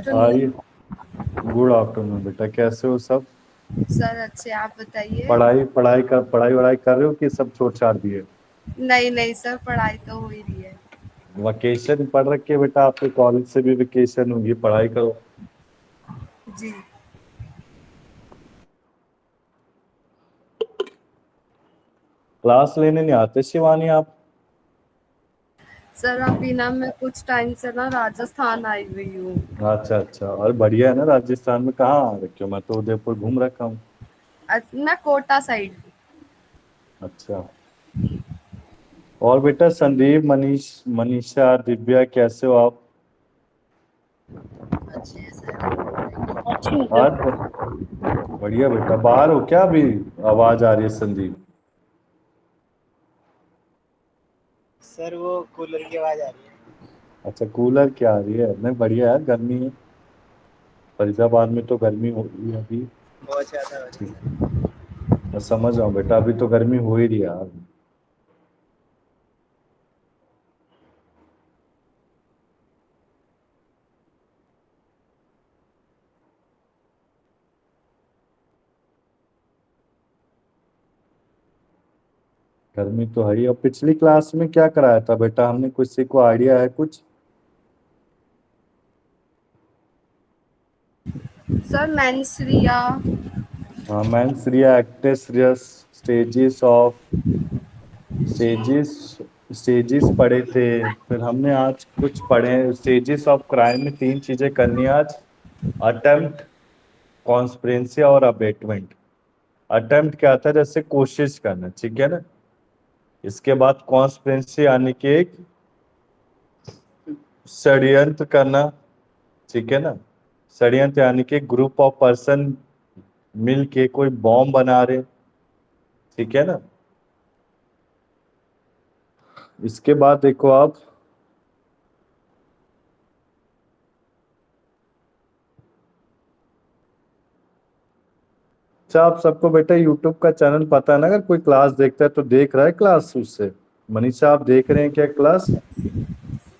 हाय, afternoon. Good afternoon बेटा। कैसे हो सब? सर अच्छे, आप बताइए। पढ़ाई वढ़ाई कर रहे हो कि सब छोड़ छाड़ दिए? नहीं नहीं सर, पढ़ाई तो हो ही रही है। वकेशन पढ़ रखे है बेटा, आपके कॉलेज से भी वेकेशन होगी, पढ़ाई करो। जी। क्लास लेने नहीं आते शिवानी आप? सर अभी ना मैं कुछ टाइम से ना राजस्थान आई हुई हूँ। अच्छा अच्छा, और बढ़िया है ना। राजस्थान में कहाँ आ रखे हो? मैं तो उदयपुर घूम रखा हूँ। मैं कोटा साइड। अच्छा। और बेटा संदीप, मनीषा, दिव्या, कैसे हो आप? अच्छे हैं सर। अच्छी हूँ सर। आज बढ़िया बेटा। बाहर हो क्या अभी? आवाज आ रही है संदीप। सर वो कूलर की आवाज आ रही है। अच्छा, कूलर क्या आ रही है? नहीं, बढ़िया है, गर्मी है। फरीदाबाद में तो गर्मी हो रही है अभी। बहुत ज्यादा हो रही ठीक, है। मैं समझ रहा हूँ बेटा, अभी तो गर्मी हो ही रही है यार। गर्मी तो है ही। और पिछली क्लास में क्या कराया था बेटा हमने? किसी को आइडिया है कुछ? Sir mens rea. हाँ, mens rea, actus reus, stages of stages stages पढ़े थे। फिर हमने आज कुछ पढ़े, स्टेजेस ऑफ क्राइम में तीन चीजें करनी है आज। अटेम्प्ट, कॉन्स्पिरेसी और अबेटमेंट। अटेम्प्ट क्या था? जैसे कोशिश करना, ठीक है ना। इसके बाद कॉन्स्पिरेसी यानी कि एक षड्यंत्र करना, ठीक है ना। षड्यंत्र यानी कि ग्रुप ऑफ पर्सन मिल के कोई बॉम्ब बना रहे, ठीक है ना। इसके बाद देखो आप, अच्छा आप सबको बेटा यूट्यूब का चैनल पता है ना? अगर कोई क्लास देखता है तो देख रहा है क्लास उससे। मनीषा, आप देख रहे हैं क्या क्लास?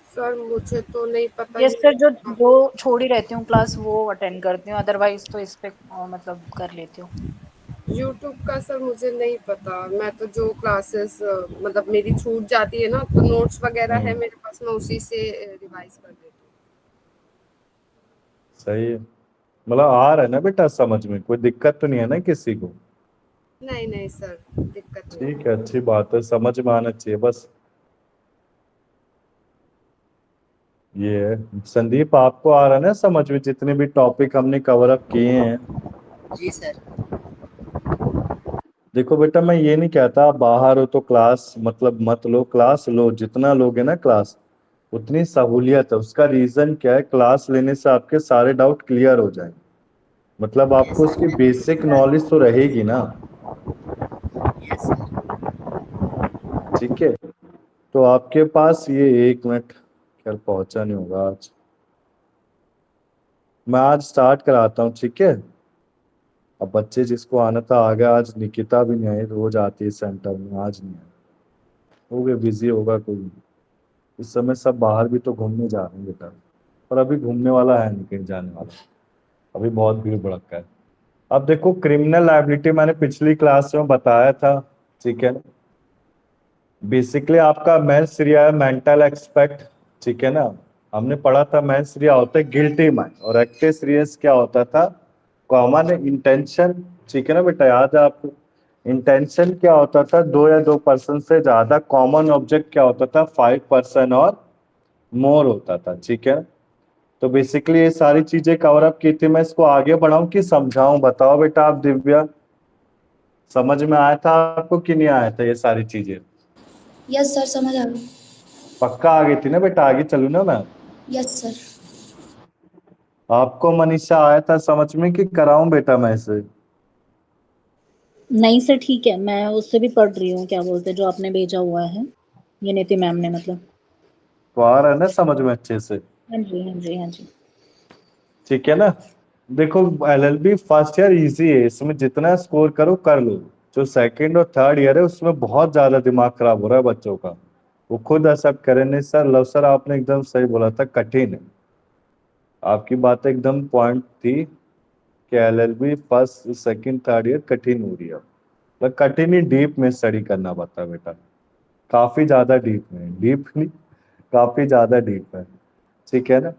सर मुझे तो नहीं पता यस सर, जो यूट्यूब जो छोड़ ही रहती हूँ क्लास वो अटेंड करती हूँ, अदरवाइज तो इस पे मतलब कर लेती हूँ। का सर मुझे नहीं पता। मैं तो जो क्लासेस मतलब मेरी छूट जाती है ना, तो नोट्स वगैरह है हम्म, मेरे पास, मैं उसी से रिवाइज कर लेती सही है। मतलब आ रहा है ना बेटा समझ में? कोई दिक्कत तो नहीं है ना किसी को? हूँ। नहीं नहीं सर, दिक्कत नहीं ठीक है। है, अच्छी बात है, समझ में आना चाहिए बस। ये है संदीप, आपको आ रहा है ना समझ में जितने भी टॉपिक हमने कवर अप किए हैं? जी सर। देखो बेटा, मैं ये नहीं कहता आप बाहर हो तो क्लास मतलब मत लो, क्लास लो, जितना लोगे ना क्लास उतनी सहूलियत है। उसका रीजन क्या है? क्लास लेने से आपके सारे डाउट क्लियर हो जाएंगे। मतलब यस आपको सर, उसकी मैं तो बेसिक नॉलेज तो रहेगी ना। Yes sir. ठीक है, तो आपके पास ये, एक मिनट, खैर पहुंचा नहीं होगा आज। मैं आज स्टार्ट कराता हूँ, ठीक है। अब बच्चे जिसको आना था आ गया। आज निकिता भी नहीं आई, रोज आती है सेंटर में, आज नहीं आई। हो गए, बिजी होगा कोई। इस समय सब बाहर भी तो घूमने जा रहे हैं बेटा। पर अभी घूमने वाला है नहीं कहीं जाने वाला। अभी बहुत भीड़ भड़का है। अब देखो, क्रिमिनल लायबिलिटी मैंने पिछली क्लास में बताया था, ठीक है ना। बेसिकली आपका मेंस रिया है मेंटल एक्सपेक्ट, ठीक है ना। हमने पढ़ा था मेंस रिया होता है गिल्टी माइंड, और एक्टिव रियस क्या होता था? कॉमन इंटेंशन, ठीक है ना बेटा, याद है आपको? इंटेंशन क्या होता था? दो या दो पर्सन से ज्यादा। कॉमन ऑब्जेक्ट क्या होता था? 5 पर्सन और मोर होता था, ठीक है। तो बेसिकली ये सारी चीजें कवर अप की थी। मैं इसको आगे बढ़ाऊं कि समझाऊं? बताओ बेटा आप, दिव्या, समझ में आया था आपको कि नहीं आया था ये सारी चीजें? यस सर, समझ आ गई। पक्का आ गई थी ना बेटा? आगे चलू ना मैं? Yes sir. आपको मनीषा आया था समझ में कि कराऊं बेटा मैं इसे? नहीं सर, ठीक है, मैं उससे भी पढ़ रही हूँ, क्या बोलते हैं जो आपने भेजा हुआ है, ये नीति मैम ने, मतलब। तो आ रहा है ना समझ में अच्छे से? हाँ जी, हाँ जी, हाँ जी। ठीक है ना। देखो, एलएलबी फर्स्ट ईयर इजी है, इसमें जितना स्कोर करो कर लो। जो सेकंड और थर्ड ईयर है उसमें बहुत ज्यादा दिमाग खराब हो रहा है बच्चों का। वो खुद एक्सेप्ट करें। नहीं सर, लव सर, आपने एकदम सही बोला था, कठिन है। आपकी बात एकदम पॉइंट थी कि LLB first second third year कठिन हो रही है, मतलब कठिन ही डीप में स्टडी करना पड़ता है बेटा, काफी ज्यादा डीप में, डीप नहीं काफी ज्यादा डीप है, ठीक है ना।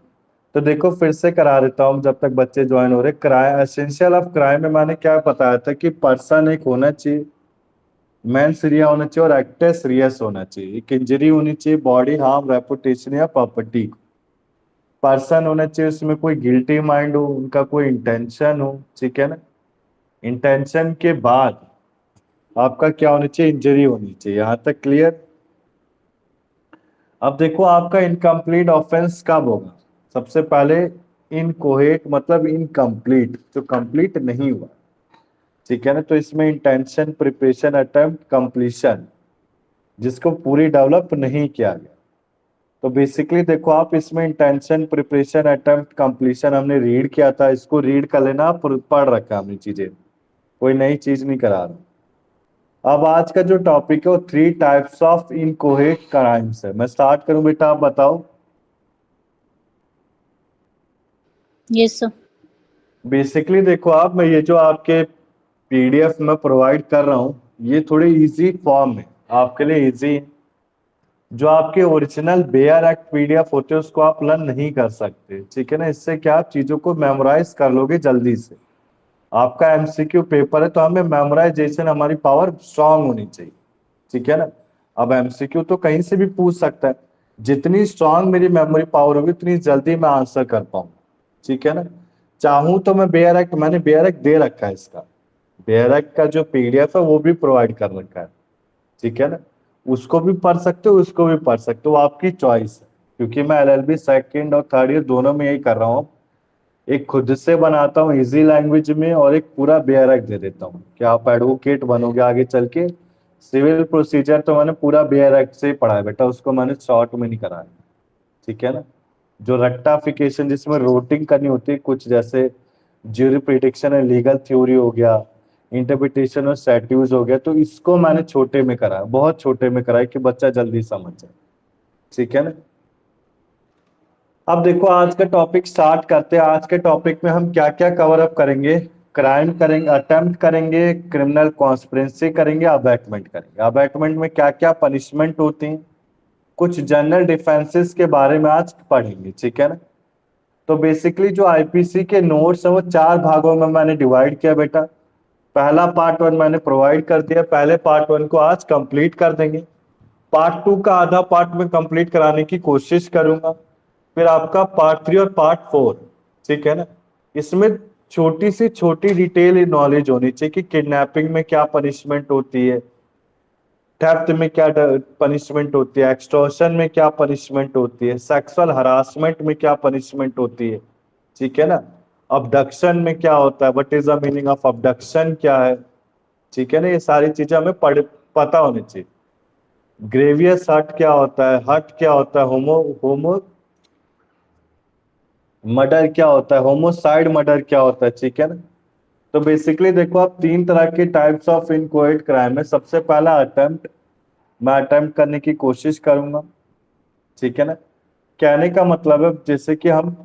तो देखो फिर से करा देता हूँ जब तक बच्चे ज्वाइन हो रहे। क्राइम, एसेंशियल ऑफ क्राइम में मैंने क्या बताया था कि पर्सन एक होना चाहिए, मैन सीरिया होना चाहिए और एक्टर सीरियस होना चाहिए, एक इंजरी होनी चाहिए बॉडी हार्म रेपुटेशन या प्रॉपर्टी, पर्सन होना चाहिए उसमें कोई गिल्टी माइंड हो, उनका कोई इंटेंशन हो, ठीक है ना। इंटेंशन के बाद आपका क्या होना चाहिए, इंजरी होनी चाहिए, यहां तक क्लियर। अब देखो आपका इनकम्प्लीट ऑफेंस कब होगा, सबसे पहले इनकोहेट मतलब इनकम्प्लीट, जो कंप्लीट नहीं हुआ, ठीक है ना। तो इसमें इंटेंशन प्रिपरेशन अटेम्प्ट कंप्लीशन, जिसको पूरी डेवलप नहीं किया गया। तो बेसिकली देखो आप इसमें इंटेंशन प्रिपरेशन अटेम्प्ट कंप्लीशन हमने रीड किया था, इसको रीड कर लेना, पढ़ रखा हमने चीजें, कोई नई चीज नहीं करा रहा। अब आज का जो टॉपिक है वो 3 टाइप्स ऑफ इनकोहेट क्राइम्स है। मैं स्टार्ट करूं बेटा, आप बताओ। Yes sir. बेसिकली देखो आप, मैं ये जो आपके पीडीएफ में प्रोवाइड कर रहा हूँ ये थोड़ी इजी फॉर्म में आपके लिए इजी है। जो आपके ओरिजिनल बेयर एक्ट पीडीएफ होते हैं उसको आप लर्न नहीं कर सकते, ठीक है ना। इससे क्या आप चीजों को मेमोराइज कर लोगे जल्दी से। आपका एमसीक्यू पेपर है तो हमें मेमोराइजेशन, हमारी पावर स्ट्रांग होनी चाहिए, ठीक है ना। अब एमसीक्यू तो कहीं से भी पूछ सकता है, जितनी स्ट्रांग मेरी मेमोरी पावर होगी उतनी जल्दी मैं आंसर कर पाऊँ, ठीक है ना। चाहूं तो मैं बेयर एक्ट, मैंने बेयर एक्ट दे रखा है, इसका बेयर एक्ट का जो पीडीएफ है वो भी प्रोवाइड कर रखा है, ठीक है ना। उसको भी पढ़ सकते हो, उसको भी पढ़ सकते हो, आपकी चॉइस है। क्योंकि मैं एलएलबी सेकंड और थर्ड ईयर दोनों में यही कर रहा हूँ, एक खुद से बनाता हूँ इजी लैंग्वेज में और एक पूरा बेयर एक्ट दे देता हूँ कि आप एडवोकेट बनोगे आगे चल के। सिविल प्रोसीजर तो मैंने पूरा बेयर एक्ट से ही पढ़ा है बेटा, उसको मैंने शॉर्ट में नहीं कराया, ठीक है ना। जो रट्टाफिकेशन जिसमें रोटिंग करनी होती है कुछ, जैसे ज्यूरी प्रिडिक्शन है, लीगल थ्योरी हो गया, इंटरप्रिटेशन और स्टैट्यूज हो गया, तो इसको मैंने छोटे में कराया, बहुत छोटे में कराया कि बच्चा जल्दी समझ जाए, ठीक है ना। अब देखो आज का टॉपिक स्टार्ट करते हैं। आज के टॉपिक में हम क्या क्या कवर अप करेंगे, क्राइम करेंगे, अटेम्प्ट करेंगे, क्रिमिनल कॉन्स्पिरेसी करेंगे, अबैटमेंट करेंगे। अबैटमेंट में क्या क्या पनिशमेंट होती है, कुछ जनरल डिफेंसेस के बारे में आज पढ़ेंगे, ठीक है ना। तो बेसिकली जो आईपीसी के नोट्स है वो 4 भागों में मैंने डिवाइड किया बेटा। पहला पार्ट 1 मैंने प्रोवाइड कर दिया, पहले पार्ट 1 को आज कंप्लीट कर देंगे, पार्ट 2 का आधा पार्ट में कंप्लीट कराने की कोशिश करूंगा, फिर आपका पार्ट 3 और पार्ट 4, ठीक है ना। इसमें छोटी सी छोटी डिटेल नॉलेज होनी चाहिए कि किडनैपिंग में क्या पनिशमेंट होती है, थेफ्ट में क्या पनिशमेंट होती है, एक्सटॉर्शन में क्या पनिशमेंट होती है, सेक्सुअल हरासमेंट में क्या पनिशमेंट होती है, ठीक है ना। अबडक्शन में क्या होता है, what is the meaning of abduction क्या है, ठीक है ना। ये सारी चीजें हमें पता होनी चाहिए। ग्रेवियस हट क्या होता है, हट क्या होता है, होमो मर्डर क्या होता है, होमोसाइड मर्डर क्या होता है, ठीक है ना। तो बेसिकली देखो आप 3 तरह के टाइप्स ऑफ इनक्वाइट क्राइम है। सबसे पहला अटेम्प्ट, मैं अटेम्प्ट करने की कोशिश करूंगा, ठीक है ना। कहने का मतलब है जैसे कि हम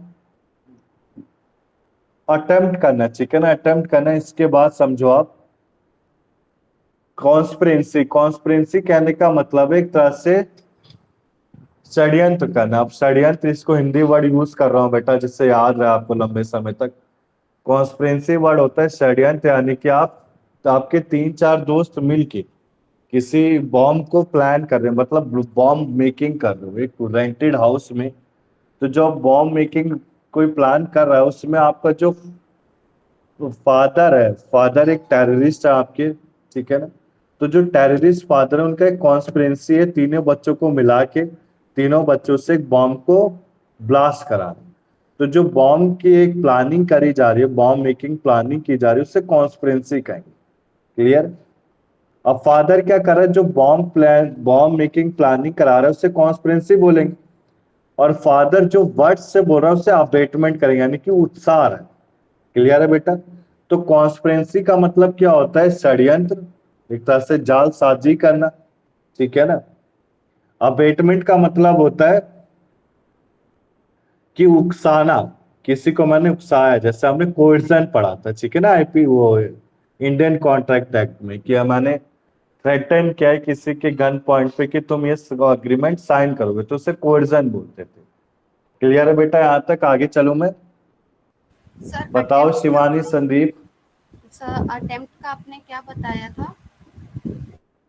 अटेम्प्ट करना, ठीक है ना, अटेम्प्ट करना। इसके बाद समझो आप कॉन्स्पिरेसी, कॉन्स्पिरेसी कहने का मतलब है एक तरह से षड्यंत्र करना। अब षड्यंत्र, इसको हिंदी वर्ड यूज कर रहा हूं बेटा जिससे याद रहे आपको लंबे समय तक। कॉन्स्पिरेसी वर्ड होता है षड्यंत्र, यानी कि आप, तो आपके 3-4 दोस्त मिलके किसी बॉम्ब को प्लान कर रहे हैं, मतलब बॉम्ब मेकिंग कर रहे हो एक रेंटेड हाउस में। तो जो बॉम्ब मेकिंग कोई प्लान कर रहा है उसमें आपका जो फादर है, फादर एक टेररिस्ट है आपके, ठीक है ना। तो जो टेररिस्ट फादर है उनका एक कॉन्स्पिरेसी है, तीनों बच्चों को मिला के तीनों बच्चों से एक बॉम्ब को ब्लास्ट कराना। तो जो बॉम्ब की एक प्लानिंग करी जा रही है, बॉम्ब मेकिंग प्लानिंग की जा रही है, उससे कॉन्स्पिरेसी कहेंगे, क्लियर। अब फादर क्या कर रहा है, जो बॉम्ब मेकिंग प्लानिंग करा रहा है उससे कॉन्स्पिरेसी बोलेंगे, और फादर जो वर्ड से बोल रहा है उससे अबेटमेंट करेंगे, यानी कि उत्साह है, क्लियर है बेटा। तो कॉन्स्पिरेसी का मतलब क्या होता है, षड्यंत्र, एक तरह से जालसाजी करना, ठीक है ना। अबेटमेंट का मतलब होता है कि उकसाना, किसी को मैंने उकसाया, जैसे हमने कोर्सन पढ़ा था, ठीक है ना, आईपी वो इंडियन कॉन्ट्रैक्ट एक्ट में, कि मैंने थ्रेटन किया है किसी के गन पॉइंट पे कि तुम ये अग्रीमेंट साइन करोगे, तो उसे कोर्सन बोलते थे। क्लियर है बेटा? यहाँ तक आगे चलूं मैं? सर बताओ attempt Shivani, Sandeep, sir attempt का आपने क्या बताया था?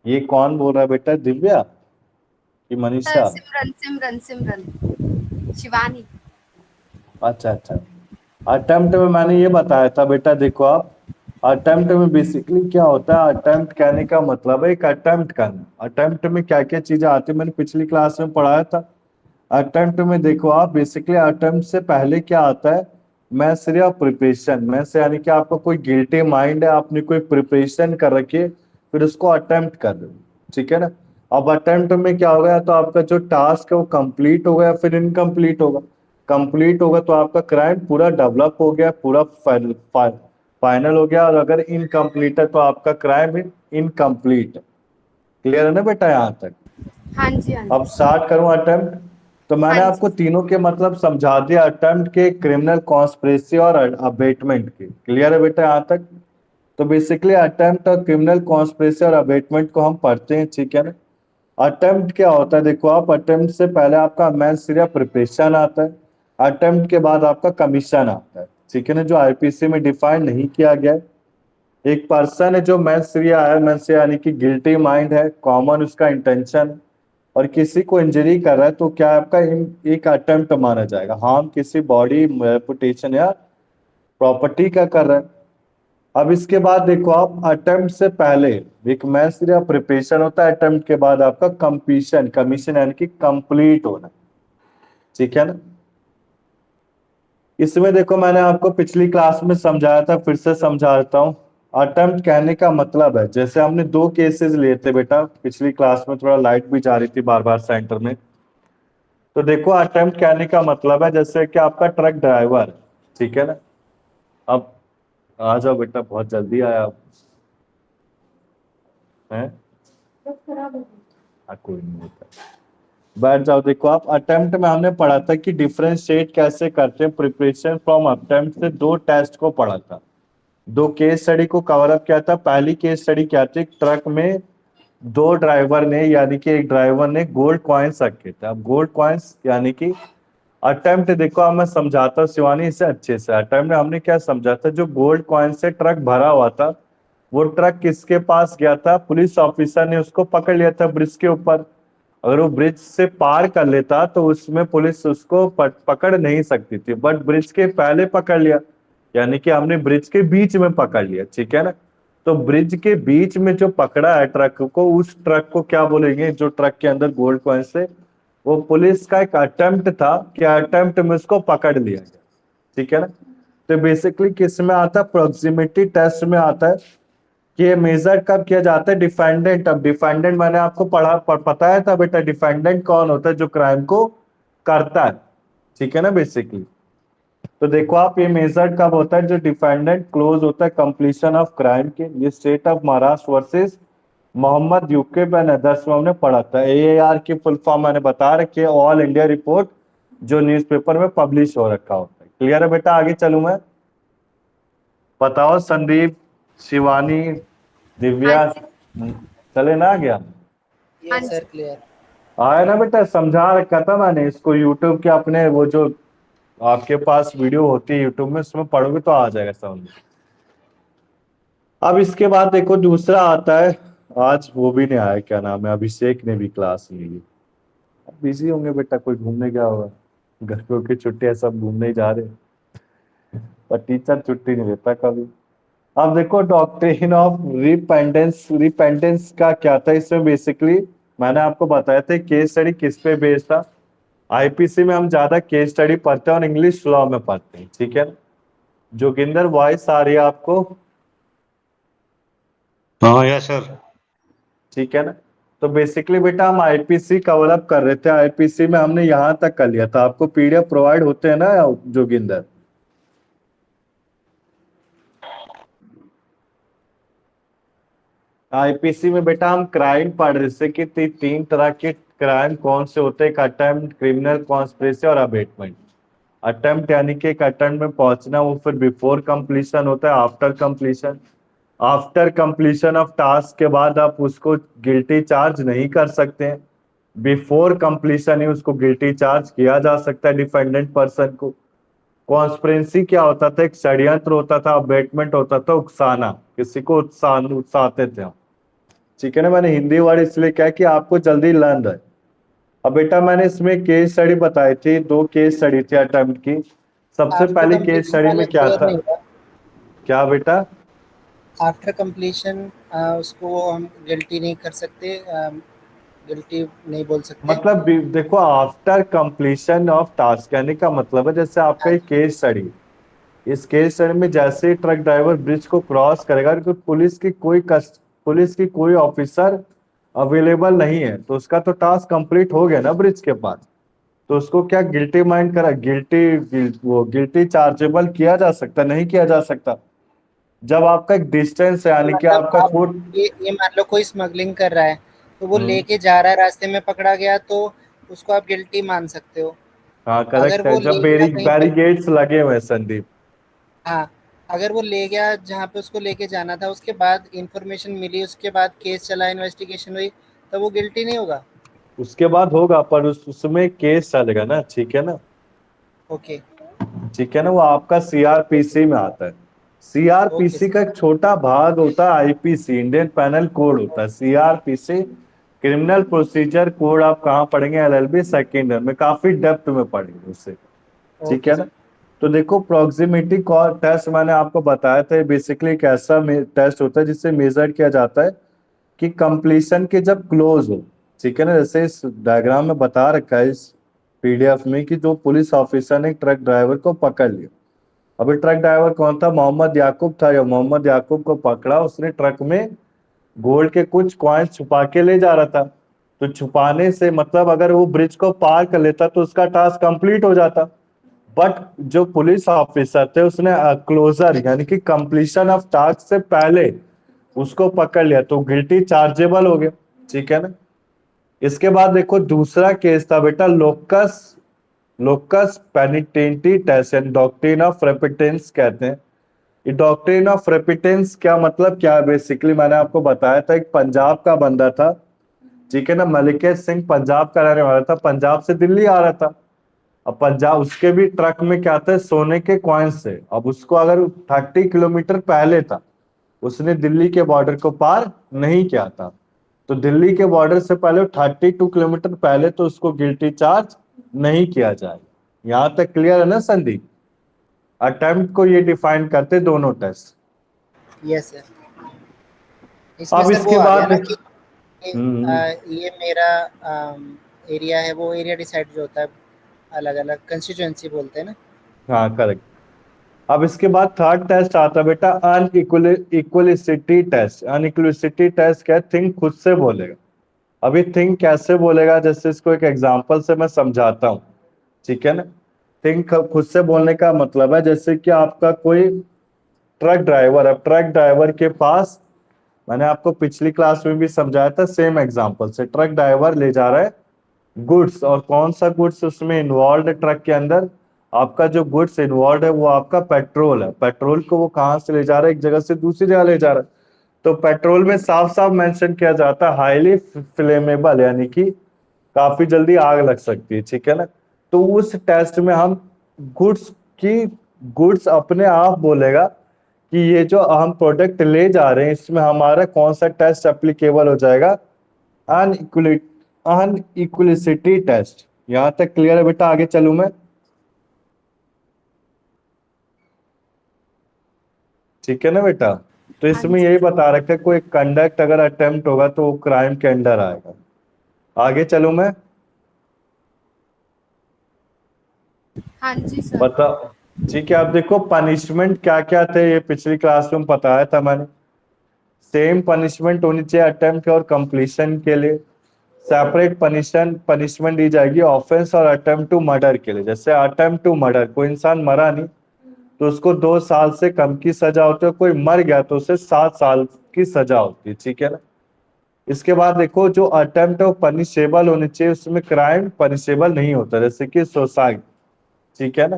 ये कौन बोल रहा है बेटा? दिव्या कि मनीषा? सिमरन सिमरन सिमरन शिवानी। अच्छा अच्छा। अटेम्प्ट में मैंने ये बताया था बेटा, देखो आप, अटेम्प्ट में बेसिकली क्या होता है, अटेम्प्ट कहने का मतलब है एक अटेम्प्ट करना। अटेम्प्ट में क्या क्या चीजें आती है मैंने पिछली क्लास में पढ़ाया था। अटेम्प्ट में देखो आप, बेसिकली अटेम्प्ट से पहले क्या आता है, मैं सिर्फ प्रिपरेशन में से, यानी कि आपका कोई गिल्टी माइंड है, आपने कोई प्रिपरेशन कर रखी है, फिर उसको अटेम्प्ट कर रहे हो, ठीक है ना। अब अटेम्प्ट में क्या होगा, तो आपका जो टास्क है वो कंप्लीट होगा या फिर इनकम्प्लीट होगा। कंप्लीट होगा तो आपका क्राइम पूरा डेवलप हो गया, पूरा फाइनल हो गया, और अगर इनकम्प्लीट है तो आपका क्राइम इनकम्प्लीट है। क्लियर है ना बेटा यहाँ तक? हाँ जी हाँ अब जी स्टार्ट करूं अटेम्प्ट? तो मैंने हाँ आपको जी तीनों के मतलब समझा दिया, अटेम्प्ट के, क्रिमिनल कॉन्स्पिरेसी और अबेटमेंट के। क्लियर है बेटा यहाँ तक? तो बेसिकली अटेम्प्ट और क्रिमिनल कॉन्स्पिरेसी और अबेटमेंट को हम पढ़ते हैं, ठीक है ना। अटेम्प्ट क्या होता है, देखो आप, अटेम्प्ट से पहले आपका मेन सिर्फ प्रिपरेशन आता है, अटेम्प्ट के बाद आपका कमीशन आता है, ठीक है ना, जो आईपीसी में डिफाइन नहीं किया गया है। एक पर्सन है जो मेंस रिया है, मेंस यानी कि गिल्टी माइंड है, कॉमन उसका इंटेंशन, और किसी को इंजरी कर रहा है, तो क्या आपका एक अटेम्प्ट माना जाएगा। हार्म किसी बॉडी, रेपुटेशन या प्रॉपर्टी का कर रहा है। अब इसके बाद देखो आप, अटेम्प्ट से पहले एक मेंस या प्रिपरेशन होता है, अटेम्प्ट के बाद आपका कंप्लीशन, कमीशन यानी कि कंप्लीट होना, ठीक है ना। इसमें देखो मैंने आपको पिछली क्लास में समझाया था, फिर से समझा देता हूँ। अटेम्प्ट कहने का मतलब है, जैसे हमने दो केसेस लिए थे बेटा पिछली क्लास में, थोड़ा लाइट भी जा रही थी बार बार सेंटर में। तो देखो अटेम्प्ट कहने का मतलब है, जैसे कि आपका ट्रक ड्राइवर, ठीक है ना। अब आ जाओ बेटा, बहुत जल्दी आया आप हैं। कोई नहीं होता, बैठ जाओ। देखो आप, अटेम्प्ट में हमने पढ़ा था कि डिफरेंशिएट कैसे करते हैं प्रिपरेशन फ्रॉम अटेम्प्ट से। दो टेस्ट को पढ़ा था, दो केस स्टडी को कवर अप किया था। पहली केस स्टडी क्या थी, ट्रक में दो ड्राइवर ने, यानी कि एक ड्राइवर ने गोल्ड कॉइन्स रखे थे। अब गोल्ड कॉइन्स यानी कि अटेम्प्ट, देखो अब मैं समझाता हूँ शिवानी इसे अच्छे से। अटेम्प्ट में हमने क्या समझा था, जो गोल्ड कॉइन से ट्रक भरा हुआ था, वो ट्रक किसके पास गया था, पुलिस ऑफिसर ने उसको पकड़ लिया था ब्रिज के ऊपर। अगर वो ब्रिज से पार कर लेता तो उसमें पुलिस उसको पकड़ नहीं सकती थी, बट ब्रिज के पहले पकड़ लिया, यानी कि हमने ब्रिज के बीच में पकड़ लिया, ठीक है ना। तो ब्रिज के बीच में जो पकड़ा है ट्रक को, उस ट्रक को क्या बोलेंगे, जो ट्रक के अंदर गोल्ड कॉइन से, वो पुलिस का एक अटेम्प्ट था कि अटेम्प्ट में उसको पकड़ लिया गया, ठीक है ना। तो बेसिकली किस में आता है, प्रोक्सिमिटी टेस्ट में आता है कि ये मेजर कब किया जाता है, डिफेंडेंट। अब डिफेंडेंट मैंने आपको बताया था बेटा, डिफेंडेंट कौन होता है, जो क्राइम को करता है, ठीक है ना बेसिकली। तो देखो आप, ये मेजर कब होता है, जो डिफेंडेंट क्लोज होता है कंप्लीशन ऑफ क्राइम के। ये state of Maharashtra versus Mohammed Yakub and others में हमने पढ़ा था। एआर की फुल फॉर्म मैंने बता रखी है, ऑल इंडिया रिपोर्ट, जो न्यूज़पेपर में पब्लिश हो रखा होता है। क्लियर है बेटा? आगे चलूं मैं? बताओ संदीप, शिवानी, हाँ दिव्या, जी चले ना गया? हाँ यस सर जी क्लियर। आया ना बेटा? समझा रखा था मैंने इसको, यूट्यूब के अपने वो जो आपके पास वीडियो होती है यूट्यूब में, उसमें पढ़ोगे तो आ जाएगा समझ। अब इसके बाद देखो दूसरा आता है, आज वो भी नहीं आया, क्या नाम है, अभिषेक ने भी क्लास ली है। बिजी होंगे बेटा, कोई घूमने गया होगा, गर्मियों की छुट्टी है, सब घूमने ही जा रहे हैं, पर टीचर छुट्टी नहीं देता कभी। अब देखो डॉक्ट्रिन ऑफ रिपेंडेंस, रिपेंडेंस का क्या था इसमें, बेसिकली मैंने आपको बताया था केस स्टडी किस पे बेस्ड था। आईपीसी में हम ज्यादा केस स्टडी पढ़ते हैं और इंग्लिश लॉ में पढ़ते हैं, ठीक है। जोगिंदर वॉइस आ रही है आपको? हाँ यस सर। ठीक है ना। तो बेसिकली बेटा हम आईपीसी कवर अप कर रहे थे, आईपीसी में हमने यहाँ तक कर लिया था। आपको पीडीएफ प्रोवाइड होते हैं ना जोगिंदर? आईपीसी में बेटा हम क्राइम पढ़ रहे थे कि तीन तरह के क्राइम कौन से होते हैं, अटेम्प्ट, क्रिमिनल कॉन्स्पिरेसी और अबेटमेंट। अटेम्प्ट यानी कि एक अटेम्प्ट में पहुंचना, वो फिर बिफोर कंप्लीशन होता है, after completion. After completion of task के बाद आप उसको गिल्टी चार्ज नहीं कर सकते हैं, बिफोर कंप्लीशन ही उसको गिल्टी चार्ज किया जा सकता है डिफेंडेंट पर्सन को। कॉन्स्पिरेसी क्या होता था, एक षड्यंत्र होता था, अबेटमेंट होता था, उकसाना, किसी को उकसाते थे हम। ठीक है ना, मैंने हिंदी वर्ड इसलिए क्या कि आपको जल्दी लर्न रहे। अब बेटा मैंने इसमें केस स्टडी बताई थी, 2 केस स्टडी थी अटेम्प्ट की। सबसे आफ्टर पहली केस कंप्लीशन स्टडी वाला में क्या क्लियर था, नहीं हुआ। क्या बेटा? आफ्टर कंप्लीशन उसको हम गिल्टी नहीं कर सकते, गिल्टी नहीं बोल सकते। मतलब देखो, आफ्टर कंप्लीशन ऑफ टास्क कहने का मतलब है जैसे आपका हाँ एक केस स्टडी, इस केस स्टडी में जैसे ही ट्रक ड्राइवर ब्रिज को क्रॉस करेगा, तो पुलिस की कोई ऑफिसर अवेलेबल नहीं है, तो उसका तो टास्क कंप्लीट हो गया ना ब्रिज के पास। तो उसको क्या गिल्टी माइंड करा, वो गिल्टी चार्जेबल किया जा सकता, नहीं किया जा सकता? जब आपका एक डिस्टेंस है, यानी कि मतलब आपका आप फुट। ये मान लो कोई स्मगलिंग कर रहा है तो वो हम्म, लेके जा रहा है, रास्ते में पकड़ा गया तो उसको आप गिल्टी मान सकते हो। हाँ अगर करेक्ट है, वो जब ले गया कहीं पे, बैरिकेड्स लगे हुए हैं संदीप। हाँ, अगर वो ले गया जहाँ पे उसको लेके जाना था, उसके बाद इंफॉर्मेशन मिली, उसके बाद केस चला, इन्वेस्टिगेशन हुई, तो वो गिल्टी नहीं होगा। उसके बाद होगा, पर उसमें केस चलेगा ना, ठीक है ना? ओके ठीक है ना, वो आपका सीआरपीसी में आता है। Okay CrPC sir. का एक छोटा भाग होता है आईपीसी, इंडियन पैनल कोड होता है। सीआरपीसी क्रिमिनल प्रोसीजर कोड आप कहाँ पढ़ेंगे? एलएलबी सेकेंड ईयर में, काफी डेप्थ में पढ़ेंगे उससे। ठीक ओके है ना? सर। तो देखो, प्रोक्सिमिटी टेस्ट मैंने आपको बताया था, बेसिकली एक ऐसा टेस्ट होता है जिससे मेजर किया जाता है कि कंप्लीशन के जब क्लोज हो। ठीक है ना, जैसे इस डायग्राम में बता रखा है, इस पीडीएफ में, कि जो पुलिस ऑफिसर ने ट्रक ड्राइवर को पकड़ लिया। अभी ट्रक ड्राइवर कौन था? मोहम्मद याकूब था। या मोहम्मद याकूब को पकड़ा, उसने ट्रक में गोल्ड के कुछ कॉइन्स छुपा के ले जा रहा था। तो छुपाने से मतलब अगर वो ब्रिज को पार कर लेता तो उसका टास्क कंप्लीट हो जाता। बट जो पुलिस ऑफिसर थे उसने क्लोजर यानी कि कंप्लीशन ऑफ टास्क से पहले उसको पकड़ लिया, तो गिल्टी चार्जेबल हो गया। ठीक है ना? इसके बाद देखो, दूसरा केस था बेटा locus locus paenitentiae test, doctrine of repentance कहते हैं। ये डॉक्ट्रिन ऑफ रेपिटेंस क्या मतलब क्या है? बेसिकली मैंने आपको बताया था, एक पंजाब का बंदा था। ठीक है ना, मलिकेश सिंह पंजाब का रहने वाला था, पंजाब से दिल्ली आ रहा था। अब पंजाब, उसके भी ट्रक में क्या था? सोने के कॉइन्स थे। अब उसको अगर 30 किलोमीटर पहले था, उसने दिल्ली के बॉर्डर को पार नहीं किया था, तो दिल्ली के बॉर्डर से पहले 32 किलोमीटर पहले, तो उसको गिल्टी चार्ज नहीं किया जाए। यहां तक क्लियर है ना संदीप? अटेम्प्ट को ये डिफाइन करते दोनों टेस्ट। Yes sir. इसमें अब सर वो इसके आ गया बाद ना कि हम्म, ये मेरा एरिया है, वो एरिया डिसाइड जो होता है, अलग अलग कंस्टिट्यूएंसी बोलते हैं ना। हाँ करेक्ट। अब इसके बाद थर्ड टेस्ट आता है बेटा, अनइक्वलिसिटी टेस्ट। अनइक्वलिसिटी टेस्ट क्या है? थिंक खुद से बोलेगा। अभी थिंक कैसे बोलेगा, जैसे इसको एक एग्जांपल से मैं समझाता हूँ। ठीक है ना? थिंक खुद से बोलने का मतलब है, जैसे कि आपका कोई ट्रक ड्राइवर, अब ट्रक ड्राइवर के पास, मैंने आपको पिछली क्लास में भी समझाया था सेम एग्जांपल से, ट्रक ड्राइवर ले जा रहा है गुड्स, और कौन सा गुड्स उसमें इन्वॉल्व है ट्रक के अंदर? आपका जो गुड्स इन्वॉल्व है वो आपका पेट्रोल है। पेट्रोल को वो कहाँ से ले जा रहा है? एक जगह से दूसरी जगह ले जा रहा है। तो पेट्रोल में साफ साफ मेंशन किया जाता है हाईली फ्लेमेबल, यानी कि काफी जल्दी आग लग सकती है। ठीक है ना? तो उस टेस्ट में हम गुड्स की गुड्स अपने आप बोलेगा कि ये जो हम प्रोडक्ट ले जा रहे हैं, इसमें हमारा कौन सा टेस्ट एप्लीकेबल हो जाएगा? अनइक्वलिसिटी टेस्ट। यहां तक क्लियर है बेटा? आगे चलूं मैं? ठीक है ना बेटा? तो हाँ इसमें जी यही बता रखा है, कोई कंडक्ट अगर अटेम्प्ट होगा तो वो क्राइम के अंडर आएगा। आगे चलूं मैं? हाँ जी सर। बताओ। ठीक है, अब देखो पनिशमेंट क्या क्या थे, ये पिछली क्लास में बताया था मैंने। सेम पनिशमेंट होनी चाहिए अटेम्प्ट और कंप्लीशन के लिए। सेपरेट पनिशमेंट दी जाएगी ऑफेंस और अटेम्प्ट टू मर्डर के लिए। जैसे अटेम्प्ट टू मर्डर, कोई इंसान मरा नहीं तो उसको 2 साल से कम की सजा होती है, कोई मर गया तो उसे 7 साल की सजा होती है। ठीक है ना? इसके बाद देखो, जो अटेम्प्ट है वो पनिशेबल होनी चाहिए, उसमें क्राइम पनिशेबल नहीं होता, जैसे कि सुसाइड। ठीक है ना?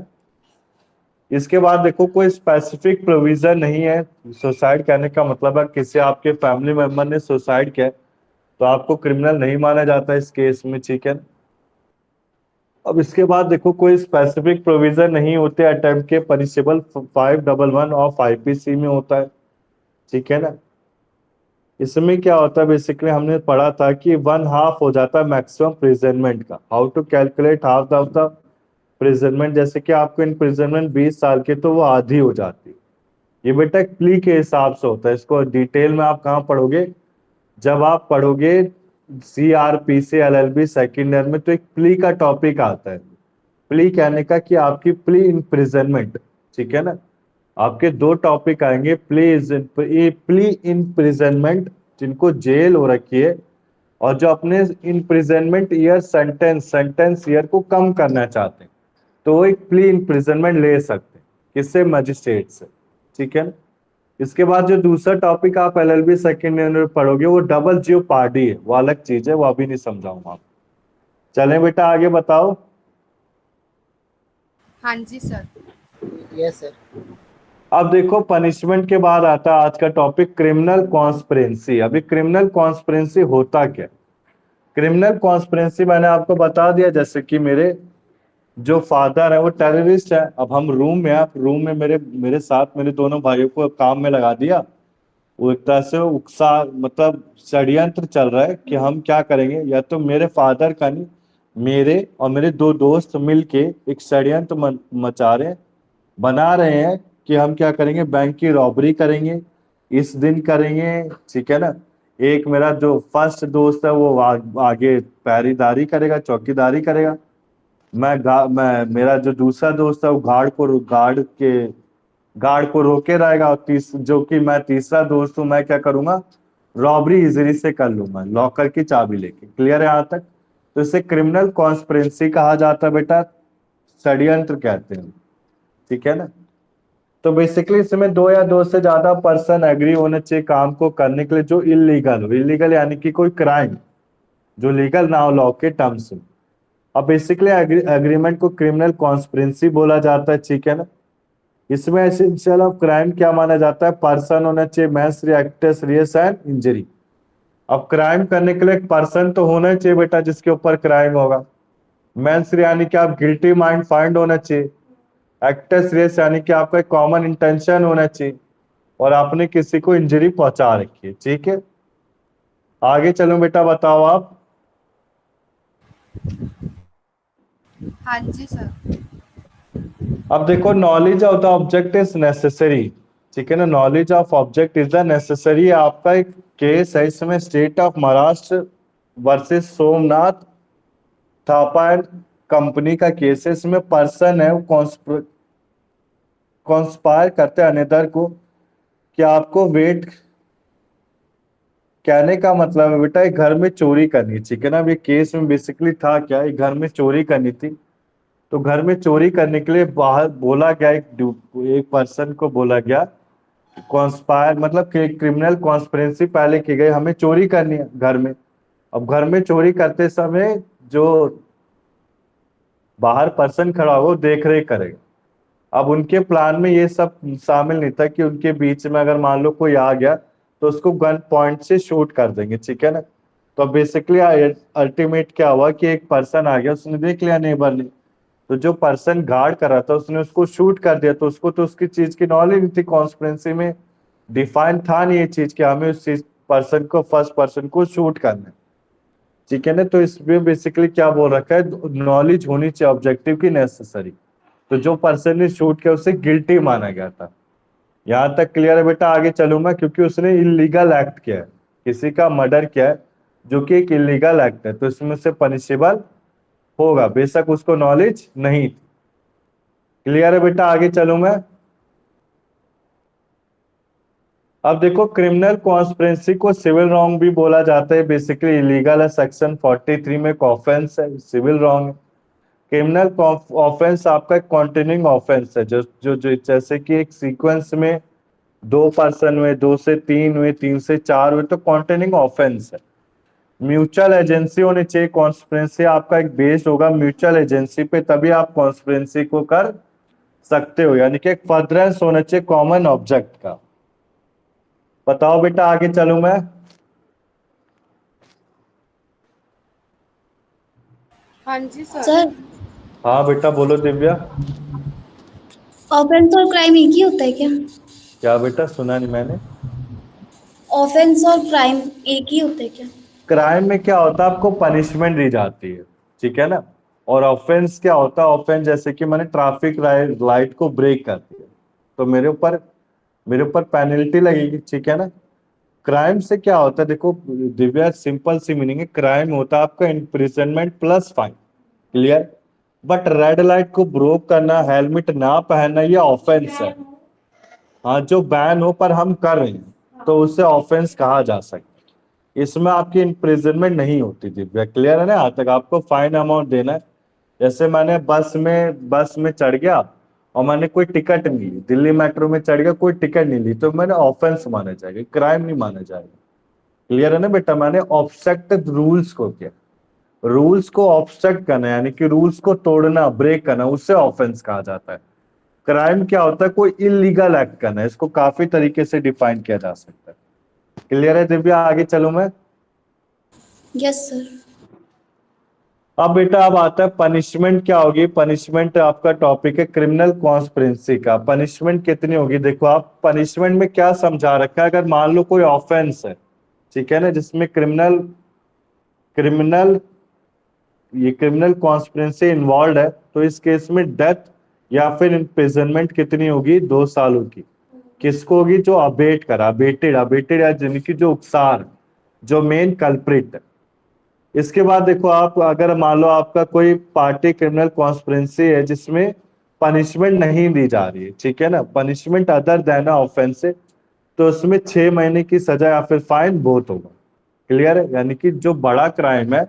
इसके बाद देखो कोई स्पेसिफिक प्रोविजन नहीं है। सुसाइड कहने का मतलब है किसी आपके फैमिली मेंबर ने सुसाइड किया तो आपको क्रिमिनल नहीं माना जाता इस केस में, ठीक है। अब इसके बाद देखो कोई स्पेसिफिक प्रोविजन नहीं होते अटेम्प्ट के, पनिशेबल 511 ऑफ आईपीसी में होता है, ठीक है ना। इसमें क्या होता है बेसिकली हमने पढ़ा था कि 1/2 हो जाता है मैक्सिमम प्रिजनमेंट का। How to calculate half of the imprisonment, जैसे कि आपको इम्प्रिजनमेंट 20 साल के तो वो आधी हो जाती है। ये बेटा एक प्ली के हिसाब से होता है, इसको डिटेल में आप कहाँ पढ़ोगे, जब आप पढ़ोगे CRPC LLB सेकेंड ईयर में, तो एक प्ली का टॉपिक आता है। प्ली कहने का कि आपकी प्ली इम्प्रिजनमेंट, ठीक है ना। आपके दो टॉपिक आएंगे, प्ली इम्प्रिजनमेंट जिनको जेल हो रखी है, और जो अपने इम्प्रिजनमेंट ईयर सेंटेंस ईयर को कम करना चाहते हैं तो वो एक प्ली इम्प्रिजनमेंट ले सकते हैं, किससे, मजिस्ट्रेट से, ठीक है ना। इसके बाद जो दूसरा टॉपिक आप LLB सेकेंड ईयर में पढ़ोगे वो डबल जियोपार्डी है, वो अलग चीज है, वो अभी नहीं समझाऊंगा आप। चलें बेटा आगे बताओ। हाँ जी सर। Yes sir. अब देखो पनिशमेंट के बाद आता है आज का टॉपिक क्रिमिनल कॉन्स्पिरेंसी। अभी क्रिमिनल कॉन्स्पिरेंसी होता क्या, क्रिमिनल कॉन्स्पिरेंसी मैंने आपको बता दिया, जैसे कि मेरे जो फादर है वो टेररिस्ट है। अब हम रूम में, आप रूम में मेरे साथ मेरे दोनों भाइयों को काम में लगा दिया, वो एक तरह से उकसा, मतलब षड्यंत्र चल रहा है कि हम क्या करेंगे, या तो मेरे फादर का नहीं, मेरे और मेरे दो दोस्त मिलके एक षड्यंत्र मचा रहे हैं, बना रहे हैं कि हम क्या करेंगे, बैंक की रॉबरी करेंगे, इस दिन करेंगे, ठीक है ना। एक मेरा जो फर्स्ट दोस्त है वो आगे पहरेदारी करेगा, चौकीदारी करेगा। मैं मेरा जो दूसरा दोस्त है वो गार्ड को रोके रहेगा, और जो कि मैं तीसरा दोस्त हूँ, मैं क्या करूंगा, रॉबरी इजीली से कर लूंगा लॉकर की चाबी लेके। क्लियर है यहाँ तक। तो इसे क्रिमिनल कॉन्स्पिरेंसी कहा जाता है बेटा, षड्यंत्र कहते हैं, ठीक है ना। तो बेसिकली इसमें दो या दो से ज्यादा पर्सन एग्री होने चाहिए काम को करने के लिए जो इलीगल हो, इलीगल यानी कि कोई क्राइम जो लीगल ना हो लॉ के टर्म्स में। अब बेसिकली एग्रीमेंट को क्रिमिनल कॉन्स्पिरेंसी बोला जाता है, ठीक है ना। इसमें एसेंशियल ऑफ क्राइम क्या माना जाता है, पर्सन होना चाहिए, मैंस रिएक्टस रियस एंड इंजरी। अब क्राइम करने के लिए एक पर्सन तो होना चाहिए बेटा जिसके ऊपर क्राइम होगा। मैंस यानी कि आप गिल्टी माइंड फाइंड होना चाहिए। एक्टस रेस यानी कि आपका कॉमन इंटेंशन होना चाहिए और आपने किसी को इंजरी पहुंचा रखी है, ठीक है। आगे चलो बेटा बताओ आप। हाँ जी सर। अब देखो knowledge of the object is necessary, ठीक है ना। Knowledge of object is the necessary. आपका एक केस है इसमें, state of Maharashtra versus Somnath Thapa and company का केस है। इसमें पर्सन है वो कॉन्स्पायर करते हैं अनदर को कि आपको वेट, कहने का मतलब है बेटा एक घर में चोरी करनी, ठीक है ना। अभी केस में बेसिकली था क्या, एक घर में चोरी करनी थी, तो घर में चोरी करने के लिए बाहर बोला गया, एक पर्सन को बोला गया कॉन्स्पायर, मतलब क्रिमिनल कॉन्स्पिरेंसी पहले की गई, हमें चोरी करनी है घर में। अब घर में चोरी करते समय जो बाहर पर्सन खड़ा होगा वो देख रेख करेगा। अब उनके प्लान में ये सब शामिल नहीं था कि उनके बीच में अगर मान लो कोई आ गया तो उसको गन पॉइंट से शूट कर देंगे, ठीक है ना। तो बेसिकली अल्टीमेट क्या हुआ कि एक पर्सन आ गया, उसने देख लिया नेबर ने, तो जो पर्सन गार्ड कर रहा था उसने उसको शूट कर दिया। तो उसको तो उसकी चीज की नॉलेज नहीं थी, कॉन्स्पिरेंसी में डिफाइन था नहीं ये चीज कि हमें उस चीज पर्सन को, फर्स्ट पर्सन को शूट करना है, ठीक है ना। तो इसमें बेसिकली क्या बोल रखा है, नॉलेज होनी चाहिए ऑब्जेक्टिव की नेसेसरी। तो जो पर्सन ने शूट किया उसे गिल्टी माना गया था। यहाँ तक क्लियर है बेटा। आगे चलूंगा क्योंकि उसने इलीगल एक्ट किया है, किसी का मर्डर किया है जो कि एक इलीगल एक्ट है, तो इसमें से पनिशेबल होगा, बेशक उसको नॉलेज नहीं थी। क्लियर है बेटा। आगे चलूं मैं। अब देखो क्रिमिनल कॉन्स्पिरेंसी को सिविल रॉन्ग भी बोला जाता है। बेसिकली इलीगल है, सेक्शन 43 में एक ऑफेंस है, सिविल रॉन्ग है। क्रिमिनल ऑफेंस आपका कॉन्टिन्यूइंग ऑफेंस है, जो जैसे कि एक सीक्वेंस में 2 पर्सन हुए, 2 से 3 हुए, 3 से 4 हुए, तो कॉन्टिन्यूइंग ऑफेंस है। म्यूचुअल एजेंसी होनी चाहिए। कॉन्स्पिरेंसी आपका एक बेस्ड होगा म्यूचुअल एजेंसी पे, तभी आप कॉन्स्पिरेंसी को कर सकते हो, यानी कि एक फर्दरेंस होना चाहिए कॉमन ऑब्जेक्ट का। बताओ बेटा, आगे चलूं मैं? हाँ जी सर। सर हाँ बेटा बोलो दिव्या। ऑफेंस और क्राइम एक ही होता है क्या? क्या बेटा, सुना नहीं मैंने। ऑफेंस और क्राइम एक ही होता है क्या? क्राइम में क्या होता है, आपको पनिशमेंट दी जाती है, ठीक है ना। और ऑफेंस क्या होता है, ऑफेंस जैसे कि मैंने ट्रैफिक लाइट को ब्रेक कर दिया तो मेरे ऊपर पेनल्टी लगेगी, ठीक है ना। क्राइम से क्या होता है, देखो दिव्या, सिंपल सी मीनिंग है, क्राइम होता है आपका imprisonment plus fine, clear. But red light को ब्रोक करना, हेलमेट ना पहनना, ये ऑफेंस है। हाँ, जो बैन हो पर हम कर रहे हैं तो उसे ऑफेंस कहा जा सकता है। इसमें आपकी इम्प्रिजनमेंट नहीं होती थी, क्लियर है ना। आज तक आपको फाइन अमाउंट देना है। जैसे मैंने बस में चढ़ गया और मैंने कोई टिकट नहीं ली, दिल्ली मेट्रो में चढ़ गया, कोई टिकट नहीं ली, तो मैंने ऑफेंस माना जाएगा, क्राइम नहीं माना जाएगा। क्लियर है ना बेटा, मैंने ऑब्स्ट्रक्ट रूल्स को किया। रूल्स को ऑब्स्ट्रक्ट करना यानी कि रूल्स को तोड़ना, ब्रेक करना, उसे ऑफेंस कहा जाता है। क्राइम क्या होता है, कोई इलीगल एक्ट करना है। इसको काफी तरीके से डिफाइन किया जा सकता है। क्लियर है दिव्या, आगे चलो मैं? Yes sir. अब बेटा, अब आता है पनिशमेंट क्या होगी। पनिशमेंट आपका टॉपिक है क्रिमिनल कॉन्स्पिरेंसी का। पनिशमेंट कितनी होगी, देखो आप पनिशमेंट में क्या समझा रखा है। अगर मान लो कोई ऑफेंस है, ठीक है ना, जिसमें क्रिमिनल क्रिमिनल ये क्रिमिनल कॉन्स्पिरेंसी इन्वॉल्व है, तो इस केस में डेथ या फिर इम्प्रिजनमेंट कितनी होगी, 2 सालों की। किसको होगी, जो अबेट करा, अबेटेड अबेटेड या जिनकी जो उकसार, जो मेन कल्प्रिट है। इसके बाद देखो आप, अगर मान लो आपका कोई पार्टी क्रिमिनल कॉन्स्पिरेंसी है जिसमें पनिशमेंट नहीं दी जा रही है, ठीक है ना, पनिशमेंट अदर देन ऑफेंस है, तो उसमें 6 महीने की सजा या फिर फाइन बहुत होगा। क्लियर है, यानी कि जो बड़ा क्राइम है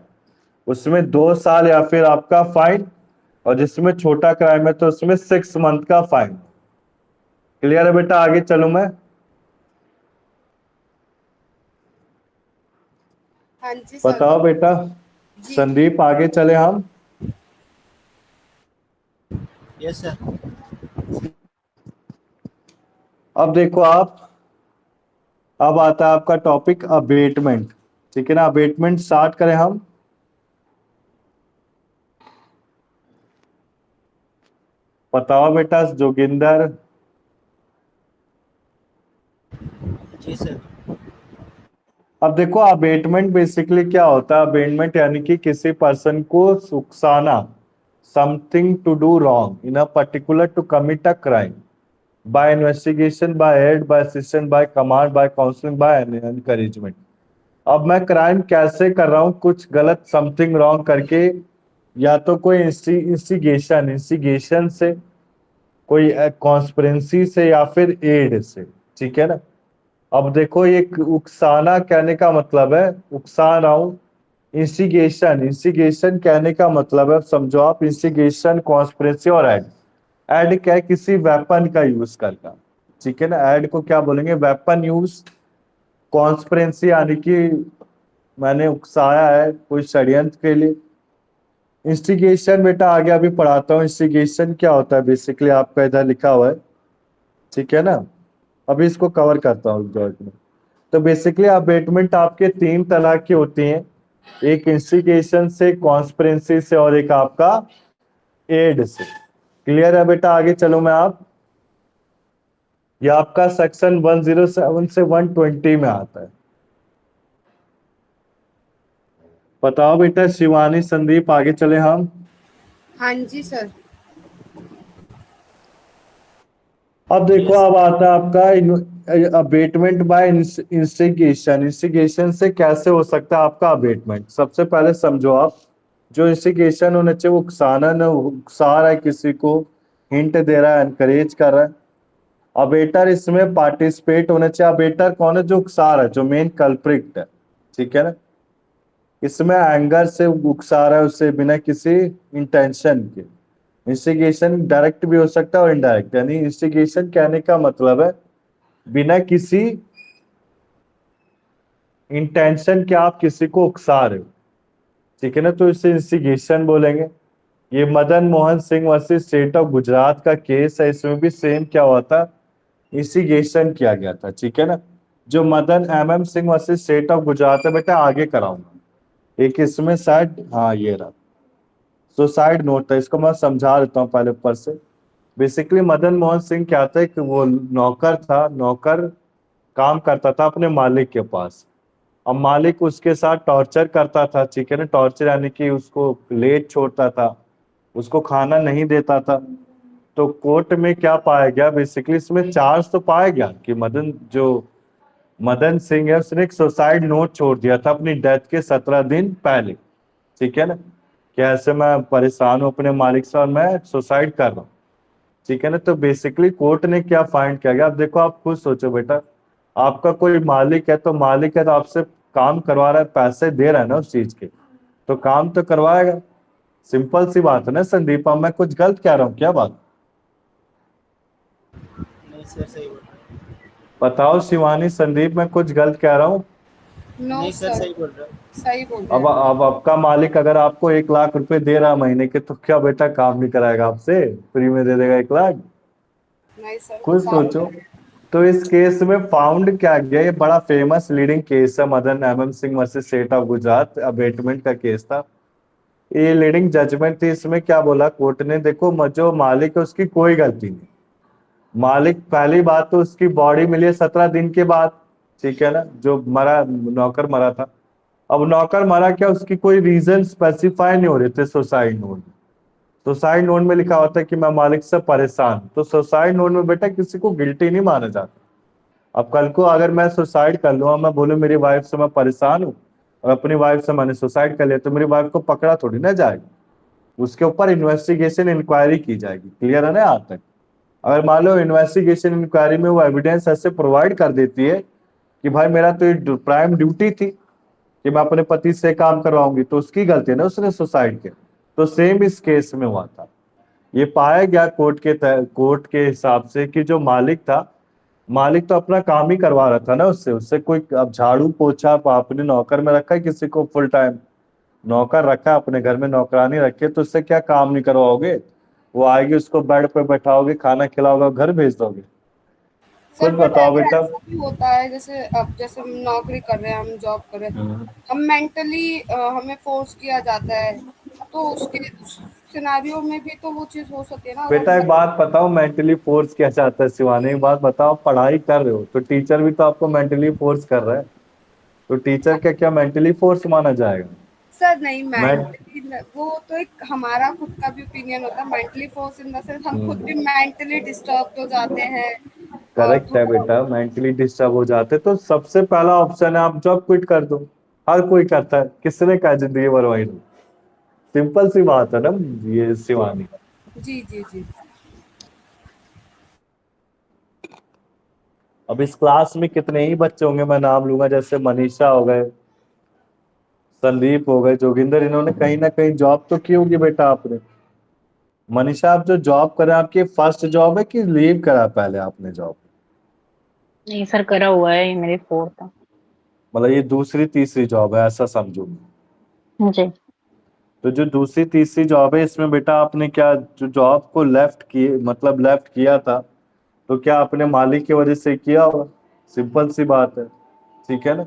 उसमें 2 साल या फिर आपका फाइन, और जिसमें छोटा क्राइम है तो उसमें 6 मंथ का फाइन। क्लियर है बेटा, आगे चलूं मैं? हाँ जी सर। बताओ बेटा। जी। संदीप, आगे चले हम? Yes sir. अब देखो आप, अब आता है आपका टॉपिक अबेटमेंट, ठीक है ना। अबेटमेंट स्टार्ट करें हम? बताओ बेटा जोगिंदर। जी सर। अब देखो अबेटमेंट बेसिकली क्या होता है। अबेटमेंट यानी कि किसी पर्सन को उकसाना, something to do wrong in a particular to commit a crime, by investigation, by aid, by assistant, by command, by counselling, by encouragement. अब मैं क्राइम कैसे कर रहा हूं, कुछ गलत समथिंग रॉन्ग करके, या तो कोई इंस्टिगेशन इंस्टिगेशन से, कोई कॉन्स्पिरेंसी से, या फिर एड से, ठीक है ना। अब देखो ये उकसाना कहने का मतलब है उकसा रहा हूं। इंस्टिगेशन इंस्टिगेशन कहने का मतलब है, समझो आप, इंस्टिगेशन, कॉन्स्पिरेसी और एड। एड क्या है, किसी वेपन का यूज करना, ठीक है ना। एड को क्या बोलेंगे, वेपन यूज। कॉन्स्पिरेसी यानी कि मैंने उकसाया है कोई षड्यंत्र के लिए। इंस्टिगेशन बेटा आगे अभी पढ़ाता हूँ। इंस्टिगेशन क्या होता है बेसिकली, आपका इधर लिखा हुआ है, ठीक है ना। अभी इसको कवर करता हूँ जॉर्ज में। तो बेसिकली अबेटमेंट आपके 3 तरह की होती हैं, एक इंस्टिगेशन से, कॉन्स्पिरेंसी से, और एक आपका एड से। क्लियर है बेटा, आगे चलो मैं आप? ये आपका सेक्शन 107 से 120 में आता है। बताओ बेटा शिवानी, संदीप, आगे चले हम? हाँ जी सर। अब देखो, अब आता है आपका अबेटमेंट बाय इंस्टिगेशन। इंस्टिगेशन से कैसे हो सकता है आपका अबेटमेंट। सबसे पहले समझो आप, जो इंस्टिगेशन होना चाहिए वो उकसाना न, उकसा रहा है किसी को, हिंट दे रहा है, एनकरेज कर रहा है। अबेटर इसमें पार्टिसिपेट होना चाहिए। अबेटर कौन है, जो उकसा रहा है, जो मेन कल्प्रिट है, ठीक है ना। इसमें एंगर से उकसा रहा है उसे बिना किसी इंटेंशन के। इंस्टिगेशन डायरेक्ट भी हो सकता है और इनडायरेक्ट, यानी इंस्टिगेशन कहने का मतलब है बिना किसी इंटेंशन के आप किसी को उकसा रहे हो, ठीक है ना, तो इसे इंस्टिगेशन बोलेंगे। ये Madan Mohan Singh versus state of Gujarat का केस है, इसमें भी सेम क्या हुआ था, इंस्टिगेशन किया गया था, ठीक है ना। जो Madan MM Singh versus state of Gujarat है बेटा, आगे कराऊंगा। एक इसमें शायद, हाँ ये रहा, सुसाइड नोट था, इसको मैं समझा देता हूँ पहले ऊपर से। बेसिकली मदन मोहन सिंह क्या था कि वो नौकर था, नौकर काम करता था अपने मालिक के पास। अब मालिक उसके साथ टॉर्चर करता था, ठीक है ना, टॉर्चर यानी कि उसको लेट छोड़ता था, उसको खाना नहीं देता था। तो कोर्ट में क्या पाया गया, बेसिकली इसमें चार्ज तो पाया गया कि मदन सिंह है, उसने एक सुसाइड नोट छोड़ दिया था अपनी डेथ के 17 दिन पहले, ठीक है ना, कि ऐसे मैं परेशान हूँ अपने मालिक से और मैं सुसाइड कर रहा हूँ, ठीक है ना। तो बेसिकली कोर्ट ने क्या फाइंड किया गया, अब देखो आप खुद सोचो बेटा, आपका कोई मालिक है तो मालिक है तो आपसे काम करवा रहा है, पैसे दे रहा है ना उस चीज के, तो काम तो करवाएगा। सिंपल सी बात है ना संदीप, अब मैं कुछ गलत कह रहा हूँ क्या बात? नहीं सर सही बोल रहे हो। बताओ शिवानी, संदीप मैं कुछ गलत कह रहा हूँ? नो नहीं सर सर, सही बोल रहे हो। सही बोल रहे अब हैं। अब आपका मालिक अगर आपको 1 लाख रुपए दे रहा है महीने के, तो क्या बेटा काम नहीं कराएगा आपसे, फ्री में दे देगा 1 लाख? नहीं सर, खुद काम सोचो। तो इस केस में फाउंड क्या गया, ये बड़ा फेमस लीडिंग केस है, Madan MM Singh versus state of Gujarat, abetment का केस था। ये लीडिंग जजमेंट थी, इसमें क्या बोला कोर्ट ने, देखो जो मालिक है उसकी कोई गलती नहीं। मालिक, पहली बात तो उसकी बॉडी मिली है 17 दिन के बाद, ठीक है ना, जो मरा, नौकर मरा था। अब नौकर मरा क्या, उसकी कोई रीजन स्पेसिफाई नहीं हो रहे थे सुसाइड नोट में। सुसाइड नोट में लिखा होता है कि मैं मालिक से परेशान, तो सुसाइड नोट में बेटा किसी को गिल्टी नहीं माना जाता। अब कल को अगर मैं सुसाइड कर लूँ और मैं बोलूँ मेरी वाइफ से मैं परेशान हूँ और अपनी वाइफ से मैंने सुसाइड कर लिया, तो मेरी वाइफ को पकड़ा थोड़ी ना जाएगा, उसके ऊपर इन्वेस्टिगेशन इंक्वायरी की जाएगी। क्लियर है ना आज तक? अगर मान लो इन्वेस्टिगेशन इंक्वायरी में वो एविडेंस ऐसे प्रोवाइड कर देती है कि भाई मेरा तो ये प्राइम ड्यूटी थी कि मैं अपने पति से काम करवाऊंगी, तो उसकी गलती है ना, उसने सुसाइड किया। तो सेम इस केस में हुआ था। ये पाया गया कोर्ट के हिसाब से कि जो मालिक था, मालिक तो अपना काम ही करवा रहा था ना उससे उससे कोई, अब झाड़ू पोछा आपने नौकर में रखा है किसी को, फुल टाइम नौकर रखा है अपने घर में, नौकरानी रखी है, तो उससे क्या काम नहीं करवाओगे? वो आएगी, उसको बेड पे बैठाओगे, खाना खिलाओगे, घर भेज दोगे? सर खुद बट बताओ बेटा। ऐसा भी होता है, जैसे अब जैसे हम नौकरी कर रहे हैं, हम जॉब कर रहे हैं, हम मेंटली हमें फोर्स किया जाता है, तो उसके सिनेरियो में भी तो वो चीज हो सकती है ना। बेटा एक बात बताओ, मेंटली फोर्स क्या चाहता है शिवानी, एक बात बताओ, पढ़ाई कर रहे हो तो टीचर भी तो आपको मेंटली फोर्स कर रहा है, तो टीचर का क्या मेंटली फोर्स माना जाएगा? सर नहीं, मैं मेंटली वो तो एक हमारा खुद का भी ओपिनियन होता है। Mentally force in the sense हम खुद भी मेंटली डिस्टर्ब हो जाते हैं और करेक्ट है थोड़ा। बेटा, मेंटली डिस्टर्ब हो जाते तो सबसे पहला ऑप्शन है आप जॉब क्विट कर दो। हर कोई करता है, किसने कहा जिंदगी बर्बाद हो? सिंपल सी बात है ना ये शिवानी। जी जी जी। अब इस क्लास में कितने ही बच्चे होंगे, मैं नाम लूंगा, जैसे मनीषा हो गए, संदीप हो गए, जोगिंदर, इन्होंने कहीं ना कहीं जॉब तो की होगी बेटा आपने। मनीषा आप जो जॉब कर रहे हैं, आपकी फर्स्ट जॉब है कि लीव करा पहले आपने जॉब? नहीं सर, करा हुआ है, ये मेरी 4th है। मतलब ये दूसरी तीसरी जॉब है ऐसा समझो। जी। तो जो दूसरी तीसरी जॉब है इसमें बेटा आपने क्या, जो जॉब को लेफ्ट किए, मतलब लेफ्ट किया था, तो क्या अपने मालिक की वजह से किया होगा? सिंपल सी बात है, ठीक है ना।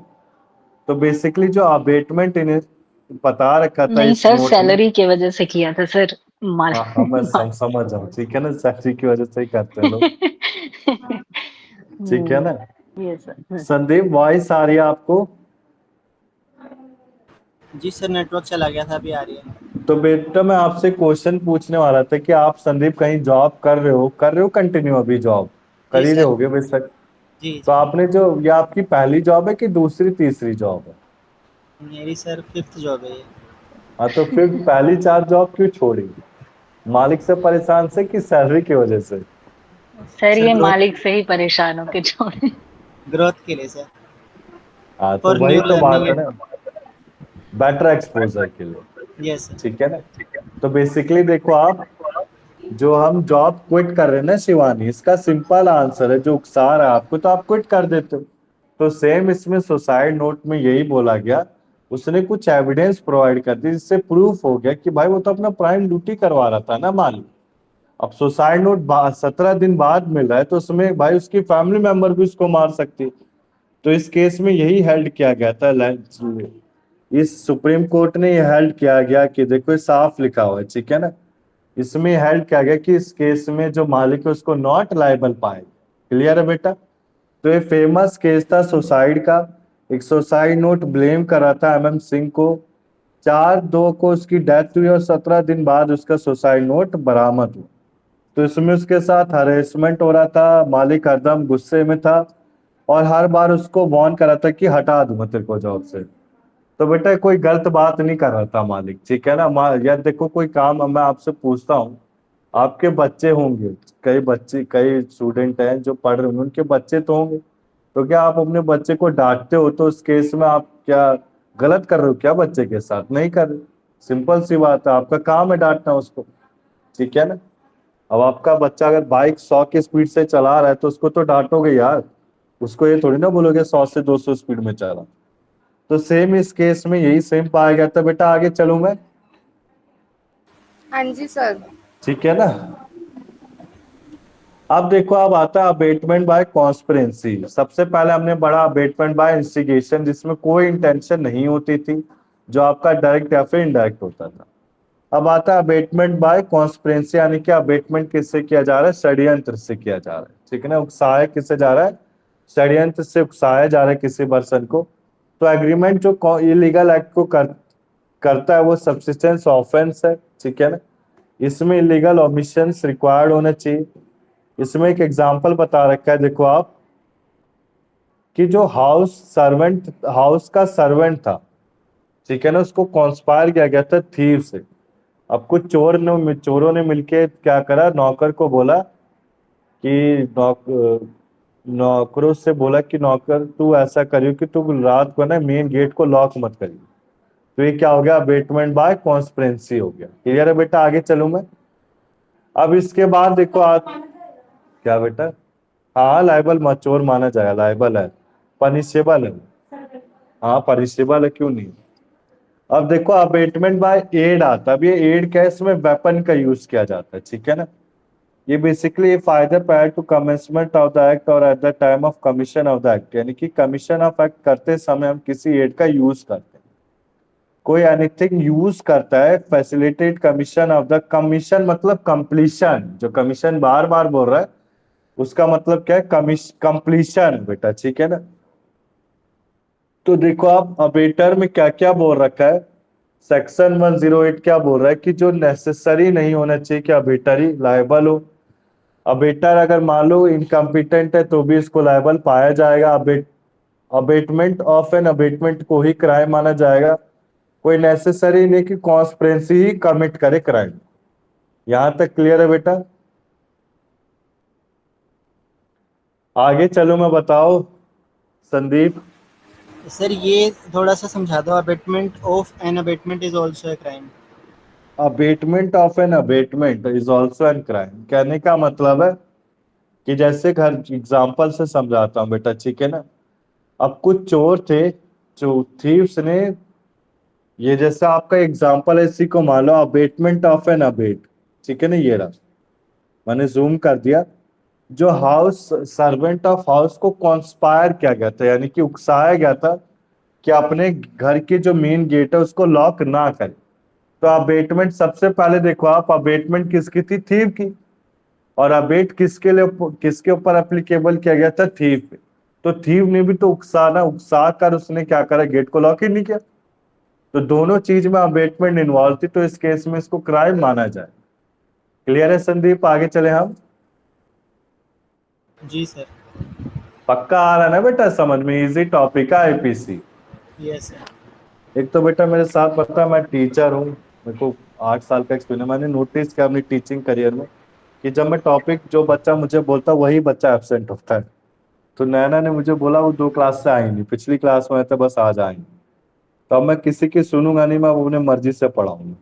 तो बेसिकली जो अबेटमेंट इन्हें बता रखा था नहीं इस सर, नोट में, सैलरी की वजह से किया था सर। माल हाँ हाँ मैं समझ जाऊँ, ठीक है ना, सैलरी की वजह से ही करते हैं लोग, ठीक है ना। ये सर। संदीप वॉइस आ रही है आपको? जी सर नेटवर्क चला गया था, अभी आ रही है। तो बेटा मैं आपसे क्वेश्चन पूछने वाला था कि आप संदीप कहीं जॉब कर रहे हो कंटिन्यू, अभी जॉब कर जी ही रहे सर। होगे बेशक। जी तो जी। आपने जो, ये आपकी पहली जॉब है कि दूसरी तीसरी जॉब है? मेरी सर 5th जॉब है ये। हाँ, तो फिर पहली 4 जॉब क्यों छोड़ी? मालिक से परेशान से कि सैलरी की वजह से? सर सर ये ग्रोथ, मालिक से ही परेशान होके छोड़े। ग्रोथ के लिए सर। हाँ तो फॉर वही न्यू तो बात है लर्निंग। ना, बेटर एक्सपोजर के लिए, यस सर। ठीक है ना। तो बेसिकली देखो आप, जो हम जॉब क्विट कर रहे हैं ना शिवानी, इसका सिंपल आंसर है, जो उकसा रहा है आपको, तो आप क्विट कर देते हो। तो सेम इसमें सुसाइड नोट में यही बोला गया, उसने कुछ एविडेंस प्रोवाइड कर दी जिससे प्रूफ हो गया कि भाई वो तो अपना प्राइम ड्यूटी करवा रहा था ना मालिक। अब सुसाइड नोट 17 दिन बाद मिल रहा है तो उसमें भाई उसकी फैमिली मेंबर भी उसको मार सकती। तो इस केस में यही हेल्ड किया गया था, इस सुप्रीम कोर्ट ने यह हेल्ड किया गया कि देखो ये साफ लिखा हुआ है, ठीक है ना। इसमें हेल्ड किया गया कि इस केस में जो मालिक है उसको नॉट लायबल पाएगा। क्लियर है बेटा। तो ये फेमस केस था सुसाइड का। एक सुसाइड नोट ब्लेम करा था MM सिंह को, 4/2 को उसकी डेथ हुई और 17 दिन बाद उसका सुसाइड नोट बरामद हुआ। तो इसमें उसके साथ हरेसमेंट हो रहा था, मालिक हरदम गुस्से में था और हर बार उसको वार्न करा था कि हटा दूंगा तेरे को जॉब से। तो बेटा कोई गलत बात नहीं कर रहा था मालिक, ठीक है ना। यार देखो कोई काम मैं आपसे पूछता हूँ, आपके बच्चे होंगे, कई स्टूडेंट हैं जो पढ़ रहे होंगे, उनके बच्चे तो होंगे, तो क्या आप अपने बच्चे को डांटते हो? तो उस केस में आप क्या गलत कर रहे हो क्या बच्चे के साथ? नहीं कर रहे। सिंपल सी बात है, आपका काम है डांटना उसको, ठीक है ना। अब आपका बच्चा अगर बाइक 100 की स्पीड से चला रहा है तो उसको तो डांटोगे यार, उसको ये थोड़ी ना बोलोगे 100 से 200 स्पीड में चला। तो सेम इस केस में यही सेम पाया गया था। बेटा आगे चलूं मैं? हाँ जी सर। ठीक है ना। अब देखो अब आता है अबेटमेंट बाय कॉन्स्पिरेंसी। सबसे पहले हमने पढ़ा अबेटमेंट बाय इंस्टिगेशन, जिसमें कोई इंटेंशन नहीं होती थी, जो आपका डायरेक्ट या फिर इनडायरेक्ट होता था। अब आता है अबेटमेंट बाय कॉन्स्पिरेंसी, यानी कि अबेटमेंट किससे किया जा रहा है? षड्यंत्र से किया जा रहा है, ठीक है ना। उकसाया किससे जा रहा है? षड्यंत्र से उकसाया जा रहा है किसी पर्सन को। तो एग्रीमेंट जो इलीगल एक्ट को करता है वो सबसिस्टेंस ऑफेंस है, ठीक है ना। इसमें इलीगल ओमिशंस रिक्वायर्ड होना चाहिए। इसमें एक एग्जांपल बता रखा है, देखो आप, कि जो हाउस का सर्वेंट था, ठीक है ना, उसको कॉन्स्पायर किया गया था थीव से। अब कुछ चोरों ने मिलके क्या करा, नौकर को बोला कि नौकरों से बोला कि नौकर तू ऐसा करियो कि तू रात को ना मेन गेट को लॉक मत करियो। तो ये क्या हो गया? अबेटमेंट बाय कॉन्स्पिरेंसी हो गया। क्लियर है बेटा? आगे चलूं मैं? अब इसके बाद देखो आप क्या बेटा, हाँ लाइबल मचोर माना जाएगा, लाइबल है, पनिशेबल है। हाँ पनिशेबल है, क्यों नहीं। अब देखो अबेटमेंट बाय एड आता है। अब ये एड क्या है? इसमें वेपन का यूज किया जाता है, ठीक है ना। ये basically if either prior to commencement of the act और at the time of commission of the act, यानी कि कमीशन ऑफ एक्ट करते समय हम किसी एड का यूज करते हैं। कोई एनीथिंग यूज करता है facilitate commission of the, commission मतलब कंप्लीशन, जो कमीशन बार बार बोल रहा है उसका मतलब क्या है? कंप्लीशन बेटा, ठीक है ना। तो देखो आप अबेटर में क्या क्या बोल रखा है। सेक्शन 108 क्या बोल रहा है कि जो नेसेसरी नहीं होना चाहिए कि अबेटर ही लायबल हो। अबेटर अगर मान लो इनकम्पिटेंट है तो भी इसको लायबल पाया जाएगा। अबेटमेंट ऑफ एन अबेटमेंट को ही क्राइम माना जाएगा। कोई नेसेसरी नहीं कि कॉन्स्पिरेंसी ही कमिट करे क्राइम। यहां तक क्लियर है बेटा? आगे चलो मैं बताओ संदीप। सर ये थोड़ा सा समझा दो, abetment of an abetment is also a crime. Abetment of an abetment is also an crime, कहने का मतलब है कि जैसे घर एग्जाम्पल से समझाता हूँ बेटा, ठीक है ना। अब कुछ चोर थे, जो थीव्स ने, ये जैसा आपका एग्जाम्पल है, इसी को मान लो अबेटमेंट ऑफ एन अबेट, ठीक है ना। ये रहा, मैंने जूम कर दिया। जो हाउस सर्वेंट ऑफ हाउस को कॉन्स्पायर किया गया था, यानी कि उकसाया गया था कि अपने घर की जो मेन गेट है उसको लॉक ना करे। तो अबेटमेंट सबसे पहले देखो आप, अबेटमेंट किसकी थी? थीव की। और अबेट किसके ऊपर एप्लीकेबल किया गया था? थीव पे। तो थीव ने भी तो उकसा कर उसने क्या करा? गेट को लॉक ही नहीं किया। तो दोनों चीज में अबेटमेंट इन्वॉल्व थी, तो इस केस में इसको क्राइम माना जाए। क्लियर है संदीप? आगे चले हम। जी सर। पक्का आ रहा है ना बेटा समझ में? इजी टॉपिक है आईपीसी। Yes sir. एक तो बेटा मेरे साथ पता, मैं टीचर हूँ, मेरे को 8 साल का एक्सपीरियंस। मैंने नोटिस किया अपनी टीचिंग करियर में कि जब मैं टॉपिक, जो बच्चा मुझे बोलता वही बच्चा एब्सेंट होता है। तो नैना ने मुझे बोला वो 2 क्लास से आई नहीं, पिछली क्लास में आए थे, बस आज आएंगे। तो अब मैं किसी की सुनूंगा नहीं, मैं अपने मर्जी से पढ़ाऊंगा,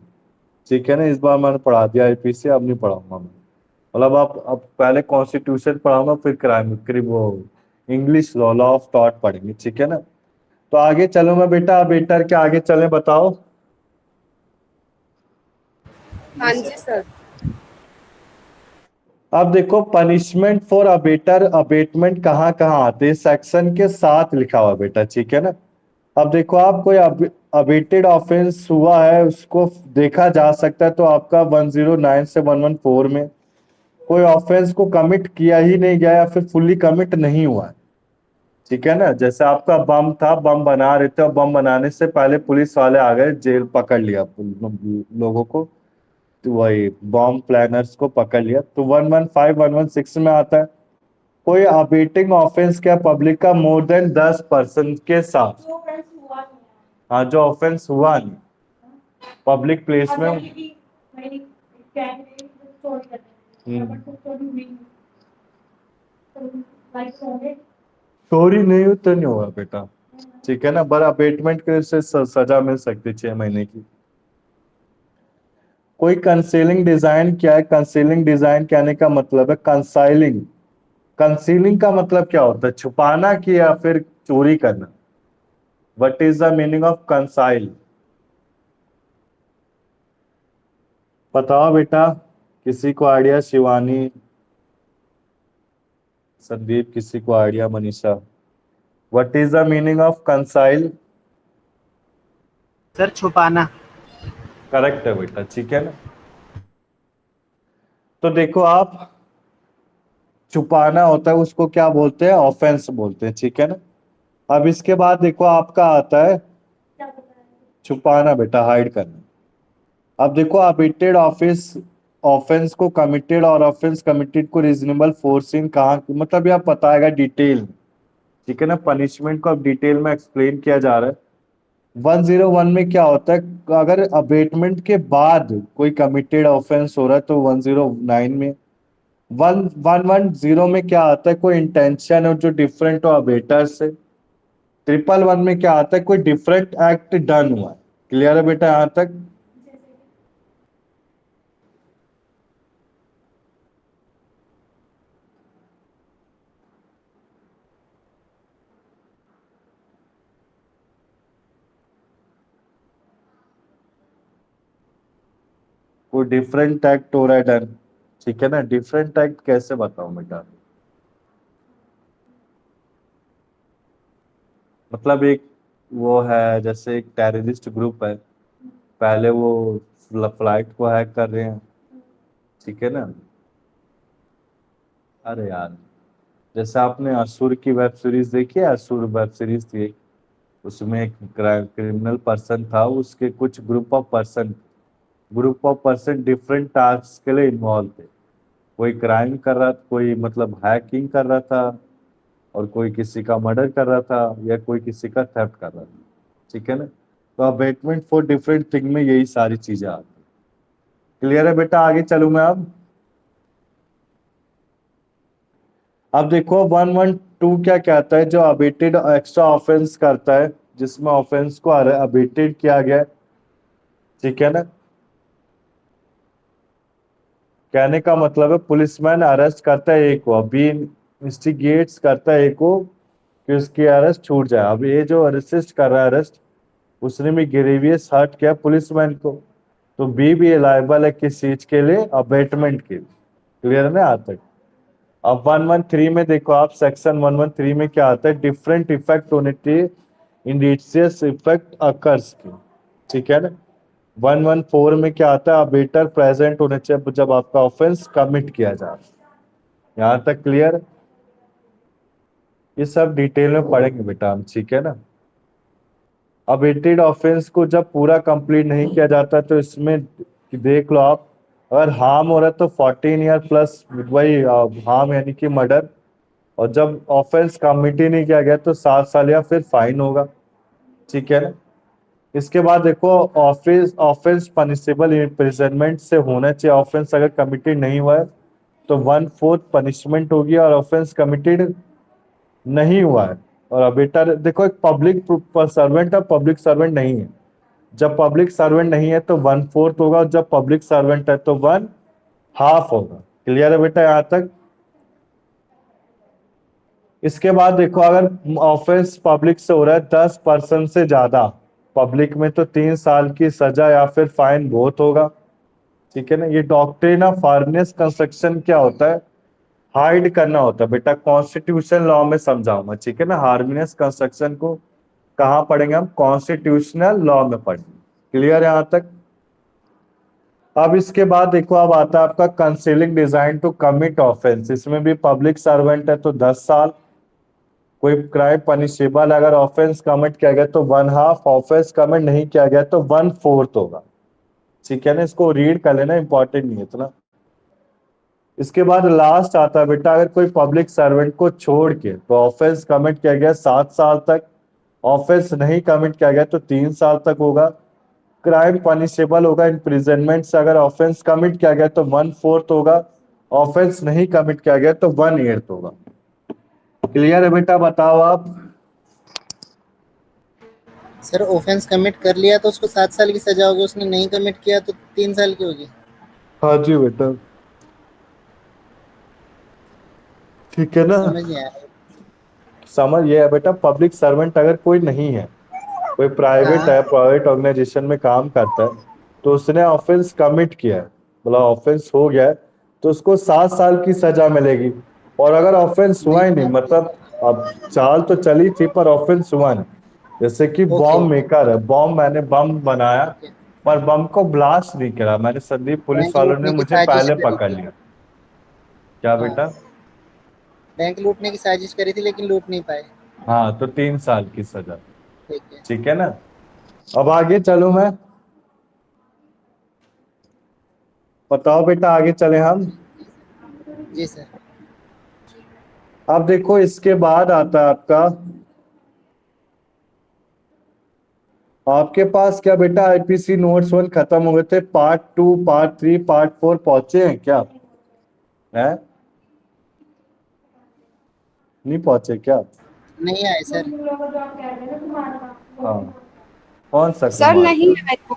ठीक है ना। इस बार मैंने पढ़ा दिया आईपीसी, अब नहीं पढ़ाऊंगा मैं। मतलब आप अब पहले कॉन्स्टिट्यूशन पढ़ाऊंगा, फिर क्राइम, वो English law, law of thought पढ़ेंगे, ठीक है ना। तो आगे चलो मैं बेटा, अबेटर के आगे चले, बताओ। हाँ जी सर। अब देखो पनिशमेंट फॉर अबेटर, अबेटमेंट कहाँ कहाँ आते हैं, सेक्शन के साथ लिखा हुआ बेटा, ठीक है ना। अब देखो आप कोई अबेटेड ऑफेंस हुआ है उसको देखा जा सकता है, तो आपका 109 से 114 में कोई ऑफेंस को कमिट किया ही नहीं गया या फिर फुल्ली कमिट नहीं हुआ है, ठीक है ना। जैसे आपका बम था, बम बना रहे थे और बम बनाने से पहले पुलिस वाले आ गए, जेल पकड़ लिया लोगों को, तो वही बॉम्ब प्लानर्स को पकड़ लिया, तो 115 116 में आता है कोई अबेटिंग ऑफेंस क्या पब्लिक का मोर देन 10% के साथ। हाँ, जो ऑफेंस हुआ नहीं पब्लिक प्लेस में। चोरी नहीं हो तो नहीं होगा बेटा, ठीक है ना। बड़ा अबेटमेंट के से सजा मिल सकती है 6 महीने की। कोई कंसीलिंग डिजाइन क्या है, कंसीलिंग डिजाइन कहने का मतलब है कंसाइलिंग। कंसीलिंग का मतलब क्या होता है, छुपाना कि या फिर चोरी करना। What is the meaning of conceal, बताओ बेटा, किसी को आइडिया, शिवानी, संदीप, किसी को idea, Manisha. What is the meaning of conceal? Sir छुपाना। करेक्ट है बेटा, ठीक है ना। तो देखो आप, छुपाना होता है उसको क्या बोलते हैं, ऑफेंस बोलते हैं, ठीक है ना। अब इसके बाद देखो आपका आता है छुपाना बेटा, हाइड करना। अब देखो अबेटेड ऑफिस ऑफेंस को कमिटेड और ऑफेंस कमिटेड को रीजनेबल फोर्सिंग कहाँ, मतलब यह बताएगा डिटेल में, ठीक है ना। पनिशमेंट को अब डिटेल में एक्सप्लेन किया जा रहा है। 101 में क्या होता है, अगर अबेटमेंट के बाद कोई कमिटेड ऑफेंस हो रहा है तो 109 में। 110 में क्या आता है, कोई इंटेंशन हो जो डिफरेंट हो अबेटर से। 111 में क्या आता है, कोई डिफरेंट एक्ट डन हुआ है। क्लियर है बेटा यहां तक? कोई डिफरेंट एक्ट हो रहा है डन, ठीक है ना। डिफरेंट एक्ट कैसे बताऊं बेटा, मतलब एक वो है जैसे एक टेररिस्ट ग्रुप है, पहले वो फ्लाइट को हैक कर रहे हैं, ठीक है ना। अरे यार, जैसे आपने असुर की वेब सीरीज देखी है, असुर वेब सीरीज थी एक, उसमें एक क्रिमिनल पर्सन था, उसके कुछ group of person different task के लिए इन्वॉल्व थे। कोई क्राइम कर रहा, कोई मतलब हैकिंग कर रहा था, और कोई किसी का मर्डर कर रहा था, या कोई किसी का थेफ्ट कर रहा था, ठीक है ना। तो अबेटमेंट फॉर डिफरेंट थिंग में यही सारी चीजें आती। क्लियर है बेटा, आगे चलूं मैं अब देखो 112 क्या कहता है, जो अबेटेड एक्स्ट्रा ऑफेंस करता है, जिसमें ऑफेंस को अबेटेड किया गया है, ठीक है ना। कहने का मतलब है पुलिसमैन अरेस्ट करता है एक को, अभी इंस्टिगेट्स करता है एक को कि उसकी अरेस्ट छूट जाए। अब ये जो अरेस्ट कर रहा है, अरेस्ट, उसने भी ग्रेवियस हर्ट किया पुलिसमैन को, तो बी लायबल है किस चीज के लिए, अबेटमेंट के लिए। क्लियर है ना आज तक? अब 113 में देखो आप, सेक्शन 113 में क्या आता है, डिफरेंट इफेक्ट होने चाहिए, इंडिशियस इफेक्ट अकर्स की, ठीक है ना। 114 में क्या आता है, अबेटर प्रेजेंट होने चाहिए जब आपका ऑफेंस कमिट किया जा रहा है। यहाँ तक क्लियर? ये सब डिटेल में पढ़ेंगे बेटा हम, ठीक है ना। अबेटेड ऑफेंस को जब पूरा कंप्लीट नहीं किया जाता तो इसमें देख लो आप, अगर हार्म हो रहा है तो 14 ईयर प्लस वही हार्म यानी कि मर्डर, और जब ऑफेंस कमिट ही नहीं किया गया तो 7 साल या फिर फाइन होगा, ठीक है ना। इसके बाद देखो ऑफेंस पनिशेबल इम्प्रिजनमेंट से होना चाहिए। ऑफेंस अगर कमिटेड नहीं हुआ है तो 1/4 पनिशमेंट होगी, और ऑफेंस कमिटेड नहीं हुआ है और अबेटर, देखो एक पब्लिक सर्वेंट है, पब्लिक सर्वेंट नहीं है। जब पब्लिक सर्वेंट नहीं है तो 1/4 होगा, और जब पब्लिक सर्वेंट है तो 1/2 होगा। क्लियर है बेटा यहाँ तक? इसके बाद देखो, अगर ऑफेंस पब्लिक से हो रहा है 10% से ज्यादा, पब्लिक में तो 3 साल की सजा या फिर फाइन बहुत होगा। ठीक है ना। ये डॉक्ट्रिन ऑफ हार्मनियस कंस्ट्रक्शन क्या होता है? हाइड करना होता है बेटा, कॉन्स्टिट्यूशन लॉ में समझाऊंगा। ठीक है ना। हार्मनियस कंस्ट्रक्शन को कहाँ पढ़ेंगे हम? कॉन्स्टिट्यूशनल लॉ में पढ़ेंगे। क्लियर है यहाँ तक? अब इसके बाद देखो, अब आता है आपका concealing design to commit offence. इसमें भी पब्लिक सर्वेंट है तो 10 साल। कोई क्राइम पनिशेबल अगर ऑफेंस कमिट किया गया तो 1/2, ऑफेंस कमिट नहीं किया गया तो 1/4 होगा। ठीक है ना। इसको रीड कर लेना, इंपॉर्टेंट नहीं है इतना। इसके बाद लास्ट आता है बेटा, अगर कोई पब्लिक सर्वेंट को छोड़ के तो ऑफेंस कमिट किया गया 7 साल तक, ऑफेंस नहीं कमिट किया गया तो 3 साल तक होगा। क्राइम पनिशेबल होगा इम्प्रिजनमेंट से। अगर ऑफेंस कमिट किया गया तो 1/4 होगा, ऑफेंस नहीं कमिट किया गया तो 1/8 होगा। क्लियर है बेटा? बताओ आप। सर ऑफेंस कमिट कर लिया तो उसको 7 साल की सजा होगी, उसने नहीं कमिट किया तो 3 साल की होगी। हाँ जी बेटा। ठीक है ना। समझ नहीं आया। समझ ये है बेटा, पब्लिक सर्वेंट अगर कोई नहीं है, कोई प्राइवेट हाँ है, प्राइवेट ऑर्गेनाइजेशन में काम करता है, तो उसने ऑफेंस कमिट किया है, बोला ऑफेंस हो गया है, तो उसको 7 साल की सजा मिलेगी। और अगर ऑफेंस हुआ ही नहीं, मतलब अब चाल तो चली थी पर ऑफेंस हुआ नहीं। जैसे कि ओके बॉम्ब मेकर है, बॉम्ब, मैंने बम बनाया ओके। पर बम को ब्लास्ट नहीं करा मैंने, संदीप पुलिस बैंक वालों ने लूटने की मुझे साजिश पहले करी पकड़ थी। लिया। क्या हाँ बेटा? बैंक लूटने की साजिश करी थी लेकिन लूट नहीं पाए। हाँ, तो 3 साल की सजा। ठीक है। ठीक है ना। अब आगे चलूं मैं? बताओ बेटा, आगे चले हम। जी सर। अब देखो, इसके बाद आता है आपके पास क्या बेटा, आईपीसी नोट्स 1 खत्म हो गए थे, पार्ट 2, पार्ट 3, पार्ट 4 पहुंचे हैं क्या? है? नहीं पहुंचे क्या? नहीं आए सर। हाँ। कौन सा सर कुमार? नहीं है मेरे को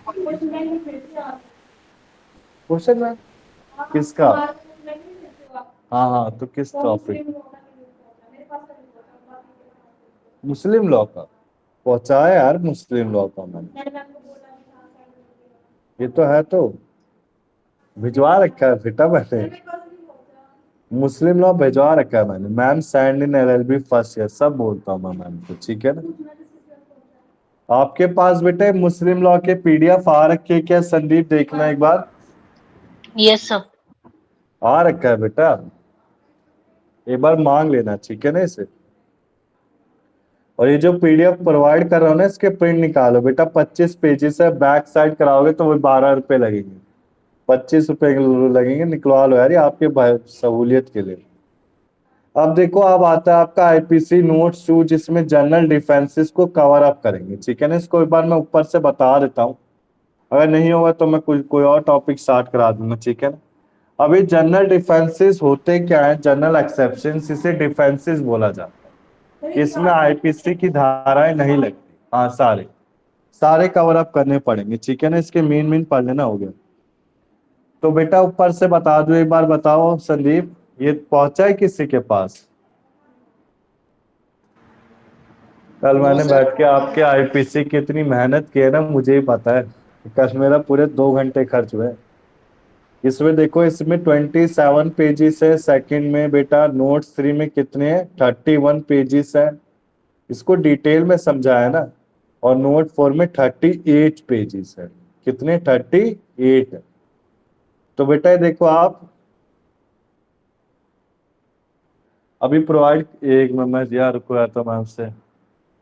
क्वेश्चन में किसका? हाँ हाँ, तो किस टॉपिक? मुस्लिम लॉ का पहुंचा है यार, मुस्लिम लॉ का मैंने, ये तो है, तो भिजवा रखा है बेटा मैंने, मुस्लिम लॉ भिजवा रखा है मैंने। Ma'am sand in LLB first year, सब बोलता हूँ मैं मैम को। ठीक है ना। आपके पास बेटे मुस्लिम लॉ के पीडीएफ आ रखे हैं क्या संदीप? देखना एक बार। Yes sir. आ रखा है बेटा, एक बार मांग लेना। ठीक है ना इसे। और ये जो पीडीएफ प्रोवाइड कर रहा हूँ ना, इसके प्रिंट निकालो बेटा। 25 पेजेस है, बैक साइड कराओगे तो वो 12 रुपए लगेंगे, 25 रुपए लगेंगे। निकलवा लो यार, ये आपके सहूलियत के लिए। अब देखो, अब आता है आपका आईपीसी नोट्स 2, जिसमें जनरल डिफेंसेस को कवर अप करेंगे। ठीक है ना। इसको एक बार मैं ऊपर से बता देता हूँ, अगर नहीं होगा तो मैं कोई और टॉपिक स्टार्ट करा दूंगा। ठीक है ना। अभी जनरल डिफेंसेस होते क्या है? जनरल एक्सेप्शन, इसे डिफेंसेस बोला जाता है। इसमें आईपीसी की धाराएं नहीं लगती। हाँ, सारे सारे कवर अप करने पड़ेंगे। ठीक है ना। इसके मेन पढ़ लेना हो गया। तो बेटा ऊपर से बता दो एक बार, बताओ संदीप, ये पहुंचा है किसी के पास? कल नो मैंने सर। बैठ के आपके आईपीसी की इतनी मेहनत की है ना, मुझे ही पता है। कल मेरा पूरे 2 घंटे खर्च हुए। इसमें देखो, इसमें 27 पेजेस है। सेकंड में बेटा नोट्स 3 में कितने हैं? 31 पेजेस है। इसको डिटेल में समझाया ना। और नोट 4 में 38 पेजेस है। कितने? 38 है। तो बेटा ये देखो आप, अभी प्रोवाइड, एक मिनट मैं यार रुको यार, तो मैम से,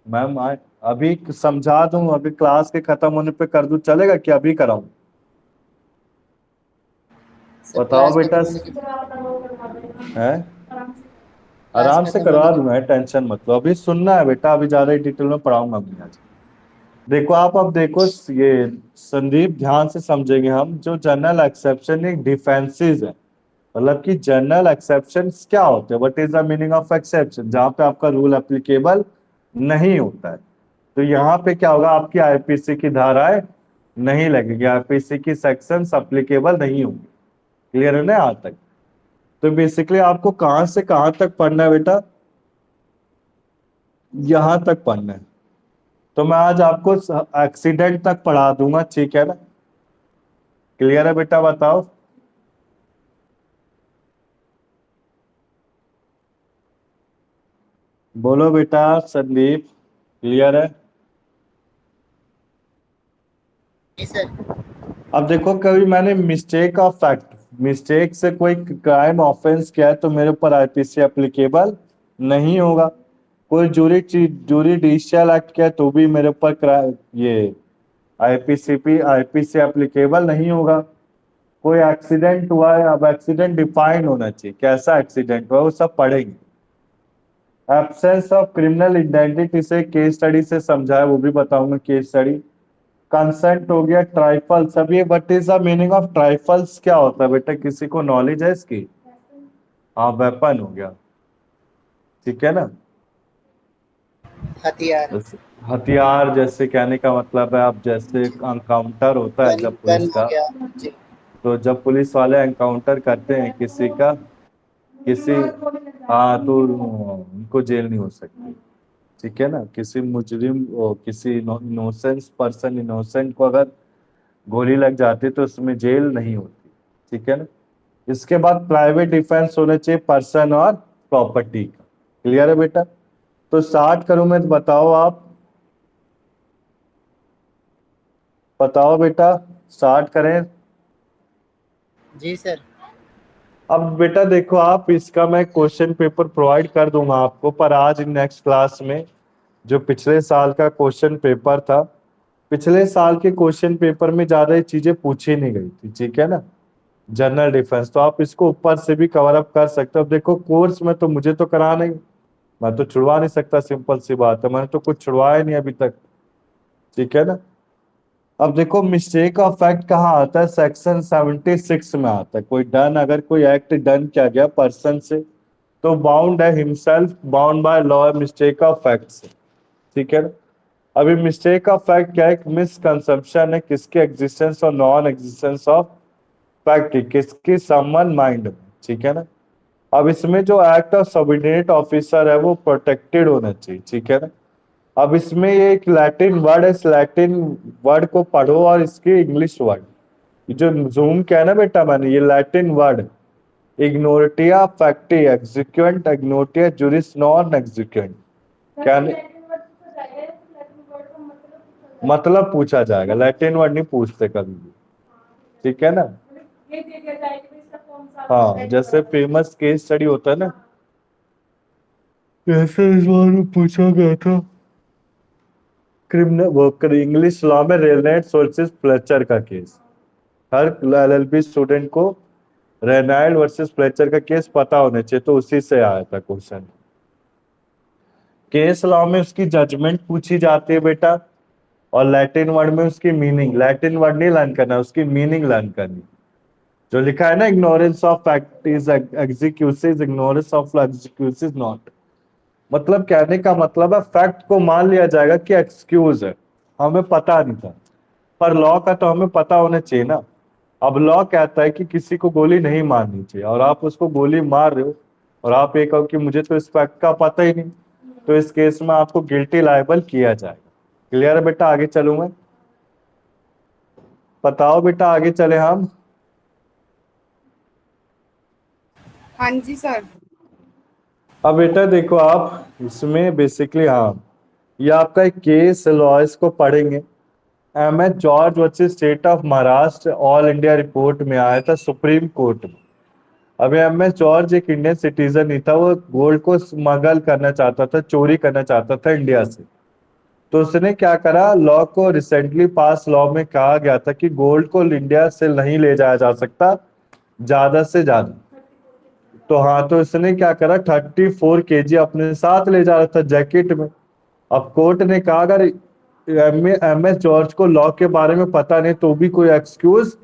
मैम आए अभी समझा दूं, अभी क्लास के खत्म होने पे कर दूं, चलेगा क्या? अभी कराऊं? सर बताओ क्लास बेटा। खत्म होने के है? क्लास आराम से खत्म होने करवा के दूंगा, टेंशन मत लो। अभी सुनना है बेटा, अभी ज्यादा डिटेल में पढ़ाऊंगा नहीं आज। देखो आप, अब देखो ये संदीप, ध्यान से समझेंगे हम। जो जनरल एक्सेप्शन एक डिफेंसेस है, मतलब कि जनरल एक्सेप्शन क्या होते हैं, what is the meaning of exception? जहां पे आपका रूल एप्लीकेबल नहीं होता है। तो यहाँ पे क्या होगा, आपकी आईपीसी की धाराएं नहीं लगेगी, आईपीसी की सेक्शन एप्लीकेबल नहीं होंगी। क्लियर है ना यहाँ तक? तो बेसिकली आपको कहाँ से कहाँ तक पढ़ना है बेटा? यहाँ तक पढ़ना है, तो मैं आज आपको एक्सीडेंट तक पढ़ा दूंगा, ठीक है ना? क्लियर है बेटा? बताओ। बोलो बेटा संदीप, क्लियर है? जी सर। अब देखो, कभी मैंने मिस्टेक ऑफ फैक्ट, मिस्टेक से कोई क्राइम ऑफेंस किया है तो मेरे ऊपर आईपीसी एप्लीकेबल नहीं होगा। कोई जुरिडिशियल एक्ट किया है तो भी मेरे ऊपर ये आईपीसी एप्लीकेबल नहीं होगा। कोई एक्सीडेंट हुआ है, अब एक्सीडेंट डिफाइन होना चाहिए, कैसा एक्सीडेंट हुआ वो सब पढ़ेंगे। एब्सेंस ऑफ क्रिमिनल आइडेंटिटी से केस स्टडी से समझाया, वो भी बताऊंगा केस स्टडी। कंसेंट हो गया, ट्राइफल्स। अब ये what is the meaning of trifles क्या होता है बेटा, किसी को नॉलेज है इसकी? हाँ, वेपन हो गया, ठीक है ना? हथियार। हथियार जैसे कहने का मतलब है, अब जैसे एनकाउंटर होता है गन जब गन पुलिस हो का, गया। जी। तो जब पुलिस वाले एनकाउंटर करते हैं किसी का, किसी, हाँ, तो उनको जेल नहीं हो सकती, ठीक है ना? किसी मुजरिम किसी इनोसेंट पर्सन, इनोसेंट को अगर गोली लग जाती तो उसमें जेल नहीं होती, ठीक है ना? इसके बाद प्राइवेट डिफेंस होना चाहिए पर्सन और प्रॉपर्टी का। क्लियर है बेटा? तो स्टार्ट करूं मैं, तो बताओ आप, बताओ बेटा, स्टार्ट करें? जी सर। अब बेटा देखो, आप इसका मैं क्वेश्चन पेपर प्रोवाइड कर दूंगा आपको, पर आज नेक्स्ट क्लास में जो पिछले साल का क्वेश्चन पेपर था, पिछले साल के क्वेश्चन पेपर में ज्यादा ये चीजें पूछी नहीं गई थी, ठीक है ना? जनरल डिफेंस तो आप इसको ऊपर से भी कवर अप कर सकते हो। अब देखो, कोर्स में तो मुझे तो करा नहीं, मैं तो छुड़वा नहीं सकता, सिंपल सी बात है, मैंने तो कुछ छुड़वाया नहीं अभी तक, ठीक है ना? अब देखो, मिस्टेक ऑफ फैक्ट कहाँ आता है? सेक्शन 76 में आता है। कोई डन, अगर कोई एक्ट डन किया गया पर्सन से, तो बाउंड है himself, bound by law, mistake of fact से, ठीक है ना? अभी मिस्टेक ऑफ फैक्ट क्या है? मिसकंसेप्शन है किसके एग्जिस्टेंस और नॉन एग्जिस्टेंस ऑफ फैक्ट, किसकी समन माइंड में, ठीक है ना? अब इसमें जो एक्ट ऑफ सबऑर्डिनेट ऑफिसर है वो प्रोटेक्टेड होना चाहिए, ठीक है ना? अब इसमें ये एक लैटिन वर्ड है, इस लैटिन वर्ड को पढ़ो और इसके इंग्लिश वर्ड, ये जो जूम किया है ना बेटा मैंने, ये लैटिन वर्ड, इग्नोटिया फैक्टी एग्जीक्वेंट इग्नोटिया जुरिस नॉन एग्जीक्वेंट, क्या मतलब पूछा जाएगा, लैटिन वर्ड नहीं पूछते कभी भी, ठीक है ना? हाँ, जैसे फेमस केस स्टडी होता है ना, जैसे इस बार में पूछा गया था क्रिमिनल वो इंग्लिश लॉ में रेनॉल्ड्स वर्सेस फ्लेचर का केस, हर एलएलबी स्टूडेंट को रेनॉल्ड वर्सेस फ्लेचर का केस पता होना चाहिए, तो उसी से आया था क्वेश्चन। केस लॉ में उसकी जजमेंट पूछी जाती है बेटा, और लैटिन वर्ड में उसकी मीनिंग, लैटिन वर्ड नहीं लर्न करना, उसकी मीनिंग लर्न करनी। जो लिखा है ना, ignorance of fact is excuse, ignorance of excuse is not, मतलब कहने का मतलब है फैक्ट को मान लिया जाएगा कि एक्सक्यूज है, हमें पता नहीं था, पर लॉ का तो हमें पता होना चाहिए ना। अब लॉ कहता है कि किसी को गोली नहीं मारनी चाहिए, और आप उसको गोली मार रहे हो, और आप ये कहो कि मुझे तो इस फैक्ट का पता ही नहीं, तो इस केस में आपको गिल्टी लायबल किया जाएगा। क्लियर है बेटा? आगे चलूं मैं? बताओ बेटा, आगे चले हम? हाँ जी सर। अब बेटा देखो, आप इसमें बेसिकली, हाँ, ये आपका एक केस लॉ, इसको पढ़ेंगे। M H George versus state of Maharashtra all India report में आया था सुप्रीम कोर्ट में। अब एम एच जॉर्ज एक इंडियन सिटीजन नहीं था, वो गोल्ड को स्मगल करना चाहता था, चोरी करना चाहता था इंडिया से। तो उसने क्या करा, लॉ को रिसेंटली पास लॉ में कहा गया था कि गोल्ड को इंडिया से नहीं ले जाया जा सकता ज्यादा से ज्यादा, तो हाँ, तो इसने क्या करा, 34 kg अपने साथ ले जा रहा था जैकेट में। अब कोर्ट ने कहा, अगर एम एस जॉर्ज को लॉ के बारे में पता नहीं तो भी कोई एक्सक्यूज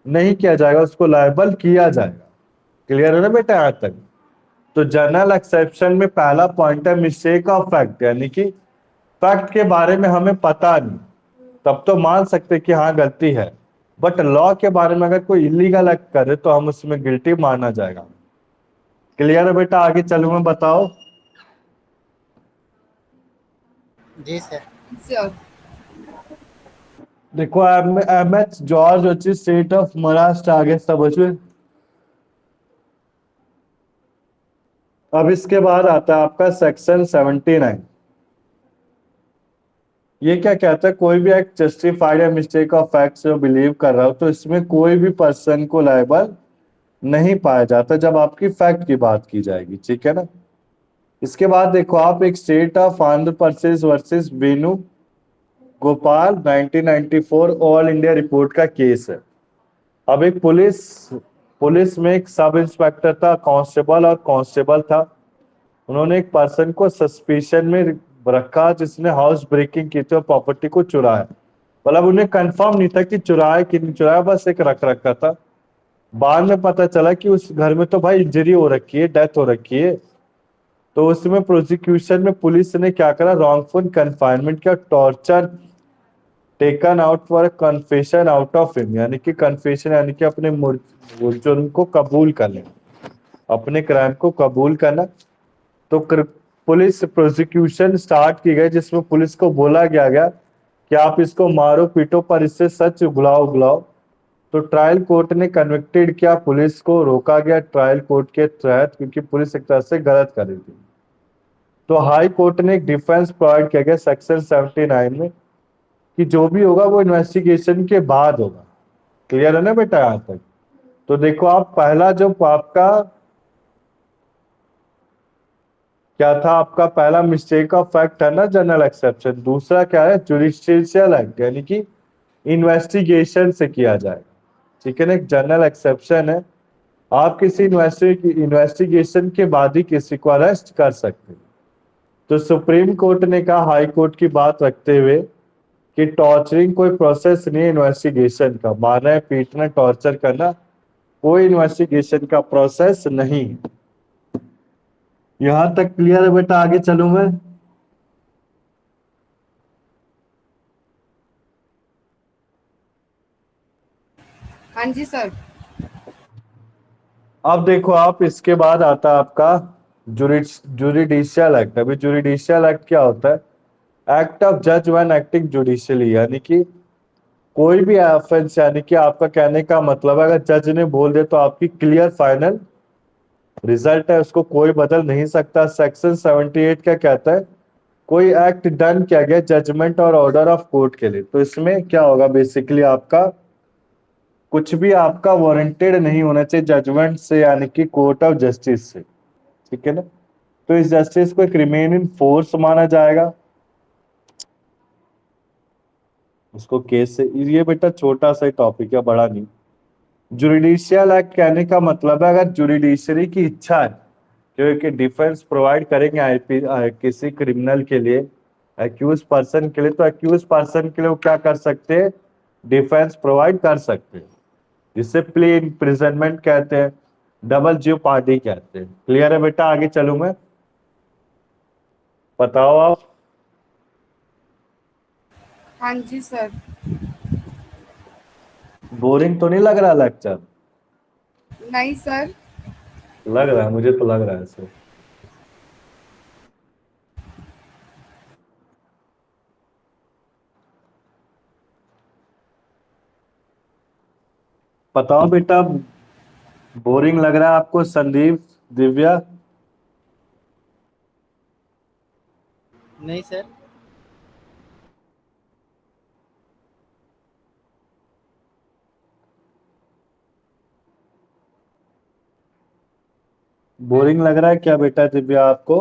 नहीं किया जाएगा, उसको लायबल किया जाएगा। क्लियर है ना बेटा यहाँ तक? तो जनरल एक्सेप्शन में पहला पॉइंट है मिस्टेक ऑफ फैक्ट, यानी कि फैक्ट के बारे में हमें पता नहीं, तब तो मान सकते कि हाँ गलती है, बट लॉ के बारे में अगर कोई इलीगल एक्ट करे तो हम उसमें गिल्टी माना जाएगा। क्लियर है बेटा? आगे चलूं मैं, बताओ। जी सर। सर देखो एमएच जॉर्ज వచ్చి स्टेट ऑफ महाराष्ट्र आगे समझ में। अब इसके बाद आता है आपका सेक्शन 79। ये क्या कहता है, कोई भी एक्ट जस्टिफाइड या मिस्टेक ऑफ फैक्ट्स जो बिलीव कर रहा हो तो इसमें कोई भी पर्सन को लायबल नहीं पाया जाता जब आपकी फैक्ट की बात की जाएगी, ठीक है ना। इसके बाद देखो आप एक state of Andhra Pradesh versus Venu Gopal 1994 all India report का केस है। अब एक पुलिस में एक सब इंस्पेक्टर था, कांस्टेबल और कांस्टेबल था। उन्होंने एक पर्सन को सस्पिशन में रखा जिसने हाउस ब्रेकिंग की थी और प्रॉपर्टी को चुराया। मतलब उन्हें कंफर्म नहीं था कि चुराया कि नहीं चुराया, बस एक रख रखा था। बाद में पता चला कि उस घर में तो भाई इंजरी हो रखी है, डेथ हो रखी है। तो उसमें प्रोसिक्यूशन में पुलिस ने क्या करा, रॉन्गफुल कन्फाइनमेंट किया, torture taken out for confession out of him, यानी कि कन्फेशन यानी कि अपने जुर्म को कबूल करना, अपने क्राइम को कबूल करना। तो पुलिस प्रोसिक्यूशन स्टार्ट की गई जिसमें पुलिस को बोला गया कि आप इसको मारो पीटो पर इससे सच उगलाओ। तो ट्रायल कोर्ट ने कन्विक्टेड किया, पुलिस को रोका गया ट्रायल कोर्ट के तहत क्योंकि पुलिस एक तरह से गलत कर रही थी। तो हाई कोर्ट ने एक डिफेंस प्रोवाइड किया गया सेक्शन 79 में कि जो भी होगा वो इन्वेस्टिगेशन के बाद होगा। क्लियर है ना बेटा यहाँ तक। तो देखो आप पहला जो आपका क्या था, आपका पहला मिस्टेक ऑफ फैक्ट है ना जनरल एक्सेप्शन। दूसरा क्या है, जुडिशियल एक्ट यानी कि इन्वेस्टिगेशन से किया जाए, ठीक है ना। एक जनरल एक्सेप्शन है, आप किसी इन्वेस्टिगेशन के बाद ही किसी को अरेस्ट कर सकते हैं। तो सुप्रीम कोर्ट ने कहा हाई कोर्ट की बात रखते हुए कि टॉर्चरिंग कोई प्रोसेस नहीं है इन्वेस्टिगेशन का, मारना पीटना टॉर्चर करना कोई इन्वेस्टिगेशन का प्रोसेस नहीं है। यहां तक क्लियर है बेटा, आगे चलूं मैं। हाँ जी सर। अब देखो आप इसके बाद आता है आपका जुडिशियल एक्ट। अभी जुडिशियल एक्ट क्या होता है, एक्ट ऑफ जज व्हेन एक्टिंग जुडिशियली, यानी कि कोई भी ऑफेंस, यानी कि आपका कहने का मतलब है अगर जज ने बोल दे तो आपकी क्लियर फाइनल रिजल्ट है, उसको कोई बदल नहीं सकता। सेक्शन 78 क्या कहता है, कोई एक्ट डन किया गया जजमेंट और ऑर्डर ऑफ कोर्ट के लिए, तो इसमें क्या होगा बेसिकली आपका कुछ भी आपका वारंटेड नहीं होना चाहिए जजमेंट से, यानी कि कोर्ट ऑफ जस्टिस से, ठीक है ना। तो इस जस्टिस को एक रिमेन इन फोर्स माना जाएगा उसको केस से। ये बेटा छोटा सा टॉपिक है, बड़ा नहीं। जुडिशियल एक्ट कहने का मतलब है अगर जुडिशरी की इच्छा है कि डिफेंस प्रोवाइड करेंगे आईपी किसी क्रिमिनल के लिए, एक्यूज पर्सन के लिए, तो एक्यूज पर्सन के लिए वो क्या कर सकते हैं, डिफेंस प्रोवाइड कर सकते हैं, जिसे प्ले इम्प्रिजनमेंट कहते हैं, डबल जेओपार्डी कहते हैं। क्लियर है बेटा, आगे चलूं मैं, बताओ आप। हाँ जी सर। बोरिंग तो नहीं लग रहा लेक्चर? नहीं सर। लग रहा है, मुझे तो लग रहा है सर। बताओ बेटा, बोरिंग लग रहा है आपको संदीप, दिव्या? नहीं सर। बोरिंग लग रहा है क्या बेटा दिव्या आपको?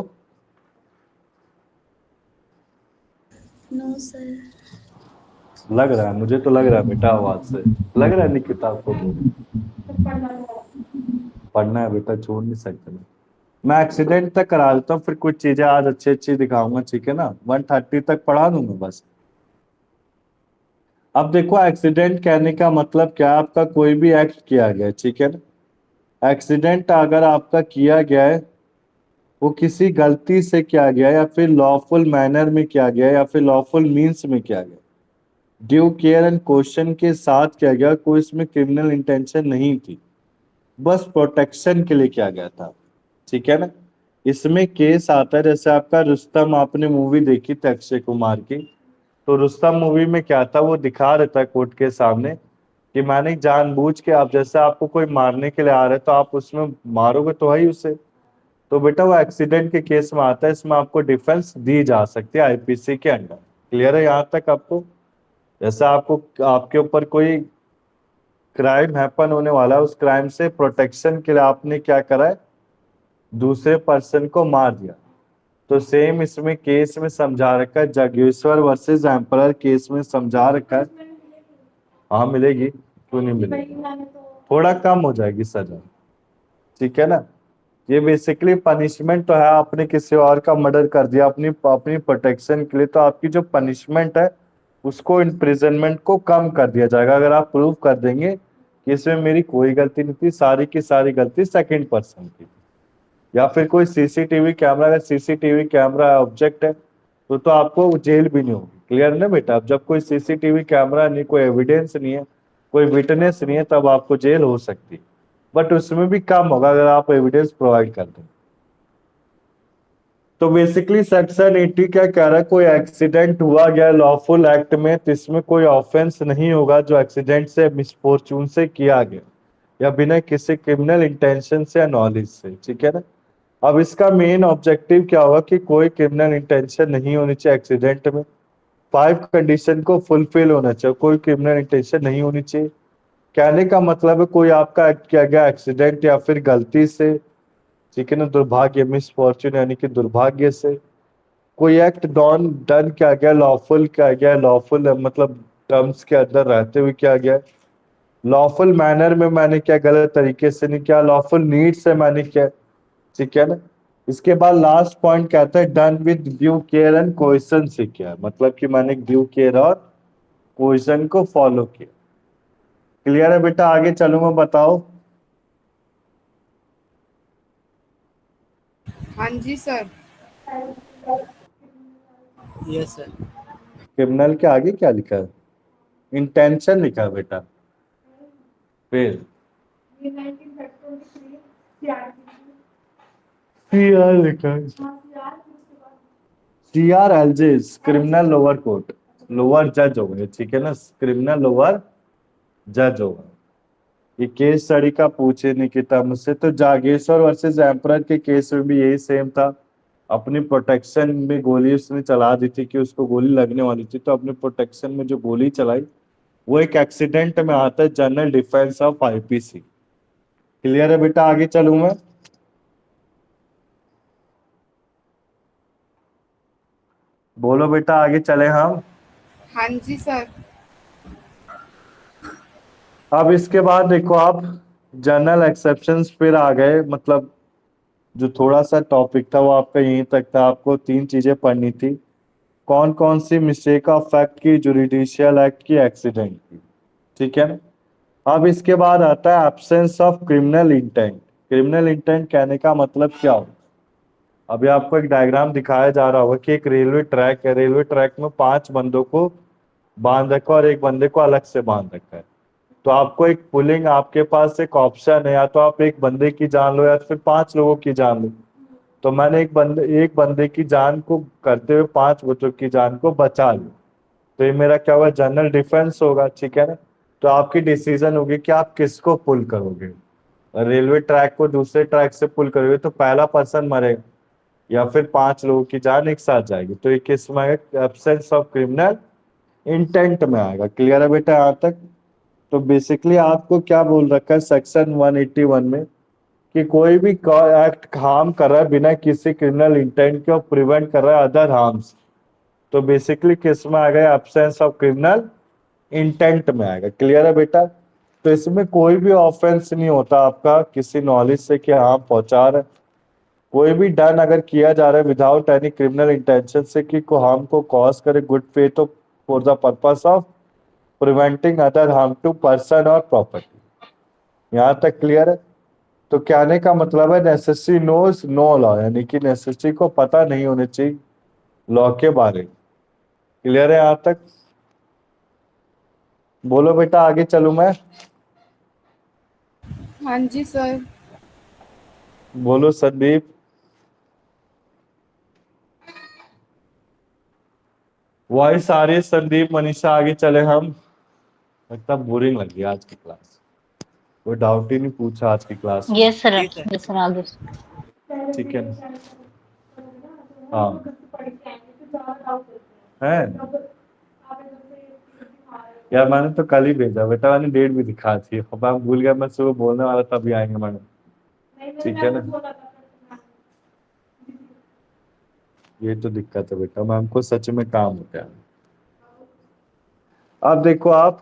No sir. लग रहा है, मुझे तो लग रहा है बेटा आवाज से लग रहा है। निकिता आपको पढ़ना है बेटा, छोड़ नहीं सकते। मैं एक्सीडेंट तक करा देता हूँ, फिर कुछ चीजें आज अच्छी अच्छी दिखाऊंगा, ठीक है ना। 130 तक पढ़ा दूंगा बस। अब देखो एक्सीडेंट कहने का मतलब क्या है, आपका कोई भी एक्ट किया गया है, ठीक है ना। एक्सीडेंट अगर आपका किया गया है वो किसी गलती से किया गया या फिर लॉफुल मैनर में किया गया या फिर लॉफुल मीन्स में किया गया, ड्यू केयर एंड क्वेश्चन के साथ किया गया, कोई इसमें क्रिमिनल इंटेंशन नहीं थी, बस प्रोटेक्शन के लिए किया गया था, ठीक है ना। इसमें केस आता है जैसे आपका रुस्तम, आपने मूवी देखी थी अक्षय कुमार की, तो रुस्तम मूवी में क्या था, वो दिखा रहता है कोर्ट के सामने कि मैंने जानबूझ के, आप जैसे आपको कोई मारने के लिए आ रहा है तो आप उसमें मारोगे तो है ही उसे। तो बेटा वो एक्सीडेंट के केस में आता है, इसमें आपको डिफेंस दी जा सकती है आईपीसी के अंडर। क्लियर है यहाँ तक आपको? जैसे आपको, आपके ऊपर कोई क्राइम हैपन होने वाला है, उस क्राइम से प्रोटेक्शन के लिए आपने क्या करा है, दूसरे पर्सन को मार दिया। तो सेम इसमें केस में समझा रखा है, जागेश्वर वर्सेस एम्परर केस में समझा रखा है। हाँ मिलेगी, क्यों नहीं मिलेगी, थोड़ा कम हो जाएगी सजा, ठीक है ना। ये बेसिकली पनिशमेंट तो है, आपने किसी और का मर्डर कर दिया अपनी अपनी प्रोटेक्शन के लिए, तो आपकी जो पनिशमेंट है उसको, इम्प्रिजनमेंट को कम कर दिया जाएगा अगर आप प्रूव कर देंगे कि इसमें मेरी कोई गलती नहीं थी, सारी की सारी गलती सेकंड पर्सन की। या फिर कोई सीसीटीवी कैमरा, अगर सीसीटीवी कैमरा ऑब्जेक्ट है तो आपको जेल भी नहीं होगी। क्लियर ना बेटा? अब जब कोई सीसीटीवी कैमरा नहीं, कोई एविडेंस नहीं है, कोई विटनेस नहीं है, तब आपको जेल हो सकती है, बट उसमें भी कम होगा अगर आप एविडेंस प्रोवाइड कर दें। तो बेसिकली सेक्शन 80 क्या कह रहा है, कोई एक्सीडेंट हुआ गया लॉफुल एक्ट में तो इसमें कोई ऑफेंस नहीं होगा जो एक्सीडेंट से, मिसफॉर्चून से किया गया या बिना किसी क्रिमिनल इंटेंशन से या नॉलेज से, ठीक है ना। अब इसका मेन ऑब्जेक्टिव क्या होगा कि कोई क्रिमिनल इंटेंशन नहीं होनी चाहिए एक्सीडेंट में, 5 कंडीशन को फुलफिल होना चाहिए, कोई क्रिमिनल इंटेंशन नहीं होनी चाहिए। कहने का मतलब है कोई आपका एक्ट किया गया एक्सीडेंट या फिर गलती से, ठीक है ना, दुर्भाग्य, मिसफॉर्चून यानी कि दुर्भाग्य से। कोई एक्ट डन किया गया, लॉफुल किया गया, लॉफुल मतलब टर्म्स के अंदर रहते हुए किया गया, लॉफुल मैनर में मैंने क्या, गलत तरीके से नहीं किया, लॉफुल नीड से मैंने किया, ठीक है ना। इसके बाद लास्ट पॉइंट कहता है done with due care and cohesion से किया, मतलब कि मैंने ड्यू केयर और कोहेशन को फॉलो किया। क्लियर है बेटा? आगे चलूंगा, बताओ। हाँ जी सर। Yes sir. क्रिमिनल के आगे क्या लिखा है? इंटेंशन लिखा है बेटा, फिर सीआर लिखा है, CR LJS, criminal lower court, lower जज हो गए, ठीक है ना, क्रिमिनल लोअर जज होगा। ये केस स्टडी का पूछे निकिता मुझसे, तो जागेश्वर वर्सेस एम्परर के केस में भी यही सेम था। अपनी प्रोटेक्शन में गोली उसने चला दी थी कि उसको गोली लगने वाली थी, तो अपने प्रोटेक्शन में जो गोली चलाई वो एक एक्सीडेंट में आता है, general defence of IPC. Clear है बेटा? आगे चलूं मैं। बोलो बेटा, आगे चले हम। हाँ जी सर। अब इसके बाद देखो आप, जनरल एक्सेप्शंस फिर आ गए, मतलब जो थोड़ा सा टॉपिक था वो आपका यहीं तक था, आपको 3 चीजें पढ़नी थी। कौन कौन सी मिस्टेक ऑफ फैक्ट की, जुडिशियल एक्ट की, एक्सीडेंट की, ठीक है ना। अब इसके बाद आता है absence of criminal intent. Criminal intent कहने का मतलब क्या हो, अभी आपको एक डायग्राम दिखाया जा रहा होगा कि एक रेलवे ट्रैक है, रेलवे ट्रैक में 5 बंदों को बांध रखा और एक बंदे को अलग से बांध रखा है। तो आपको एक पुलिंग, आपके पास एक ऑप्शन है, या तो आप एक बंदे की जान लो या फिर 5 लोगों की जान लो। तो मैंने एक बंदे की जान को करते हुए 5 बच्चों की जान को बचा ली, तो ये मेरा क्या होगा, जनरल डिफेंस होगा, ठीक है ना। तो आपकी डिसीजन होगी कि आप किसको पुल करोगे, रेलवे ट्रैक को दूसरे ट्रैक से पुल करोगे तो पहला पर्सन मरेगा या फिर 5 लोगों की जान एक साथ जाएगी। तो ये किस में आएगा, एब्सेंस ऑफ क्रिमिनल इंटेंट में आएगा। क्लियर है बेटा यहाँ तक? तो बेसिकली आपको क्या बोल रखा है सेक्शन 181 में कि कोई भी एक्ट हार्म कर रहा है बिना किसी क्रिमिनल इंटेंट के और प्रिवेंट कर रहा है अदर हार्म्स, तो बेसिकली किस में आएगा, एब्सेंस ऑफ क्रिमिनल इंटेंट में आएगा। क्लियर है बेटा? तो इसमें कोई भी ऑफेंस नहीं होता आपका किसी नॉलेज से कि हार्म पहुंचा रहा है, कोई भी डन अगर किया जा रहा है विदाउट एनी क्रिमिनल इंटेंशन से कि को हार्म को कॉज करे, good faith for the purpose of preventing other harm to person और प्रॉपर्टी। यहाँ तक क्लियर है? तो कहने का मतलब है नेसेसरी नोज नो लॉ, यानी कि नेसेसरी को पता नहीं होने चाहिए लॉ के बारे में। क्लियर है यहाँ तक? बोलो बेटा, आगे चलूं मैं। हाँ जी सर। बोलो संदीप। वॉइस आ रही है संदीप, मनीषा, आगे चले हम। लगता बोरिंग लगी आज की क्लास, कोई डाउट ही नहीं पूछा आज की क्लास में। यस सर, ठीक है। यस सर, आगे। ठीक है हाँ है यार, मैंने तो कल ही भेजा बेटा, मैंने डेट भी दिखा थी, अब मैं भूल गया, मैं सुबह बोलने वाला था अभी आएंगे मैडम। ठीक है ना, ये तो दिक्कत है बेटा, मैम को सच में काम होता है। अब देखो आप,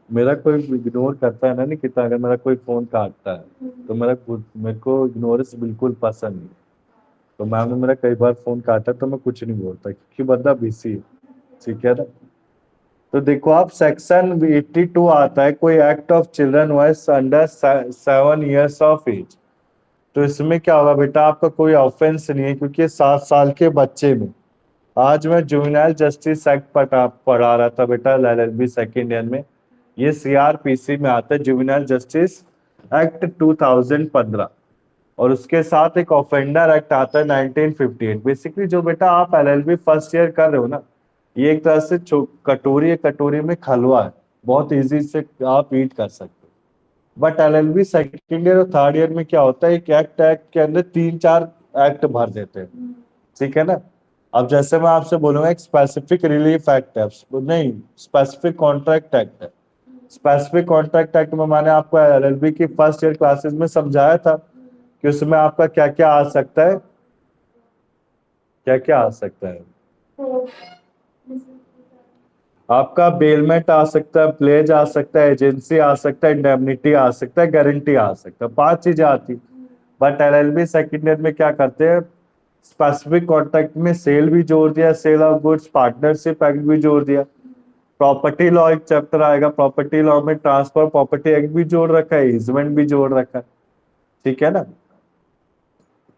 मेरा कोई इग्नोर करता है ना निकिता, अगर मेरा कोई फोन काटता है तो मेरे को इग्नोरेंस बिल्कुल पसंद नहीं। तो मैम ने मेरा कई बार फोन काटा तो मैं कुछ नहीं बोलता क्योंकि बंदा बिजी है। ठीक है ना, तो देखो आप, सेक्शन 82 आता है, कोई act of children voice under 7 years of age. तो इसमें क्या होगा बेटा, आपका कोई ऑफेंस नहीं है क्योंकि ये 7 साल के बच्चे में। आज मैं जुवेनाइल जस्टिस एक्ट पढ़ा रहा था बेटा LLB सेकेंड ईयर में। ये CRPC में आता है, जुवेनाइल जस्टिस एक्ट 2015। और उसके साथ एक ऑफेंडर एक्ट आता है 1958। बेसिकली जो बेटा आप LLB फर्स्ट ईयर कर रहे हो ना, ये एक तरह से कटोरी है, कटोरी में खलवा है, बहुत इजी से आप ईट कर सकते हो। बट LLB सेकेंड ईयर और थर्ड ईयर में क्या होता है, एक एक्ट के अंदर 3-4 एक्ट भर देते हैं। ठीक है ना, अब जैसे मैं आपसे बोलूंगा एक स्पेसिफिक रिलीफ एक्ट है, नहीं, स्पेसिफिक कॉन्ट्रैक्ट एक्ट है। स्पेसिफिक कॉन्ट्रैक्ट एक्ट में मैंने आपको LLB की फर्स्ट ईयर क्लासेस में समझाया था कि उसमें आपका क्या क्या आ सकता है, क्या क्या आ सकता है। आपका बेलमेंट आ सकता है, प्लेज आ सकता है, एजेंसी आ सकता है, इंडेमनिटी आ सकता है, गारंटी आ सकता है, 5 चीजें आती। बट LLB सेकेंड ईयर में क्या करते हैं, स्पेसिफिक कॉन्ट्रैक्ट में सेल भी जोड़ दिया, sale of goods, partnership act भी जोड़ दिया। प्रॉपर्टी लॉ एक चैप्टर आएगा, प्रॉपर्टी लॉ में ट्रांसफर प्रॉपर्टी एक्ट भी जोड़ रखा है, इजमेंट भी जोड़ रखा है। ठीक है ना,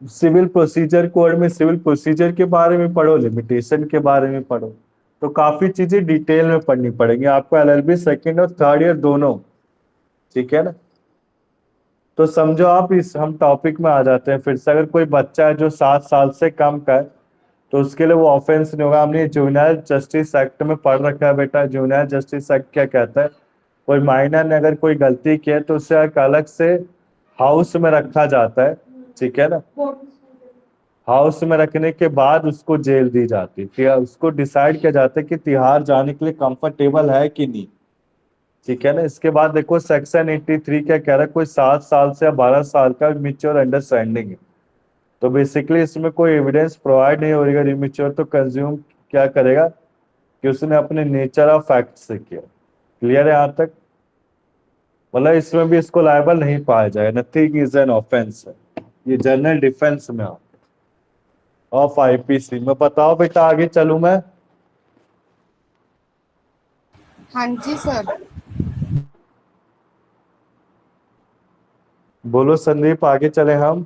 सिविल प्रोसीजर कोड में सिविल प्रोसीजर के बारे में पढ़ो, लिमिटेशन के बारे में पढ़ो। तो काफी चीजें डिटेल में पढ़नी पड़ेगी आपको LLB सेकेंड और थर्ड ईयर दोनों। ठीक है ना, तो समझो आप, इस हम टॉपिक में आ जाते हैं फिर से। अगर कोई बच्चा है जो 7 साल से कम का है तो उसके लिए वो ऑफेंस नहीं होगा। हमने जुवेनाइल जस्टिस एक्ट में पढ़ रखा है बेटा, जुवेनाइल जस्टिस एक्ट क्या कहता है, कोई माइनर ने अगर कोई गलती की है तो उसे एक अलग से हाउस में रखा जाता है। ठीक है ना, हाउस में रखने के बाद उसको जेल दी जाती है, उसको डिसाइड किया जाता है कि तिहाड़ जाने के लिए कंफर्टेबल है कि नहीं। ठीक है ना, इसके बाद देखो सेक्शन 83 क्या कह रहा है, कोई 7 साल से या 12 साल का इमेच्योर अंडरस्टैंडिंग है। तो बेसिकली इसमें कोई एविडेंस प्रोवाइड नहीं होगा, इमेच्योर तो कंज्यूम क्या करेगा कि उसने अपने नेचर ऑफ फैक्ट से किया। क्लियर है यहाँ तक, मतलब इसमें भी इसको लायबल नहीं पाया जाएगा, नथिंग इज एन ऑफेंस है। ये जनरल डिफेंस में ऑफ IPC में। बताओ बेटा, आगे चलूं मैं? हाँ जी सर। बोलो संदीप, आगे चले हम।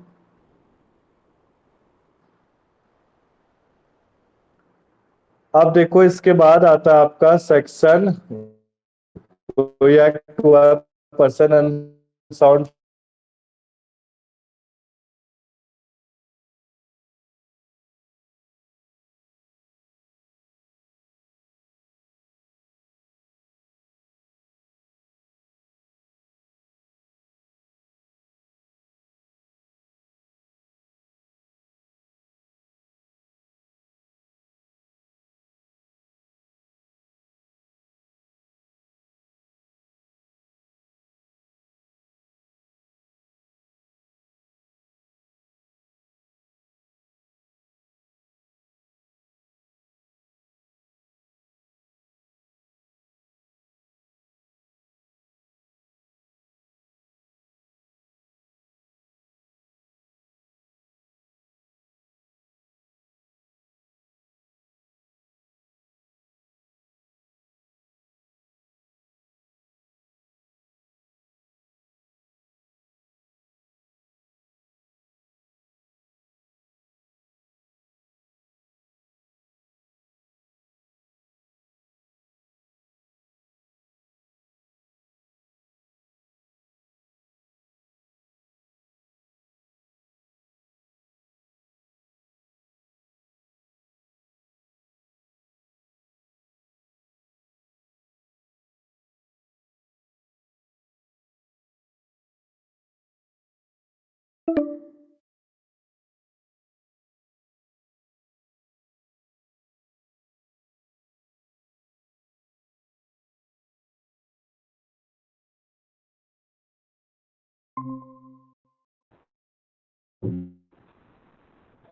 अब देखो इसके बाद आता है आपका सेक्शन, कोई एक्ट हुआ, पर्सन अनसाउंड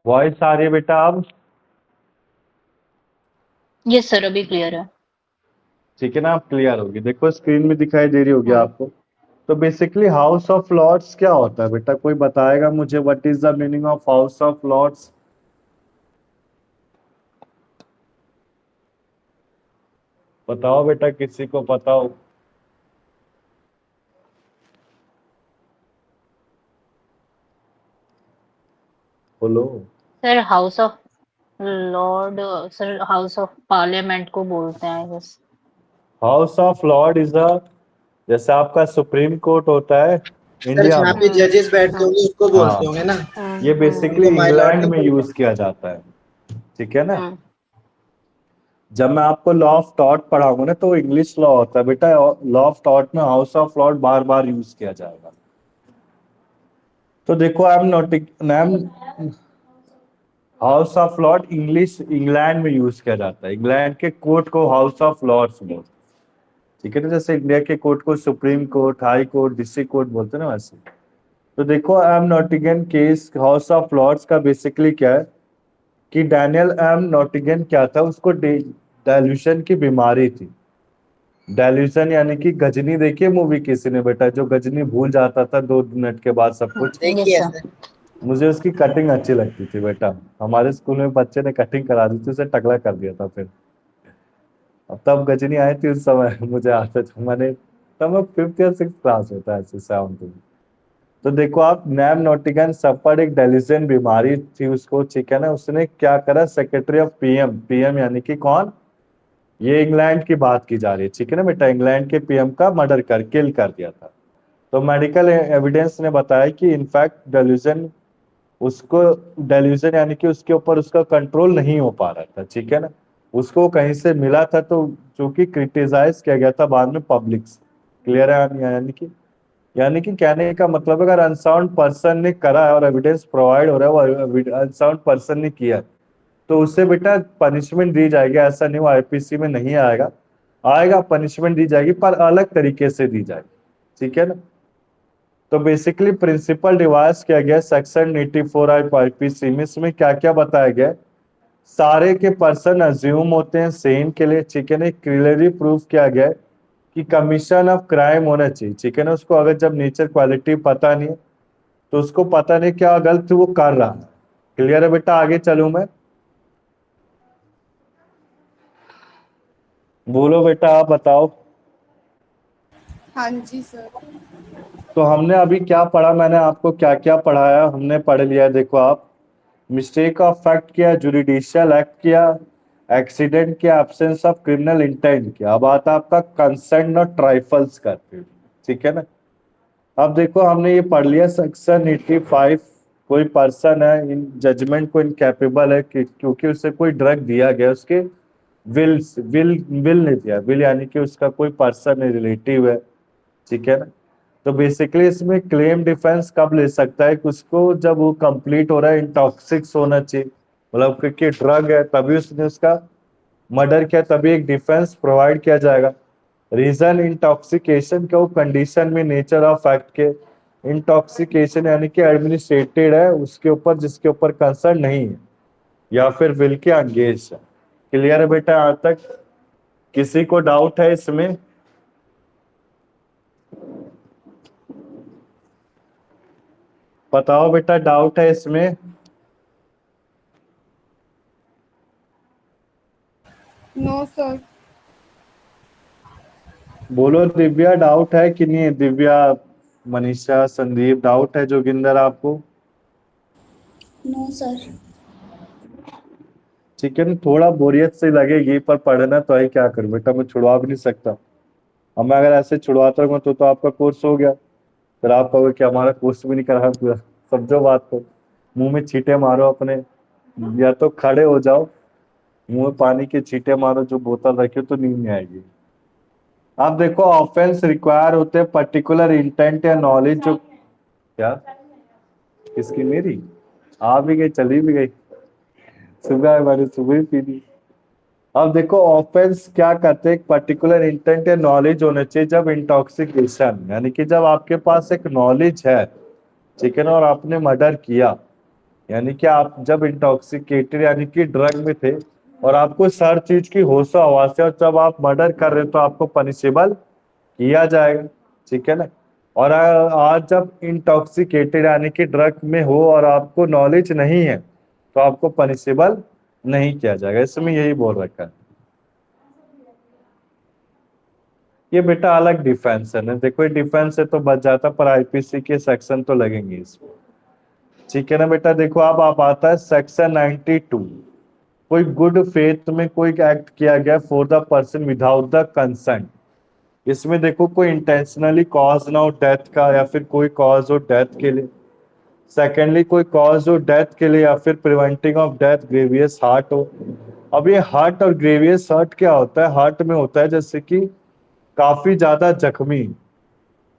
वॉइस आ रही है बेटा अब? यस सर, अभी क्लियर है। ठीक है ना, आप क्लियर होगी, देखो स्क्रीन में दिखाई दे रही होगी हाँ। आपको। तो बेसिकली हाउस ऑफ लॉर्ड्स क्या होता है बेटा, कोई बताएगा मुझे what is the meaning of house of lords? बताओ बेटा, किसी को पता हो? बोलो। Sir house of lord, sir house of parliament को बोलते हैं बस। House of lord is a, जैसे आपका सुप्रीम कोर्ट होता है सर इंडिया जहाँ में। पे जजेस बैठते होंगे उसको बोलते हाँ, होंगे ना, ये बेसिकली उनको माय लॉर्ड इंग्लैंड नहीं में बोलते। यूज किया जाता है, ठीक है ना। हम्म। जब मैं आपको लॉ ऑफ टॉर्ट पढ़ाऊंगा ना, तो इंग्लिश लॉ होता है बेटा, लॉ ऑफ टॉर्ट में house of Lord bar bar use किया जाएगा। तो देखो I am not ma'am, house of Lord English England में यूज किया जाता है, इंग्लैंड के कोर्ट को हाउस ऑफ लॉर्ड्स बोलते हैं, ठीक है ना। जैसे इंडिया के कोर्ट को supreme court, high court, district court बोलते हैं ना, वैसे। तो देखो M Naghten case House of Lords का बेसिकली क्या है कि डैनियल एम नॉटिगन क्या था, उसको डायल्यूशन की बीमारी थी। डायल्यूशन यानी कि गजनी, देखिए मूवी किसी ने बेटा, जो गजनी भूल जाता था 2 मिनट के बाद सब कुछ। देखिए यस सर। सर, मुझे उसकी कटिंग अच्छी लगती थी बेटा, हमारे स्कूल में बच्चे ने कटिंग करा दी थी, उसे टकला कर दिया था फिर। अब तब गजनी आई थी उस समय मुझे आता था, मैंने तब मैं 5th या 6th क्लास में था, ऐसे 7th में। तो देखो आप, नैम नॉटिगन सफर एक डेलिजन बीमारी थी उसको, ठीक है ना। उसने क्या करा, सेक्रेटरी ऑफ पीएम, पीएम यानी कि कौन, ये इंग्लैंड की बात की जा रही है, ठीक है ना बेटा, इंग्लैंड के पीएम का मर्डर कर किल कर दिया था। तो मेडिकल एविडेंस ने बताया कि इनफैक्ट डेल्यूजन, उसको डेल्यूजन यानी कि उसके ऊपर उसका कंट्रोल नहीं हो पा रहा था, ठीक है ना। उसको कहीं से मिला था, तो जो कि क्रिटिसाइज किया गया था बाद में पब्लिक से। क्लियर है? यानी कि कहने का मतलब, अगर अनसाउंड पर्सन ने करा है और एविडेंस प्रोवाइड हो रहा है, वो अनसाउंड पर्सन ने किया है, तो उससे बेटा पनिशमेंट दी जाएगी। ऐसा नहीं वो आईपीसी में नहीं आएगा, आएगा, पनिशमेंट दी जाएगी, पर अलग तरीके से दी जाएगी, ठीक है ना। तो बेसिकली प्रिंसिपल डिवाइस किया गया सेक्शन 84 आईपीसी में, इसमें क्या क्या बताया गया, सारे के पर्सन अज्यूम होते हैं सेम के लिए, ठीक है ना। क्लियरली प्रूफ किया गया है कि कमीशन ऑफ क्राइम होना चाहिए, ठीक है ना। उसको अगर जब नेचर क्वालिटी पता नहीं है, तो उसको पता नहीं क्या गलत वो कर रहा है। क्लियर है बेटा? आगे चलूं मैं? बोलो बेटा, आप बताओ। हाँ जी सर। तो हमने अभी क्या पढ़ा, मैंने आपको क्या क्या पढ़ाया, हमने पढ़ लिया। देखो आप, मिस्टेक ऑफ फैक्ट किया, जुडिशियल एक्ट किया, एक्सीडेंट किया, एब्सेंस ऑफ क्रिमिनल इंटेंट किया। अब आता आपका कंसेंट और ट्राइफल्स करते, ठीक है ना। अब देखो हमने ये पढ़ लिया सेक्शन 85, कोई पर्सन है इन जजमेंट को इनकैपेबल है कि क्योंकि उसे कोई ड्रग दिया गया, उसके विल नहीं दिया, विल यानी कि उसका कोई पर्सन है, रिलेटिव है, ठीक है ना। तो बेसिकली इसमें क्लेम डिफेंस कब ले सकता है कि उसको, जब वो कंप्लीट हो रहा है, इंटॉक्सिक्स होना चाहिए, मतलब क्योंकि ड्रग है तभी उसने उसका मर्डर किया, तभी एक डिफेंस प्रोवाइड किया जाएगा। रीजन इंटॉक्सिकेशन का, वो कंडीशन में नेचर ऑफ एक्ट के, इंटॉक्सिकेशन यानी कि एडमिनिस्ट्रेटेड है उसके ऊपर जिसके ऊपर कंसर्न नहीं है, या फिर विल के अंगेज है। क्लियर है बेटा? यहाँ तक किसी को डाउट है इसमें? बताओ बेटा, डाउट है इसमें? No sir. बोलो दिव्या, डाउट है कि नहीं? दिव्या, मनीषा, संदीप, डाउट है? जोगिंदर आपको? No sir. ठीक है ना, थोड़ा बोरियत से लगेगी, पर पढ़ना तो है, क्या करूं बेटा, मैं छुड़वा भी नहीं सकता। अब मैं अगर ऐसे छुड़वाता रहूंगा तो आपका कोर्स हो गया, फिर आप कहोगे कि हमारा कोर्स भी नहीं करा पूरा। समझो बात को, मुंह में छींटे मारो अपने, या तो खड़े हो जाओ, मुंह में पानी के छींटे मारो, जो बोतल रखी हो, तो नींद नहीं आएगी। आप देखो, ऑफेंस रिक्वायर होते हैं पर्टिकुलर इंटेंट या नॉलेज, जो क्या, किसकी, मेरी? आ भी गई, चली भी गई, सुबह मैंने सुबह ही पी ली। अब देखो ऑफेंस क्या करते हैं, एक पर्टिकुलर इंटेंट या नॉलेज होना चाहिए जब इंटॉक्सिकेशन, यानी कि जब आपके पास एक नॉलेज है, ठीक है ना, और आपने मर्डर किया, यानी कि आप जब इंटॉक्सिकेटेड यानी कि ड्रग में थे और आपको हर चीज की होश आवाज है, और जब आप मर्डर कर रहे हो तो आपको पनिशेबल किया जाएगा, ठीक है ना। और आज जब इंटॉक्सिकेटेड यानी कि ड्रग में हो और आपको नॉलेज नहीं है तो आपको पनिशेबल नहीं किया जाएगा, इसमें यही बोल रखा है। ये बेटा अलग डिफेंस है ना, देखो ये डिफेंस है तो बच जाता, पर आईपीसी के सेक्शन तो लगेंगे इसमें, ठीक है ना बेटा। देखो अब आप आता है सेक्शन 92, कोई गुड फेथ में कोई एक्ट किया गया for the person without the consent. इसमें देखो कोई इंटेंशनली कॉज ना हो डेथ का, या फिर कोई कॉज हो डेथ के लिए। सेकेंडली कोई कॉज हो डेथ के लिए, या फिर प्रिवेंटिंग ऑफ डेथ ग्रेवियस हार्ट हो। अब ये हार्ट और ग्रेवियस हार्ट क्या होता है, हार्ट में होता है जैसे कि काफी ज्यादा जख्मी,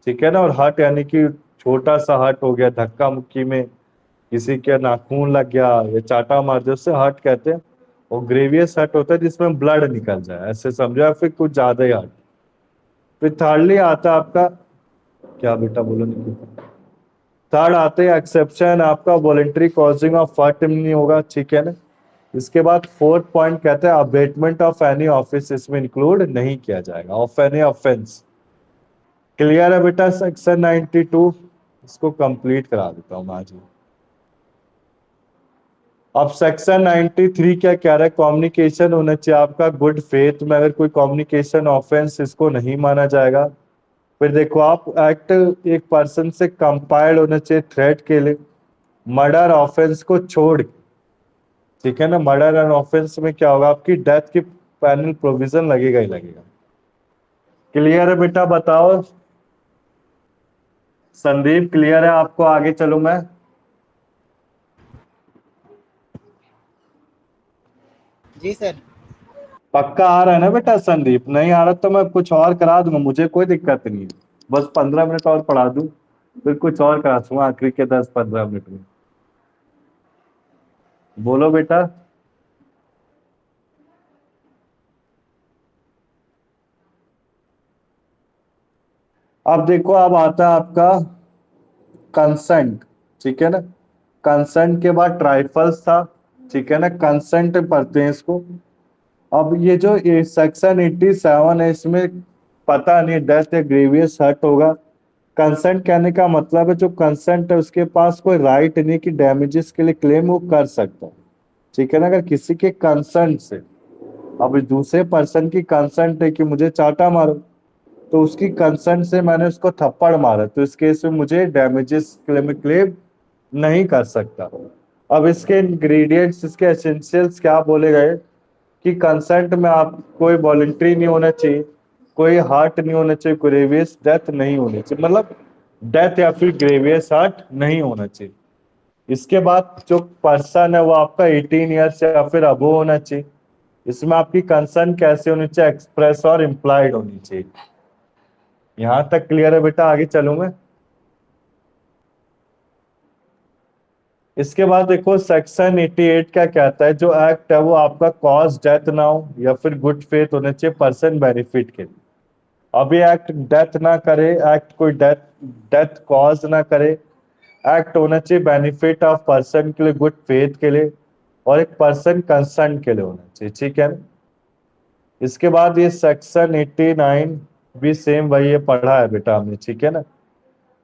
ठीक है ना, और हार्ट यानी कि छोटा सा हार्ट हो गया, धक्का मुक्की में किसी के नाखून लग गया या चाटा मार दिया, उससे हार्ट कहते हैं। और ग्रेवियस हार्ट होता है जिसमें ब्लड निकल जाए, ऐसे समझो, या फिर कुछ ज्यादा ही हार्ट। फिर थर्डली आता है आपका, क्या बेटा बोलो नहीं, थर्ड आते हैं एक्सेप्शन, आपका वॉलेंट्री कॉजिंग ऑफ हार्ट नहीं होगा, ठीक है ना। इसके बाद फोर्थ पॉइंट कहते हैं अबेटमेंट ऑफ एनी ऑफिस, इसमें इंक्लूड नहीं किया जाएगा, ऑफ एनी ऑफेंस। क्लियर है बेटा सेक्शन 92, इसको कंप्लीट करा देता हूँ मैं आज ही। अब सेक्शन 93 क्या कह रहा है, कम्युनिकेशन होना चाहिए आपका गुड फेथ में, अगर कोई कम्युनिकेशन ऑफेंस इसको नहीं माना जाएगा। फिर देखो आप एक्ट एक पर्सन से कंपाइल्ड होना चाहिए थ्रेट के लिए, मर्डर ऑफेंस को छोड़, ठीक है ना। मर्डर एंड ऑफेंस में क्या होगा, आपकी डेथ की पैनल प्रोविजन लगेगा ही लगेगा। क्लियर है बेटा, बताओ संदीप, क्लियर है आपको, आगे चलूं मैं। जी सर। पक्का आ रहा है ना बेटा संदीप, नहीं आ रहा तो मैं कुछ और करा दूंगा, मुझे कोई दिक्कत नहीं है, बस 15 मिनट और पढ़ा दूं, फिर कुछ और करा दूंगा आखिरी के 10-15 मिनट में। बोलो बेटा। अब देखो अब आता है आपका कंसेंट, ठीक है ना। कंसेंट के बाद ट्राइफल्स था, ठीक है ना, कंसेंट पढ़ते हैं इसको। अब ये जो सेक्शन 87 है, इसमें पता नहीं डेथ या ग्रेवियस हर्ट होगा। कंसेंट कहने का मतलब है जो कंसेंट है उसके पास कोई राइट नहीं कि डैमेजेस के लिए क्लेम वो कर सकता है, ठीक है ना। अगर किसी के कंसेंट से, अब दूसरे पर्सन की कंसेंट है कि मुझे चाटा मारो, तो उसकी कंसेंट से मैंने उसको थप्पड़ मारा, तो इस केस में मुझे डैमेजेस क्लेम नहीं कर सकता। अब इसके इंग्रेडिएंट्स, इसके एसेंशियल्स क्या बोले गए कि कंसेंट में आप कोई वॉलंटरी नहीं होना चाहिए, कोई हार्ट नहीं होना चाहिए, ग्रेवियस डेथ नहीं होनी चाहिए, मतलब डेथ या फिर ग्रेवियस हार्ट नहीं होना चाहिए। इसके बाद जो पर्सन है वो आपका 18 ईयर्स या फिर अबो होना चाहिए। इसमें आपकी कंसर्न कैसे होनी चाहिए, एक्सप्रेस और इम्प्लाइड होनी चाहिए। यहां तक क्लियर है बेटा, आगे चलूं मैं। इसके बाद देखो सेक्शन 88 क्या कहता है, जो एक्ट है वो आपका कॉज डेथ ना हो या फिर गुड फेथ होना चाहिए पर्सन बेनिफिट के लिए। अभी एक्ट डेथ ना करे, एक्ट कोई डेथ डेथ कॉज ना करे, एक्ट होना चाहिए बेनिफिट ऑफ पर्सन के लिए, गुड फेथ के लिए, और एक पर्सन कंसर्न के लिए होना चाहिए, ठीक है। इसके बाद ये सेक्शन 89 भी सेम वही है, पढ़ा है बेटा हमने, ठीक है ना।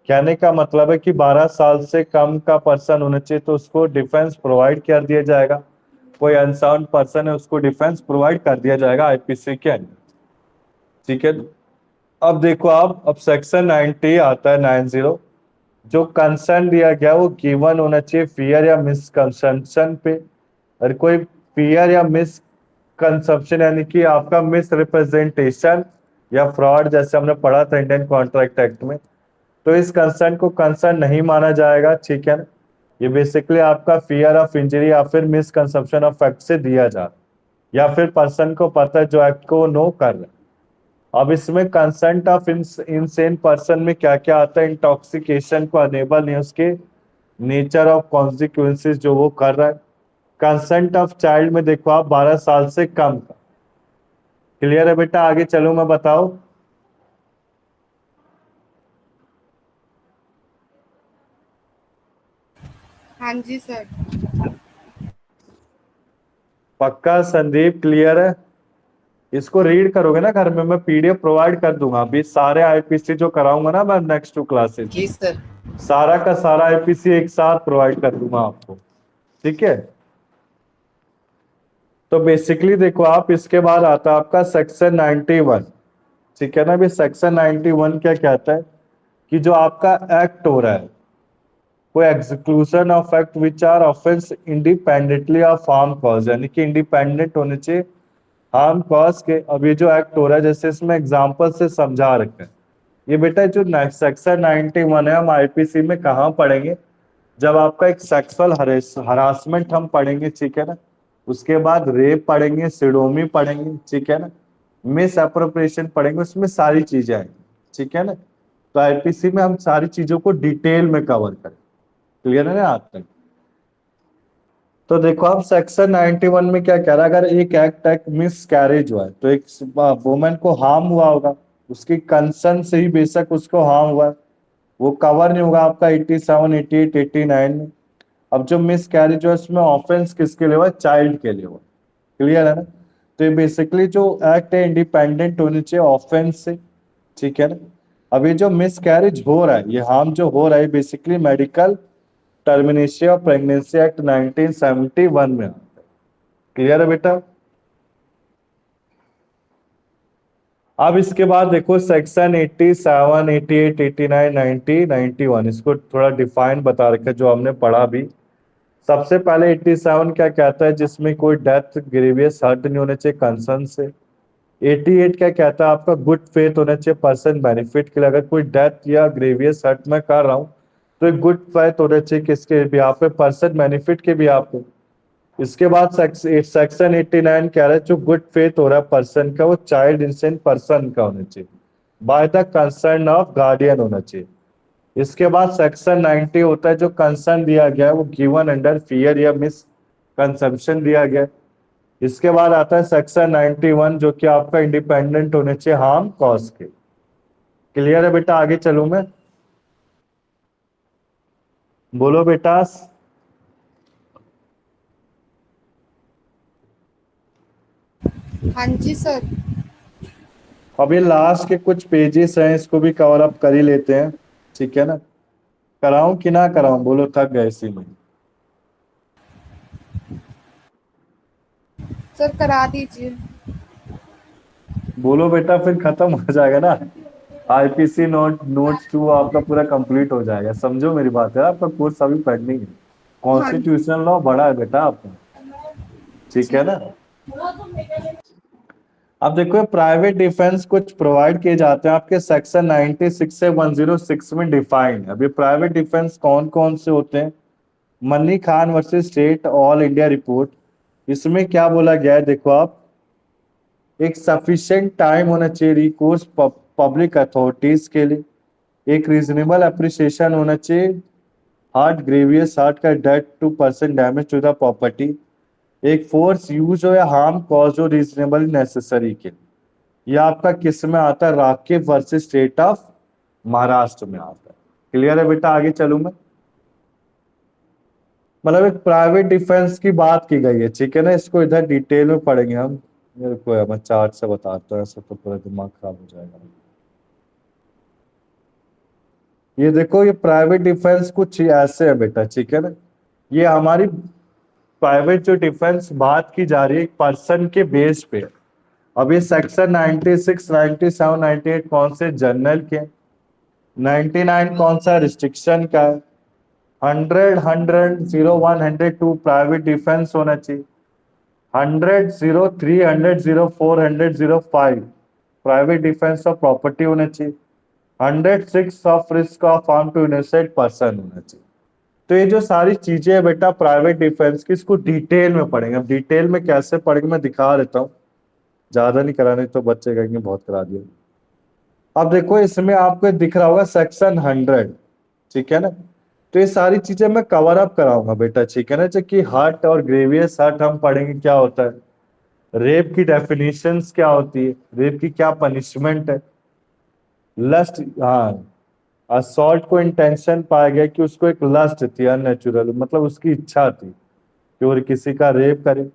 कहने का मतलब है कि 12 साल से कम का पर्सन होना चाहिए तो उसको डिफेंस प्रोवाइड कर दिया जाएगा, कोई अनसाउंड पर्सन है उसको डिफेंस प्रोवाइड कर दिया जाएगा आईपीसी के अंदर, ठीक है। अब देखो आप, अब सेक्शन 90 आता है 90, जो कंसर्न दिया गया वो गिवन होना चाहिए फियर या मिसकंसेप्शन पे। और कोई फियर या मिसकंसेप्शन यानी कि आपका मिस रिप्रेजेंटेशन या फ्रॉड, जैसे हमने पढ़ा था इंडियन कॉन्ट्रैक्ट एक्ट में, तो इस कंसर्न को कंसर्न नहीं माना जाएगा, ठीक है ना। ये बेसिकली आपका फियर ऑफ इंजरी या फिर मिसकंसेप्शन ऑफ फैक्ट से दिया जा रहा है, या फिर पर्सन को पता है जो एक्ट को नो कर रहा है। अब इसमें कंसेंट ऑफ इनसेन पर्सन में क्या क्या आता है, इंटॉक्सिकेशन को अनेबल नहीं, उसके नेचर ऑफ कॉन्सिक्वेंसेस जो वो कर रहा है। कंसेंट ऑफ चाइल्ड में देखो आप 12 साल से कम का, क्लियर है बेटा? आगे चलो मैं बताओ। हाँ जी सर। पक्का संदीप? क्लियर है? इसको रीड करोगे ना घर में, मैं पीडीएफ प्रोवाइड कर दूंगा। अभी सारे आईपीसी जो कराऊंगा ना मैं नेक्स्ट 2 क्लासेस, जी सर। सारा का सारा आईपीसी एक साथ प्रोवाइड कर दूंगा आपको, ठीक है? तो बेसिकली देखो आप, इसके बाद आता है आपका सेक्शन 91, ठीक है ना? अभी सेक्शन 91 क्या कहता है कि जो आपका एक्ट हो रहा है वो exclusion of act which are offence independently of harm cause, यानी कि इंडिपेंडेंट होने चाहिए हार्म कॉज के। अब ये जो एक्ट हो रहा है, जैसे इसमें एग्जांपल से समझा रखे हैं, ये बेटा जो सेक्शन 91 है, हम आईपीसी में कहाँ पढ़ेंगे? जब आपका एक सेक्सुअल हरासमेंट हम पढ़ेंगे, ठीक है ना? उसके बाद रेप पढ़ेंगे, सिडोमी पढ़ेंगे, ठीक है ना? मिस अप्रोप्रिएशन पढ़ेंगे, उसमें सारी चीजें आएंगी, ठीक है ना? तो आईपीसी में हम सारी चीजों को डिटेल में कवर करें। क्लियर है ना आज तक? तो देखो आप सेक्शन 91 में क्या कह रहा है, अगर एक एक्ट मिस कैरेज हुआ है तो एक वुमेन को हार्म हुआ होगा, उसकी कंसर्न से ही बेशक उसको हार्म हुआ है, वो कवर नहीं होगा आपका 87, 88, 89 में। अब जो मिस कैरेज हुआ उसमें ऑफेंस किसके लिए हुआ? चाइल्ड के लिए हुआ। क्लियर है ना? तो ये बेसिकली जो एक्ट है इंडिपेंडेंट होनी चाहिए ऑफेंस से, ठीक है ना? अभी जो मिस कैरेज हो रहा है, ये हार्म जो हो रहा है, basically medical termination of pregnancy act 1971 में आता है। क्लियर है बेटा? अब इसके बाद देखो सेक्शन 87, 88, 89, 90, 91, इसको थोड़ा डिफाइन बता रखा है जो हमने पढ़ा भी। सबसे पहले 87 क्या कहता है? जिसमें कोई डेथ ग्रेवियस हर्ट नहीं होने चाहिए कंसर्न से। 88 क्या कहता है? आपका गुड फेथ होना चाहिए पर्सन बेनिफिट के लिए। अगर कोई डेथ या ग्रेवियस हर्ट मैं कर रहा हूँ तो एक गुड फेथ होना चाहिए किसके भी यहाँ पे? पर्सन बेनिफिट के भी यहाँ पे। इसके बाद सेक्शन 89 कह रहा है जो गुड फेथ हो रहा है पर्सन का, वो चाइल्ड इंसेंट पर्सन का होना चाहिए, by the concern of guardian होना चाहिए। इसके बाद सेक्शन 90 होता है जो कंसर्न दिया गया है वो गिवन अंडर फियर या मिस कंसेप्शन दिया गया है। इसके बाद आता है सेक्शन 91 जो कि आपका इंडिपेंडेंट होने चाहिए हार्म कॉज के। क्लियर है बेटा? आगे चलूं मैं? बोलो बेटा। हाँ जी सर। अब ये लास्ट के कुछ पेजेस हैं, इसको भी कवर अप कर ही लेते हैं, ठीक है ना? कराऊं कि ना कराऊं? बोलो, थक गए इसी में। सर करा दीजिए। बोलो बेटा, फिर खत्म हो जाएगा ना आईपीसी नोट्स 2 आपका पूरा कंप्लीट हो जाएगा। समझो मेरी बात है, आपका कोर्स अभी पेंडिंग है। हाँ कॉन्स्टिट्यूशनल लॉ बड़ा है बेटा आपका, ठीक है जी। ना? अब देखो प्राइवेट डिफेंस कुछ प्रोवाइड किए जाते हैं आपके सेक्शन 96 से 106 में डिफाइंड है। अभी प्राइवेट डिफेंस कौन कौन से होते हैं? मन्नी Khan versus state all India report, इसमें क्या बोला गया है देखो आप, एक सफिशिएंट टाइम होना चाहिए रिकोर्स पब्लिक अथॉरिटीज के लिए, एक रीजनेबल अप्रिसिएशन होना चाहिए हार्ट ग्रेवियस हार्ट का death to person damage to the property, एक फोर्स यूज हो या हार्म कॉज हो रीजनेबल नेसेसरी के लिए। यह आपका किस में आता है? Rakesh versus state of Maharashtra में आता है। क्लियर है बेटा? आगे चलूं मैं? मतलब एक प्राइवेट डिफेंस की बात की गई है, ठीक है ना? इसको इधर डिटेल में पढ़ेंगे हम। मेरे को मैं चार्ट से बताता हूँ, ऐसा तो पूरा दिमाग खराब हो जाएगा। ये देखो, ये प्राइवेट डिफेंस कुछ ऐसे है बेटा, ठीक है ना? ये हमारी प्राइवेट जो डिफेंस बात की जा रही है एक पर्सन के बेस पे। अब ये सेक्शन 96, 97, 98 कौन से? जनरल के। 99 कौन सा? रिस्ट्रिक्शन का है। 100, 100, 01, 102 प्राइवेट डिफेंस होना चाहिए। 100, 03, 100, 04, 100, 05 प्राइवेट डिफेंस ऑफ प्रॉपर्टी होना चाहिए। 106 of risk of harm to innocent person होना चाहिए। तो ये जो सारी चीजें है बेटा प्राइवेट डिफेंस की, इसको डिटेल में पढ़ेंगे। अब डिटेल में कैसे पढ़ेंगे मैं दिखा देता हूँ, ज्यादा नहीं कराने तो बच्चे कहेंगे बहुत करा दिया। अब देखो इसमें आपको दिख रहा होगा सेक्शन 100, ठीक है ना? तो ये सारी चीजें मैं कवर अप कराऊंगा बेटा, ठीक है ना? कि हार्ट और ग्रेवियस हार्ट हम पढ़ेंगे क्या होता है, रेप की डेफिनेशंस क्या होती है, रेप की क्या पनिशमेंट है। लस्ट, हाँ, असॉल्ट को इंटेंशन पाया गया कि उसको एक लस्ट थी, अननेचुरल, मतलब उसकी इच्छा थी कि वो किसी का रेप करे।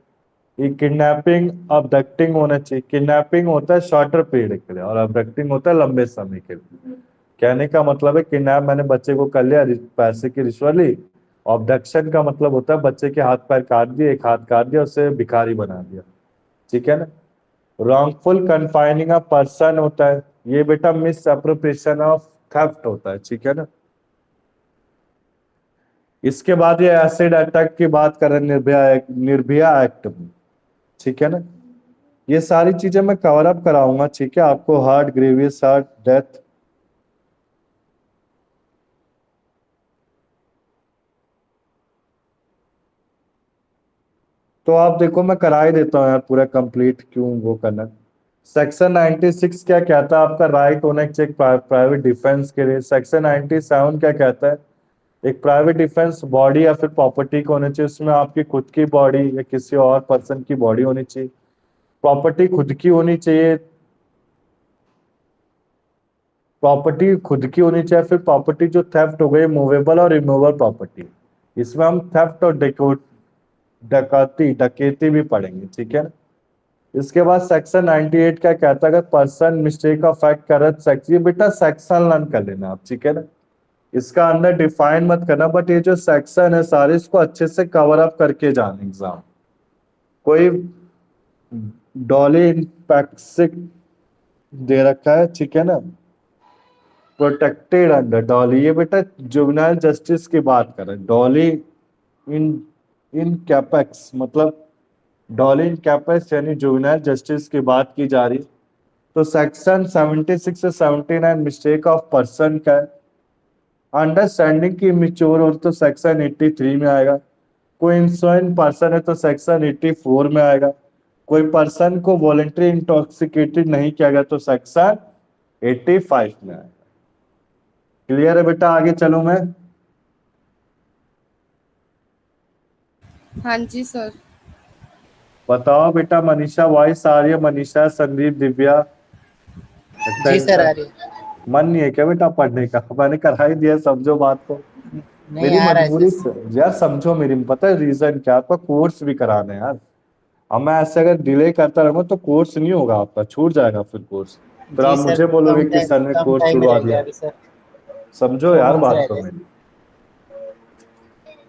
ये किडनैपिंग अबडक्टिंग होना चाहिए। किडनैपिंग होता है शॉर्टर पीरियड के लिए और अबडक्टिंग होता है लंबे समय के लिए। कहने का मतलब है किडनैप मैंने बच्चे को कर लिया, पैसे की रिश्वत ली। अबडक्शन का मतलब होता है बच्चे के हाथ पैर काट दिए, एक हाथ काट दिया, उसे भिखारी बना दिया, ठीक है ना। रॉन्गफुल कन्फाइनिंग अ पर्सन होता है, ये बेटा मिस अप्रोप्रिएशन ऑफ थेफ्ट होता है, ठीक है ना। इसके बाद ये एसिड अटैक की बात करें निर्भया एक्ट में, ठीक है ना। ये सारी चीजें मैं कवर अप कराऊंगा, ठीक है, आपको हार्ट, ग्रेवियस हार्ट डेथ। तो आप देखो मैं करा ही देता हूँ यार पूरा कंप्लीट, क्यों वो करना। सेक्शन 96 क्या कहता है, आपका राइट होना चाहिए प्राइवेट डिफेंस के लिए। सेक्शन 97 क्या कहता है, एक प्राइवेट डिफेंस बॉडी या फिर प्रॉपर्टी को होनी चाहिए, उसमें आपकी खुद की बॉडी या किसी और पर्सन की बॉडी होनी चाहिए, प्रॉपर्टी खुद की होनी चाहिए, प्रॉपर्टी खुद की होनी चाहिए, फिर प्रॉपर्टी जो थेफ्ट हो गई मूवेबल और रिमूवेबल प्रॉपर्टी। इसमें हम थेफ्ट और डकैती भी पढ़ेंगे, ठीक है। इसके बाद सेक्शन 98 क्या कहता है, अगर पर्सन मिस्टेक ऑफ फैक्ट करत सेक्शन, ये बेटा सेक्शन लर्न कर लेना आप, ठीक है ना। इसका अंदर डिफाइन मत करना, बट ये जो सेक्शन है सारे इसको अच्छे से कवर अप करके जाना एग्जाम। कोई डॉली इम्पैक्सिक दे रखा है, ठीक है ना, प्रोटेक्टेड अंडर डॉली, ये बेटा जुवेनाइल जस्टिस की बात कर रहे हैं। डॉली इन इन कैपेक्स मतलब डॉली इन कैपेक्स यानी जुवेनाइल जस्टिस की बात की जा रही। तो सेक्शन 76 से 79 मिस्टेक ऑफ पर्सन का है। अंडरस्टैंडिंग की इमेच्योर हो तो सेक्शन 83 में आएगा। कोई इंसोइन पर्सन है तो सेक्शन 84 में आएगा। कोई पर्सन को वॉलंटरी इंटॉक्सिकेटेड नहीं किया गया तो सेक्शन 85 में आएगा। क्लियर है बेटा, आगे चलूं मैं। हाँ जी सर। बताओ बेटा, मनीषा वॉइस आ रही है, मनीषा, संदीप, दिव्या। जी सर आ रही है। मन नहीं है क्या बेटा पढ़ने का, मैंने करा ही दिया, समझो बात को। नहीं मेरी आ रहा है मजबूरी सर। से यार, समझो मेरी, पता है रीजन क्या, आपका कोर्स भी कराना है यार। अब मैं ऐसे अगर डिले करता रहूंगा तो कोर्स नहीं होगा आपका, छूट जाएगा फिर कोर्स। फिर जी आप सर मुझे बोलोगे कि सर ने कम कोर्स टाइम छुड़वा रह गया दिया। अभी सर। समझो 2 यार मंथ्स बात रह को गए। मेरी।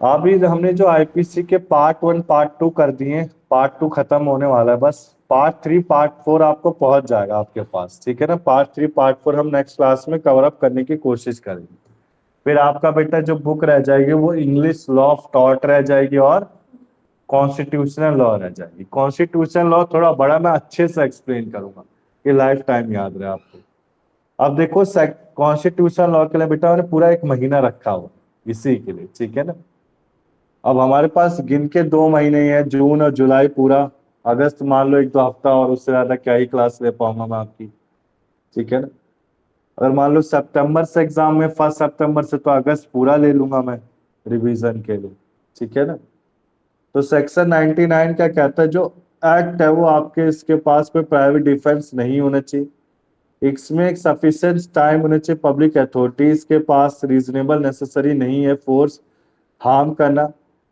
अभी हमने जो आईपीसी के पार्ट 1 पार्ट 2 कर दिए, पार्ट 2 खत्म होने वाला है, बस पार्ट 3 पार्ट 4 आपको पहुंच जाएगा आपके पास, ठीक है ना। पार्ट 3 पार्ट 4 हम नेक्स्ट क्लास में कवर अप करने की कोशिश करेंगे। फिर आपका बेटा जो बुक रह जाएगी वो इंग्लिश लॉ ऑफ टॉट रह जाएगी और कॉन्स्टिट्यूशनल लॉ रह जाएगी। कॉन्स्टिट्यूशनल लॉ थोड़ा बड़ा, मैं अच्छे से एक्सप्लेन करूंगा कि लाइफ टाइम याद रहे आपको। अब देखो कॉन्स्टिट्यूशनल लॉ के लिए बेटा मैंने पूरा 1 महीना रखा हुआ इसी के लिए, ठीक है ना। अब हमारे पास गिन के 2 महीने ही है, जून और जुलाई पूरा। अगस्त मान लो 1-2 हफ्ता, और उससे ज्यादा क्या ही क्लास ले पाऊंगा मैं आपकी, ठीक है ना। अगर मान लो सितंबर से एग्जाम में, 1 सितंबर से, तो अगस्त पूरा ले लूंगा मैं रिवीजन के लिए, ठीक है ना। तो सेक्शन 99 क्या कहता है, जो एक्ट है वो आपके इसके पास कोई प्राइवेट डिफेंस नहीं होना चाहिए। इसमें एक सफिशिएंट टाइम होना चाहिए, पब्लिक अथॉरिटीज के पास रीजनेबल नेसेसरी नहीं है फोर्स हार्म करना।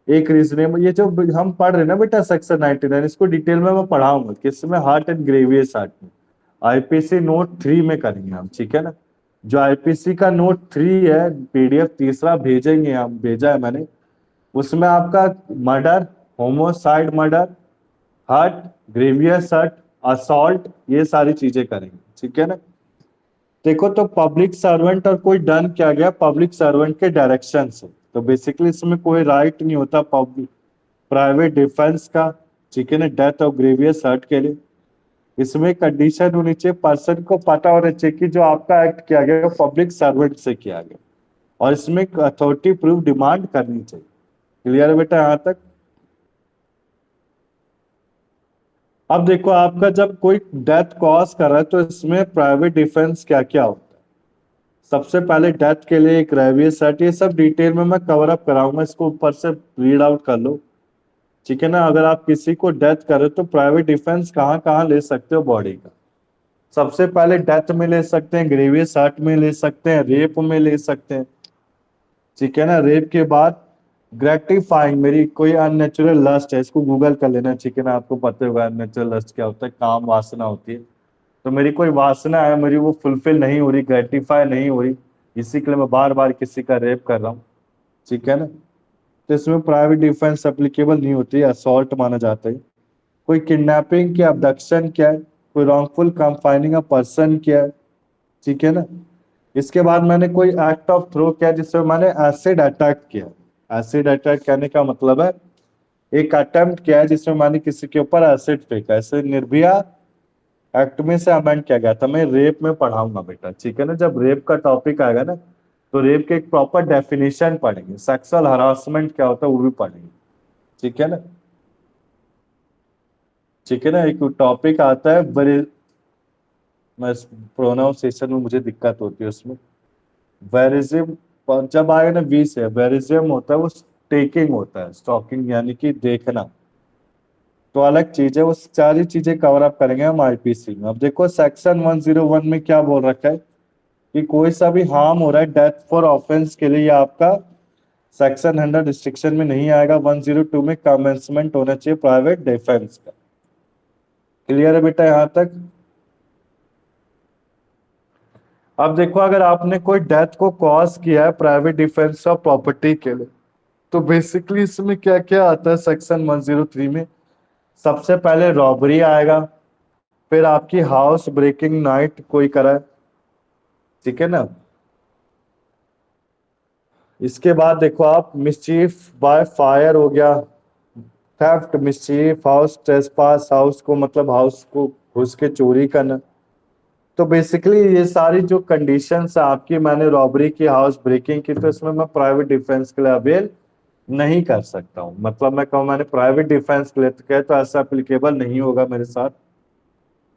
एक रीजनेबल, ये जो हम पढ़ रहे हैं ना बेटा सेक्शन 99, इसको डिटेल में मैं पढ़ाऊंगा किसमें, हार्ट एंड ग्रेवियस हार्ट में, आईपीसी नोट 3 में करेंगे हम, ठीक है ना। जो आईपीसी का नोट 3 है, पीडीएफ तीसरा भेजेंगे हम, भेजा है मैंने, उसमें आपका murder, homicide murder, hurt, grievous hurt, assault, ये सारी चीजें करेंगे, ठीक है ना। देखो तो पब्लिक सर्वेंट और कोई डन किया गया पब्लिक सर्वेंट के डायरेक्शन से, तो बेसिकली इसमें कोई राइट नहीं होता पब्लिक प्राइवेट डिफेंस का, ठीक है ना, डेथ और ग्रेवियस हर्ट के लिए। इसमें कंडीशन होनी चाहिए, पर्सन को पता होना चाहिए कि जो आपका एक्ट किया गया पब्लिक सर्वेंट से किया गया, और इसमें अथॉरिटी प्रूफ डिमांड करनी चाहिए। क्लियर है बेटा यहां तक। अब देखो आपका जब कोई डेथ कॉज कर रहा है तो इसमें प्राइवेट डिफेंस क्या क्या होता है। सबसे पहले डेथ के लिए एक ग्रेवियस हर्ट, ये सब डिटेल में मैं कवर अप कराऊंगा, इसको ऊपर से रीड आउट कर लो। ठीक है ना। अगर आप किसी को डेथ करे तो प्राइवेट डिफेंस कहाँ कहाँ ले सकते हो बॉडी का? सबसे पहले डेथ में ले सकते हैं, ग्रेवियस हर्ट में ले सकते हैं, रेप में ले सकते हैं, ठीक है ना। रेप के बाद ग्रेटिफाइंग, मेरी कोई अननेचुरल लस्ट है, इसको गूगल कर लेना, ठीक है ना। आपको पता होगा अननेचुरल लस्ट क्या होता है, काम वासना होती है। तो मेरी कोई वासना है, मेरी वो फुलफिल नहीं हो रही, ग्रेटिफाई नहीं हो रही, इसी के लिए मैं बार बार किसी का रेप कर रहा हूँ, ठीक है ना। तो इसमें प्राइवेट डिफेंस एप्लीकेबल नहीं होती है, असॉल्ट माना जाता है। कोई किडनैपिंग क्या, अबडक्शन क्या है, कोई रॉन्गफुल कंफाइनिंग अ पर्सन क्या है, ठीक है ना। इसके बाद मैंने कोई एक्ट ऑफ थ्रो किया जिसमें मैंने एसिड अटैक किया। एसिड अटैक करने का मतलब है एक अटेम्प्ट किया है जिसमें मैंने किसी के ऊपर एसिड फेंका। ऐसे निर्भया एक्ट में से अमेंड किया गया था। मैं रेप में पढ़ाऊंगा बेटा, ठीक है ना। जब रेप का टॉपिक आएगा ना तो रेप के एक प्रॉपर डेफिनेशन पढ़ेंगे, सेक्सुअल हरासमेंट क्या होता है वो भी पढ़ेंगे, ठीक है ना। ठीक है ना। एक टॉपिक आता है मैं प्रोनाउंसिएशन में मुझे दिक्कत होती है उसमें, वेरिज्म जब आएगा ना वी से, वेरिज्म होता है वो टेकिंग होता है, स्टॉकिंग यानी कि देखना, तो अलग चीज है। वो सारी चीजें कवर अप करेंगे हम आईपीसी में। अब देखो सेक्शन 101 में क्या बोल रखा है कि कोई सा भी हार्म हो रहा है डेथ फॉर ऑफेंस के लिए, ये आपका सेक्शन 100 रिस्ट्रिक्शन में नहीं आएगा। 102 में कमेंसमेंट होना चाहिए प्राइवेट डिफेंस का। क्लियर है बेटा यहां तक? अब देखो अगर आपने कोई डेथ को कॉज किया है प्राइवेट डिफेंस ऑफ प्रॉपर्टी के लिए, तो बेसिकली इसमें क्या क्या आता है सेक्शन 103 में? सबसे पहले रॉबरी आएगा, फिर आपकी हाउस ब्रेकिंग नाइट कोई करा है, ठीक है ना। इसके बाद देखो आप मिसचीफ बाय फायर हो गया, theft, mischief, house trespass, house को मतलब हाउस को घुस के चोरी करना। तो बेसिकली ये सारी जो कंडीशंस है आपकी, मैंने रॉबरी की, हाउस ब्रेकिंग की, तो इसमें मैं प्राइवेट डिफेंस के लिए अवेल नहीं कर सकता हूँ। मतलब मैं कहूँ मैंने प्राइवेट डिफेंस के लिए तो ऐसा एप्लीकेबल नहीं होगा मेरे साथ।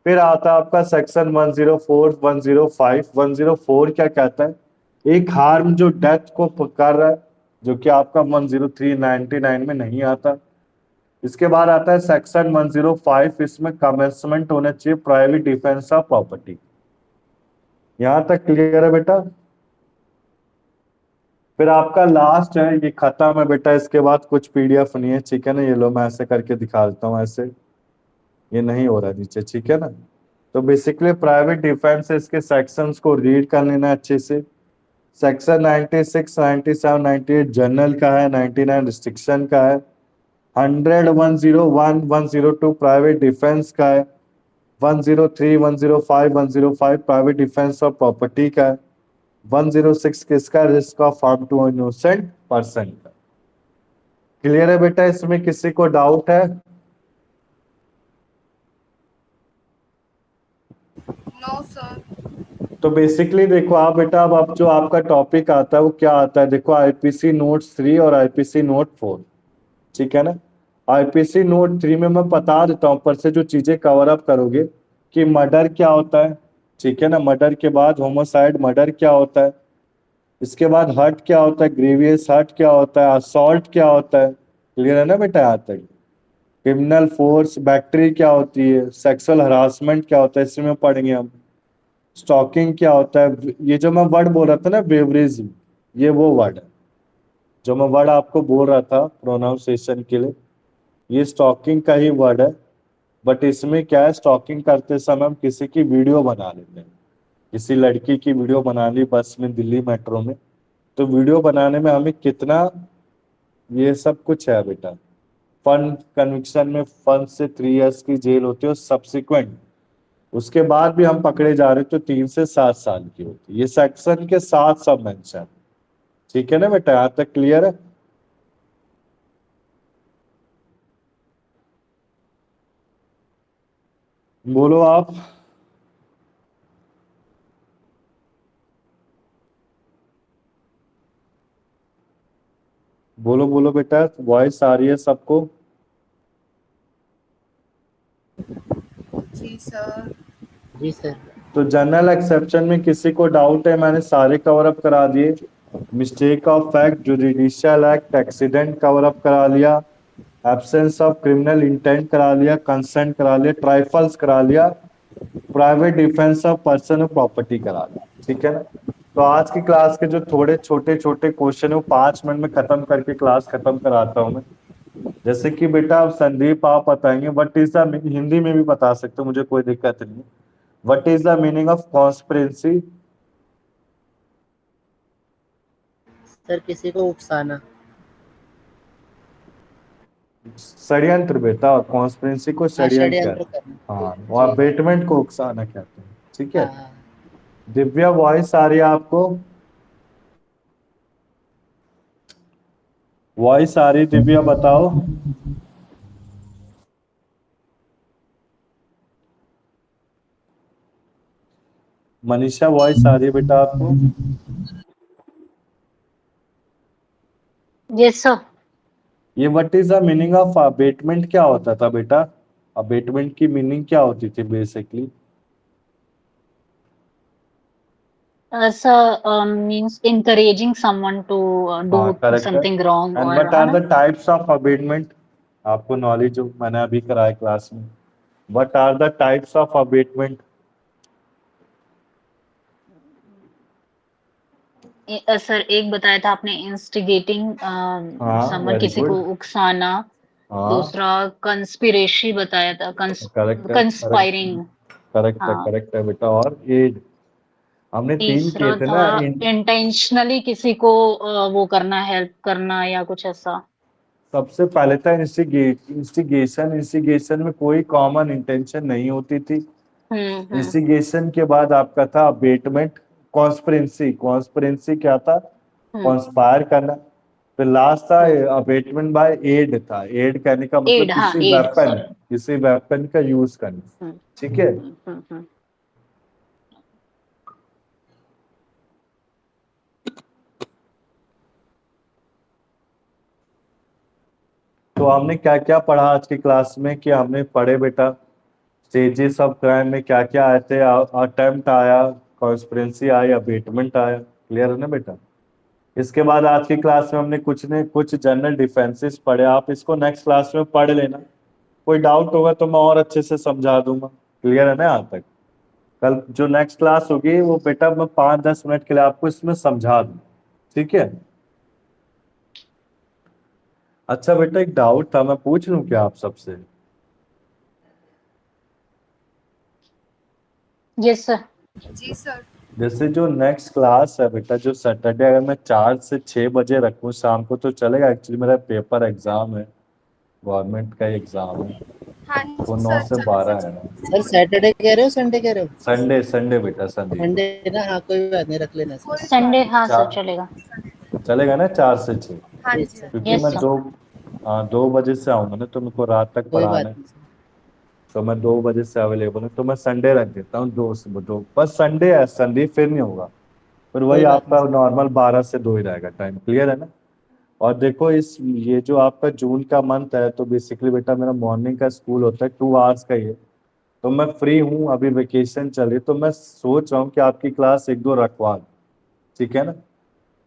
फिर आता है आपका सेक्शन 104, 105। 104 क्या कहता है? एक हार्म जो डेथ को कर रहा है, जो कि आपका 103, 99 में नहीं आता। इसके बाद आता है सेक्शन 105, इसमें कमेंसमेंट होना चाहिए प्राइवेट डिफेंस ऑफ प्रॉपर्टी। यहां तक क्लियर है बेटा? फिर आपका लास्ट है, ये खत्म है बेटा, इसके बाद कुछ पीडीएफ नहीं है, ठीक है ना। ये लो मैं ऐसे करके दिखा देता हूँ, ऐसे ये नहीं हो रहा नीचे, ठीक है ना। तो बेसिकली प्राइवेट डिफेंस इसके सेक्शंस को रीड कर लेना अच्छे से। सेक्शन 96, 97, 98 जनरल का है, 99 रिस्ट्रिक्शन का है, 100, 101, 102 प्राइवेट डिफेंस का है, 103, 105, 105 प्राइवेट डिफेंस ऑफ प्रॉपर्टी का है, 106 किसका? Risk of harm to innocent person का। क्लियर है बेटा? इसमें किसी को डाउट है? No sir. तो बेसिकली देखो आप बेटा, अब जो आपका टॉपिक आता है वो क्या आता है? देखो आईपीसी नोट 3 और आईपीसी नोट 4, ठीक है ना। आईपीसी नोट 3 में मैं बता देता हूँ पर से जो चीजें कवर अप करोगे कि मर्डर क्या होता है, ठीक है ना। मर्डर के बाद होमोसाइड मर्डर क्या होता है, इसके बाद हर्ट क्या होता है, ग्रेवियस हर्ट क्या होता है, असॉल्ट क्या होता है। क्लियर है ना बेटा यहाँ तक? क्रिमिनल फोर्स बैक्ट्री क्या होती है, सेक्सुअल हरासमेंट क्या होता है इसमें पढ़ेंगे हम, स्टॉकिंग क्या होता है। ये जो मैं वर्ड बोल रहा था ना बेवरेज, ये वो वर्ड है जो मैं वर्ड आपको बोल रहा था प्रोनाउंसिएशन के लिए, ये स्टॉकिंग का ही वर्ड है। बट इसमें क्या है, स्टॉकिंग करते समय हम किसी की वीडियो बना लेते हैं, किसी लड़की की वीडियो बना ली बस में, दिल्ली मेट्रो में, तो वीडियो बनाने में हमें कितना ये सब कुछ है बेटा। फन कन्विक्शन में 1 से 3 इयर्स की जेल होती है, और सब्सिक्वेंट उसके बाद भी हम पकड़े जा रहे तो 3 से 7 साल की होती है। ये सेक्शन के साथ सब मेंशन, ठीक है ना बेटा? यहाँ तक क्लियर है? बोलो आप। बोलो बोलो बेटा, वॉइस आ रही है सबको? जी सर। जी सर। तो जनरल एक्सेप्शन में किसी को डाउट है? मैंने सारे कवर अप करा दिए। Mistake of fact, judicial act, accident cover up करा लिया, एब्सेंस ऑफ क्रिमिनल इंटेंट करा लिया, कंसेंट करा लिया, ट्राइफल्स करा लिया, प्राइवेट डिफेंस ऑफ पर्सन और प्रॉपर्टी करा लिया। ठीक है ना। तो आज की क्लास के जो थोड़े छोटे छोटे क्वेश्चन है वो 5 मिनट में खत्म करके क्लास खत्म कराता हूँ मैं। जैसे कि बेटा अब संदीप आप बताएंगे व्हाट इज द, हिंदी में भी बता सकते हो, मुझे कोई दिक्कत नहीं। What is the meaning of conspiracy? Sir किसी को उकसाना। षड्यंत्र बेटा, कॉन्स्पिरेसी को हाँ, षड्यंत्र षड्यंत्र कहते हैं। करना। हाँ, और जी। अबेटमेंट को उकसाना कहते हैं। ठीक है। हाँ हाँ। दिव्या वॉइस आ रही है आपको? वॉइस आ रही दिव्या, बताओ। मनीषा वॉइस आ रही है बेटा आपको? Yes sir. ये what is the meaning of abetment क्या होता था बेटा? अबेटमेंट की मीनिंग क्या होती थी basically? Sir means encouraging someone to do हाँ, करेक्ट है। something wrong and or what है आर ना। The types of abetment? आपको नॉलेज हो, मैंने अभी कराया क्लास में। What are the types of abetment? Sir एक बताया था आपने इंस्टिगेटिंग हाँ, समवन, वेरी किसी गुड। को उकसाना। हाँ, दूसरा कंस्पिरेसी बताया था, करेक्ट है, करेक्ट। कंस्पायरिंग। करेक्ट है, हाँ। करेक्ट है बेटा। और एड, हमने 3 किए तीसरा थे था ना। इंटेंशनली किसी को वो करना, हेल्प करना या कुछ ऐसा। सबसे पहले था इंस्टिगेशन। इंस्टिगेशन में कोई कॉमन इंटेंशन नहीं होती थी। हम्म। इंस्टिगेशन के बाद आपका था अबेटमेंट। कॉन्स्पिरेंसी, कॉन्स्पिरेंसी क्या था? हम्म। कॉन्स्पायर करना। फिर लास्ट था हम्म। अबेटमेंट बाय एड था। एड कहने का मतलब एड, हाँ किसी एड वेपन, सॉरी। किसी वेपन का यूज करना। हम्म। ठीक है। हम्म। तो हमने क्या क्या पढ़ा आज की क्लास में? कि हमने पढ़े बेटा स्टेजेस ऑफ क्राइम में क्या क्या आए थे। अटेम्प्ट आया, कॉन्स्पिरेंसी आई, अबेटमेंट आया। क्लियर है ना बेटा? इसके बाद आज की क्लास में हमने कुछ जनरल डिफेंसेस पढ़े। आप इसको नेक्स्ट क्लास में पढ़ लेना। कोई डाउट होगा तो मैं और अच्छे से समझा दूंगा। क्लियर है ना यहाँ तक? कल जो नेक्स्ट क्लास होगी वो बेटा मैं 5-10 मिनट के लिए आपको इसमें समझा दूँ। ठीक है। अच्छा बेटा, एक डाउट था, मैं पूछ लूं क्या आप सबसे? Yes sir. जी सर। जैसे जो नेक्स्ट क्लास है बेटा, जो सैटरडे, अगर मैं 4 से 6 बजे रखूं शाम को तो चलेगा? एक्चुअली मेरा पेपर एग्जाम है, गवर्नमेंट का एग्जाम है। हाँ वो जी नौ सर, से चल बारह है ना। सर सैटरडे कह रहे हो संडे कह रहे हो? संडे, संडे बेटा, संडे को। संडे ना, हाँ कोई बात नहीं, रख लेना सर। कोई संडे बात हाँ सर चार चलेगा। चलेगा ना, 4 से 6? हाँ जी जी सर। हाँ। क्योंकि यस मैं सर। 2 बजे से आऊंगा ना, तो मेरे को रात तक कोई पढ़ाना बात है। नहीं सर। तो मैं 2 बजे से अवेलेबल हूँ, तो मैं संडे रख देता हूँ 2 से 2। बस संडे है, संडे फिर नहीं होगा। फिर वही कोई बात नहीं आपका सर। नॉर्मल 12 से 2 ही रहेगा टाइम। क्लियर है ना? और देखो इस ये जो आपका जून का मंथ है, तो बेसिकली बेटा मेरा मॉर्निंग का स्कूल होता है, 2 आवर्स का ही है। तो मैं फ्री हूँ, अभी वेकेशन चल रही, तो मैं सोच रहा हूँ कि आपकी क्लास 1-2 रखवा दूं। ठीक है ना?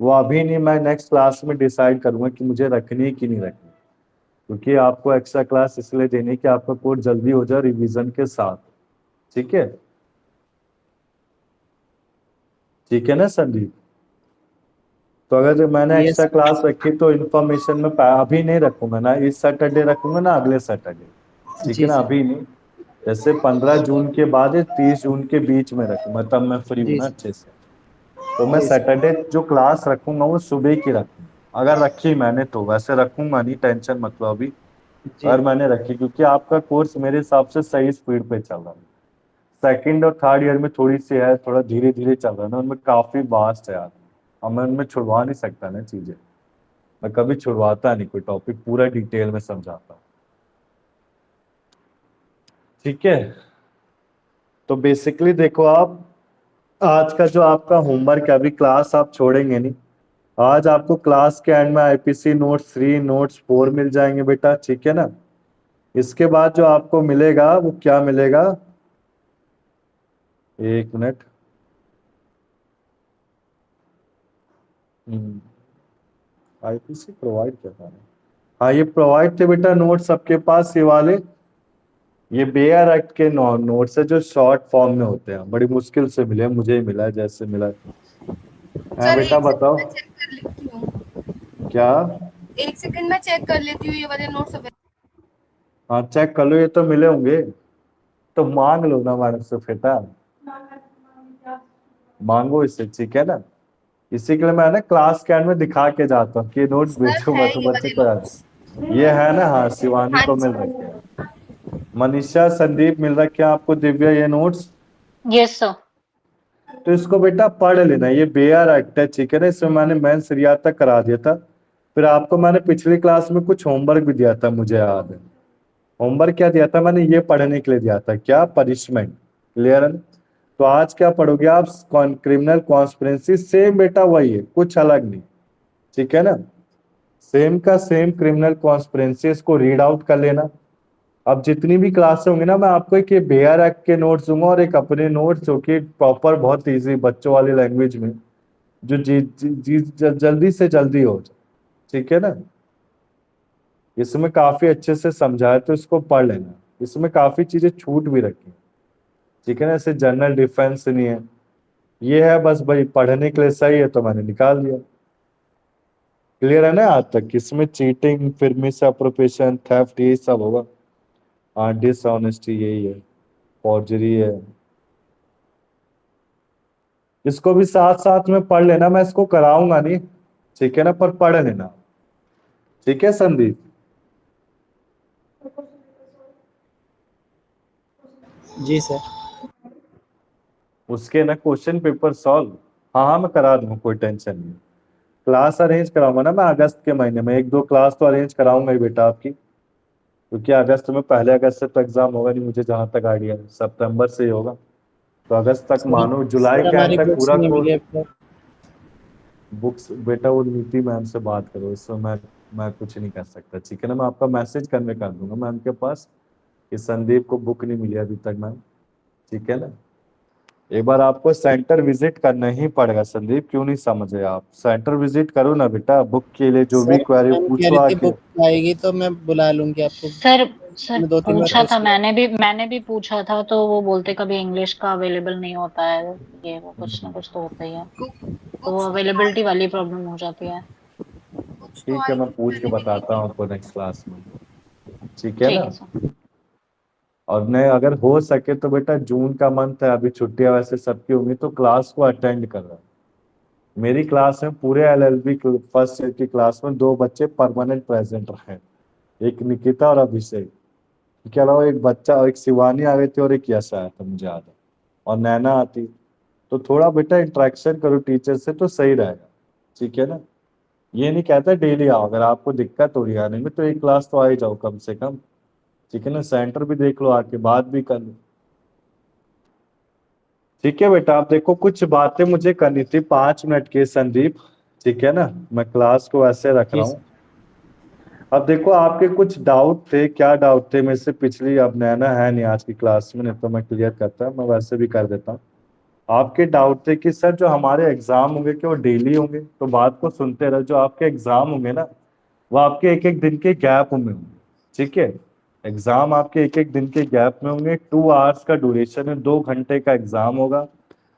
वो अभी नहीं, मैं नेक्स्ट क्लास में डिसाइड करूंगा कि मुझे रखनी है कि नहीं रखनी। क्योंकि आपको एक्स्ट्रा क्लास इसलिए देनी है कि आपका कोर्स जल्दी हो जाए रिवीजन के साथ। ठीक है? ठीक है ना संदीप? तो अगर जो मैंने एक्स्ट्रा यस। क्लास रखी तो इन्फॉर्मेशन में अभी नहीं रखूंगा ना, इस सैटरडे रखूंगा ना अगले सैटरडे। ठीक है जी ना? सर। अभी नहीं। जैसे 15 जून के बाद 30 जून के बीच में रखूंगा, तब मैं फ्री हूँ जी ना सर। अच्छे से। तो मैं जी सर। सैटरडे जो क्लास रखूंगा वो सुबह की रखूंगा। अगर रखी मैंने तो, वैसे रखूंगा नहीं, टेंशन मत लो अभी। जी। अगर मैंने रखी, क्योंकि आपका कोर्स मेरे हिसाब से सही स्पीड पे चल रहा है। सेकंड और थर्ड ईयर में थोड़ी सी है, थोड़ा धीरे धीरे चल रहा है ना, उनमें काफी वास्ट है यार। और मैं उनमें छुड़वा नहीं सकता ना चीजें। मैं कभी छुड़वाता नहीं कोई टॉपिक, पूरा डिटेल में समझाता हूँ। ठीक है। तो बेसिकली देखो आप, आज का जो आपका होमवर्क है, अभी क्लास आप छोड़ेंगे नहीं। आज आपको क्लास के एंड में आईपीसी नोट्स 3, नोट्स 4 मिल जाएंगे बेटा। ठीक है ना? इसके बाद जो आपको मिलेगा वो क्या मिलेगा? 1 मिनट। आईपीसी प्रोवाइड करना है। हाँ ये प्रोवाइड थे बेटा नोट सबके पास, ये वाले, ये बेयर एक्ट के नोट्स है जो शॉर्ट फॉर्म में होते हैं, बड़ी मुश्किल से मिले, मुझे ही मिला जैसे मिला। हाँ सर बेटा एक बताओ सेकंड में चेक कर लेती हूँ, क्या। एक सेकंड में चेक कर लेती हूँ ये वाले नोट्स। हाँ चेक कर लो, ये तो मिले होंगे, तो मांग लो ना मैडम से बेटा, मांगो इससे, ठीक है ना। इसी के लिए मैं ना क्लास के एंड में दिखा के जाता हूँ कि नोट सर भेजो, है मैं तो ये बच्चे वाले को नोट्स। ये है ना, हाँ शिवानी हाँ को मिल जी। रखे हैं, मनीषा संदीप मिल रखे हैं आपको, दिव्या ये नोट्स, यस सर। तो इसको बेटा पढ़ लेना, ये बेयर एक्ट है, ठीक है ना, इसमें मैंने मेन सीरिया तक करा दिया था। फिर आपको मैंने पिछली क्लास में कुछ होमवर्क भी दिया था, मुझे याद है। होमवर्क क्या दिया था मैंने, ये पढ़ने के लिए दिया था, क्या, पनिशमेंट, क्लियर है ना? तो आज क्या पढ़ोगे आप, क्रिमिनल कॉन्स्पिरेंसी, सेम बेटा वही है, कुछ अलग नहीं, ठीक है ना, सेम का सेम क्रिमिनल कॉन्स्पिरेंसी, इसको रीड आउट कर लेना। अब जितनी भी क्लासें होंगी ना, मैं आपको एक ये बेयर एक्ट के नोट्स दूंगा और एक अपने नोट्स जो कि प्रॉपर बहुत इजी बच्चों वाली लैंग्वेज में, जो जल्दी से जल्दी हो जाए, ठीक है ना। इसमें काफी अच्छे से समझाया, तो इसको पढ़ लेना, इसमें काफी चीजें छूट भी रखी हैं, ठीक है ना, ऐसे जनरल डिफेंस नहीं है, ये है बस भाई पढ़ने के लिए सही है तो मैंने निकाल दिया। क्लियर है ना आज तक, इसमें चीटिंग, फिर मिस अप्रोप्रिएशन, थेफ्ट, ये सब होगा। हाँ डिसऑनेस्टी यही है, फॉर्जरी है, इसको भी साथ साथ में पढ़ लेना, मैं इसको कराऊंगा नहीं, ठीक है ना, पर पढ़ लेना, ठीक है संदीप। जी सर। उसके ना क्वेश्चन पेपर सॉल्व, हाँ हाँ मैं करा दूंगा, कोई टेंशन नहीं। क्लास अरेंज कराऊंगा ना मैं अगस्त के महीने में, एक दो क्लास तो अरेंज कराऊंगा ही बेटा आपकी, क्योंकि अगस्त में, पहले अगस्त से तो एग्जाम होगा नहीं, मुझे जहां तक आइडिया है सितंबर से ही होगा, तो अगस्त तक सर मानो, जुलाई सर के एंड हमारी तक बुक्स पूरा नहीं मिली कोर्स। अब तक। बुक्स बेटा वो नीति मैम से बात करो, इसमें मैं कुछ नहीं कर सकता, ठीक है ना, मैं आपका मैसेज कन्वे कर दूंगा मैम के पास कि संदीप को बुक नहीं मिली अभी तक मैम, ठीक है ना। एक बार आपको सेंटर विजिट करना ही पड़ेगा संदीप, क्यों नहीं समझे आप, सेंटर विजिट करो ना बेटा, बुक के लिए जो भी सर क्वेरी मैम कह पूछो रही थी आके। बुक आएगी तो मैं बुला लूंगी आपको। सर सर मैं 2-3 बार पूछा था, पूछ लिया। मैंने भी पूछा था, तो वो बोलते कभी इंग्लिश का अवेलेबल नहीं होता है, ये वो कुछ ना कुछ तो होता ही है, तो वो बुक्स तो अवेलेबिलिटी आएगी, वाली प्रॉब्लम हो जाती है। बुक्स तो ठीक है, मैं आएगी, पूछ के मैंने भी दी बताता थी। हूँ आपको नेक्स्ट क्लास में, ठीक है ठीक ना। है सर। और नहीं अगर हो सके तो बेटा जून का मंथ है, अभी छुट्टियां वैसे सबकी होंगी, तो क्लास को अटेंड कर रहा है। मेरी क्लास में पूरे एलएलबी फर्स्ट ईयर की क्लास में दो बच्चे परमानेंट प्रेजेंट रहे, एक निकिता और अभिषेक, इसके अलावा एक बच्चा और एक शिवानी आ गई थी और एक यश आया था मुझे याद है, और नैना आती। तो थोड़ा बेटा इंटरेक्शन करो टीचर से तो सही रहेगा, ठीक है ना। ये नहीं कहता डेली आओ, अगर आपको दिक्कत हो रही है आने में तो एक क्लास तो आ ही जाओ कम से कम, ठीक है ना, सेंटर भी देख लो आके, बात भी कर लो, ठीक है बेटा। आप देखो कुछ बातें मुझे करनी थी 5 मिनट के संदीप, ठीक है ना, मैं क्लास को ऐसे रख जी रहा सर। हूँ। अब देखो आपके कुछ डाउट थे, क्या डाउट थे मेरे से पिछली, अब नैना है नहीं आज की क्लास में, नहीं तो मैं क्लियर करता, मैं वैसे भी कर देता हूँ। आपके डाउट थे कि सर जो हमारे एग्जाम होंगे क्या वो डेली होंगे, तो बात को सुनते रहो, जो आपके एग्जाम होंगे ना वो आपके एक एक दिन के गैप में होंगे, ठीक है। एग्जाम आपके एक एक दिन के गैप में होंगे, 2 आवर्स का ड्यूरेशन है, 2 घंटे का एग्जाम होगा,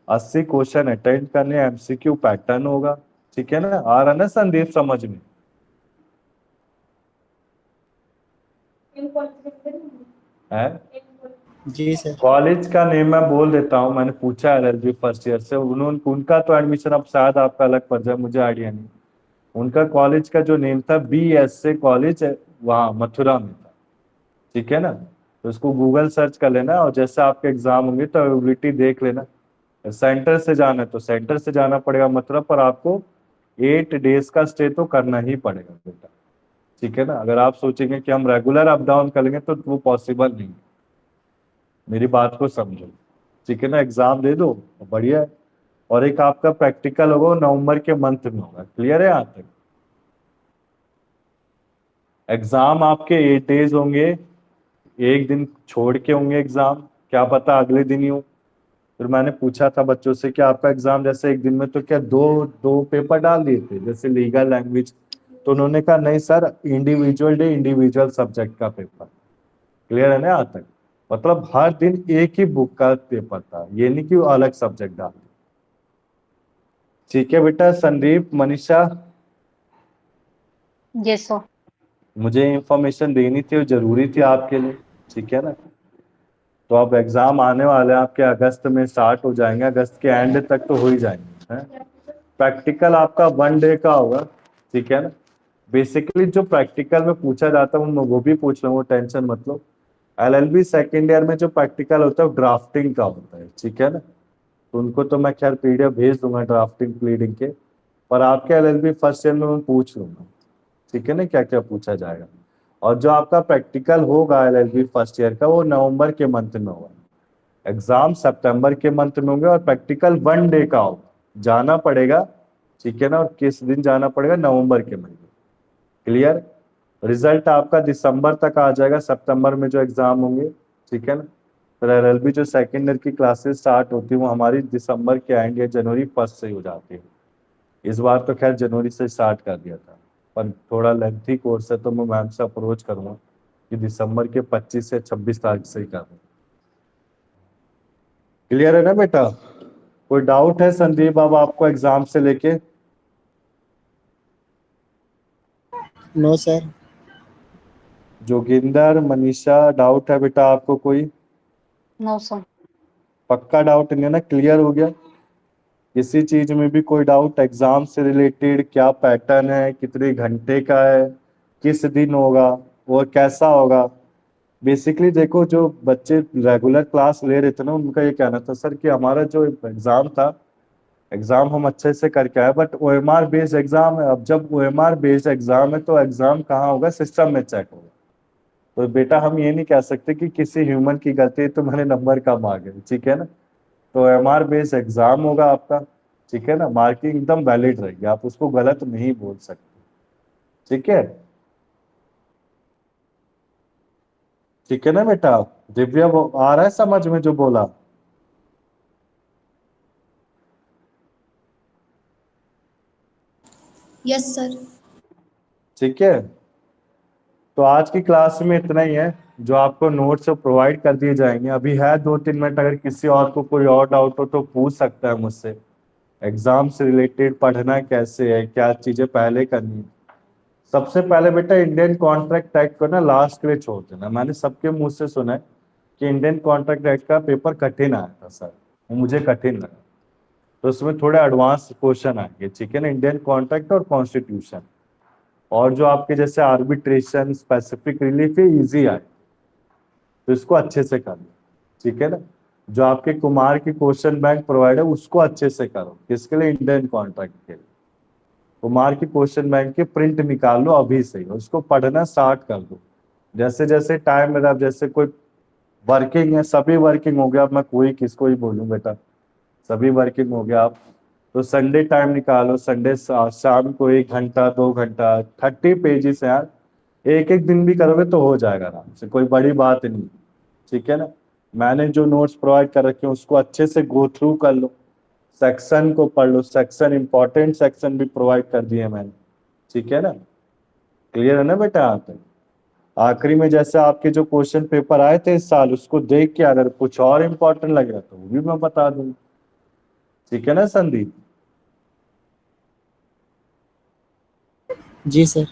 80 क्वेश्चन अटेंड करने, एमसीक्यू पैटर्न होगा, ठीक है ना, आ रहा ना संदीप समझ में है। जी सर। कॉलेज का नेम मैं बोल देता हूँ, मैंने पूछा एलएलबी फर्स्ट ईयर से, उन्होंने, उनका तो एडमिशन अब शायद आपका अलग पड़ जाए, मुझे आइडिया नहीं। उनका कॉलेज का जो नेम था BSA कॉलेज, वहाँ मथुरा में था, ठीक है ना। तो उसको गूगल सर्च कर लेना, और जैसे आपके एग्जाम होंगे तो अवेबिलिटी देख लेना। सेंटर से जाना है तो सेंटर से जाना पड़ेगा मथुरा, पर आपको 8 डेज का स्टे तो करना ही पड़ेगा बेटा, ठीक है ना। अगर आप सोचेंगे कि हम रेगुलर अप डाउन करेंगे तो वो पॉसिबल नहीं, मेरी बात को समझो, ठीक है ना, एग्जाम दे दो बढ़िया है। और एक आपका प्रैक्टिकल होगा नवंबर के मंथ में होगा, क्लियर है यहाँ तक। एग्जाम आपके 8 डेज होंगे, एक दिन छोड़ के होंगे एग्जाम, क्या पता अगले दिन ही हो। फिर मैंने पूछा था बच्चों से कि आपका एग्जाम जैसे एक दिन में, तो क्या दो दो पेपर डाल दिए थे, जैसे लीगल लैंग्वेज तो उन्होंने कहा नहीं sir, individual day individual subject का पेपर। क्लियर है ना यहाँ तक? मतलब हर दिन एक ही बुक का पेपर था, ये नहीं कि वो अलग सब्जेक्ट डाल। ठीक है बेटा। Sandeep, Manisha, yes sir. मुझे इंफॉर्मेशन देनी थी और जरूरी थी आपके लिए, ठीक है ना? तो अब एग्जाम आने वाले हैं आपके, अगस्त में स्टार्ट हो जाएंगे, अगस्त के एंड तक तो हो ही जाएंगे हैं। प्रैक्टिकल आपका 1 डे का होगा, ठीक है ना? बेसिकली जो प्रैक्टिकल में पूछा जाता है मैं वो भी पूछ रहा हूँ, टेंशन मत लो। एलएलबी सेकेंड ईयर में जो प्रैक्टिकल होता है वो ड्राफ्टिंग का होता है, ठीक है ना? तो उनको तो मैं खैर पीडीएफ भेज दूंगा ड्राफ्टिंग प्लीडिंग के, पर आपके एलएलबी फर्स्ट ईयर में मैं पूछ लूंगा, ठीक है ना, क्या क्या पूछा जाएगा। और जो आपका प्रैक्टिकल होगा एलएलबी फर्स्ट ईयर का, वो नवंबर के मंथ में होगा। एग्जाम सितंबर के मंथ में होंगे और प्रैक्टिकल 1 डे का होगा, जाना पड़ेगा, ठीक है ना? और किस दिन जाना पड़ेगा? नवंबर के महीने। क्लियर? रिजल्ट आपका दिसंबर तक आ जाएगा, सितंबर में जो एग्जाम होंगे, ठीक है ना? फिर एलएलबी जो सेकेंड ईयर की क्लासेस स्टार्ट होती है वो हमारी दिसंबर के एंड या जनवरी फर्स्ट से ही हो जाती है। इस बार तो खैर जनवरी से स्टार्ट कर दिया था, पर थोड़ा लेंथी कोर्स है तो मैं मैम से अप्रोच करूंगा कि दिसंबर के 25 से 26 तारीख से ही कर दूँ। क्लियर है ना बेटा? कोई डाउट है संदीप अब आपको एग्जाम से लेके? No sir. Joginder, Manisha, doubt है बेटा आपको कोई? No sir. पक्का डाउट नहीं है ना? क्लियर हो गया? किसी चीज में भी कोई डाउट एग्जाम से रिलेटेड? क्या पैटर्न है, कितने घंटे का है, किस दिन होगा और कैसा होगा? बेसिकली देखो, जो बच्चे रेगुलर क्लास ले रहे थे ना, उनका ये कहना था सर कि हमारा जो एग्जाम था, एग्जाम हम अच्छे से करके आए, बट ओएमआर बेस्ड एग्जाम है। अब जब ओएमआर बेस्ड एग्जाम है तो एग्जाम कहाँ होगा? सिस्टम में चेक होगा। तो बेटा हम ये नहीं कह सकते कि किसी ह्यूमन की गलती है तुम्हारे नंबर कम आ गए, ठीक है ना? तो एमआर बेस्ड एग्जाम होगा आपका, ठीक है ना? मार्किंग एकदम वैलिड रहेगी, आप उसको गलत नहीं बोल सकते, ठीक है? ठीक है ना बेटा? दिव्या, वो आ रहा है समझ में जो बोला? Yes sir. ठीक है। तो आज की क्लास में इतना ही है, जो आपको नोट्स प्रोवाइड कर दिए जाएंगे। अभी है 2-3 मिनट, अगर किसी और को कोई और डाउट हो तो पूछ सकता है मुझसे। एग्जाम से रिलेटेड पढ़ना कैसे है, क्या चीजें पहले करनी है। सबसे पहले बेटा इंडियन कॉन्ट्रैक्ट एक्ट को ना लास्ट के लिए छोड़ देना। मैंने सबके मुंह से सुना है कि इंडियन कॉन्ट्रैक्ट एक्ट का पेपर कठिन आया था सर, वो मुझे कठिन लगा। तो उसमें थोड़े एडवांस क्वेश्चन आएंगे, ठीक है ना? इंडियन कॉन्ट्रैक्ट और कॉन्स्टिट्यूशन, और जो आपके जैसे आर्बिट्रेशन, स्पेसिफिक रिलीफ, ये ईजी आए, तो इसको अच्छे से कर लो, ठीक है ना? जो आपके कुमार की क्वेश्चन बैंक प्रोवाइड है उसको अच्छे से करो। किसके लिए? इंडियन कॉन्ट्रैक्ट के लिए। कुमार की क्वेश्चन बैंक के प्रिंट निकाल लो अभी से ही, उसको पढ़ना स्टार्ट कर दो। जैसे जैसे टाइम मेरा, जैसे कोई वर्किंग है, सभी वर्किंग हो गया, अब मैं कोई किसको ही बोलूं बेटा, सभी वर्किंग हो गया आप, तो संडे टाइम निकालो। संडे शाम को 1 घंटा 2 घंटा, 30 पेजेस है यार, एक एक दिन भी करोगे तो हो जाएगा आराम से, कोई बड़ी बात नहीं, ठीक है ना? मैंने जो नोट्स प्रोवाइड कर रखे हैं उसको अच्छे से गो थ्रू कर लो, सेक्शन को पढ़ लो, सेक्शन इंपॉर्टेंट सेक्शन भी प्रोवाइड कर दिए मैंने, ठीक है ना? क्लियर है ना बेटा यहाँ तक? आखिरी में जैसे आपके जो क्वेश्चन पेपर आए थे इस साल, उसको देख के अगर कुछ और इम्पोर्टेंट लग रहा तो वो भी मैं बता दूंगा, ठीक है ना संदीप? जी सर।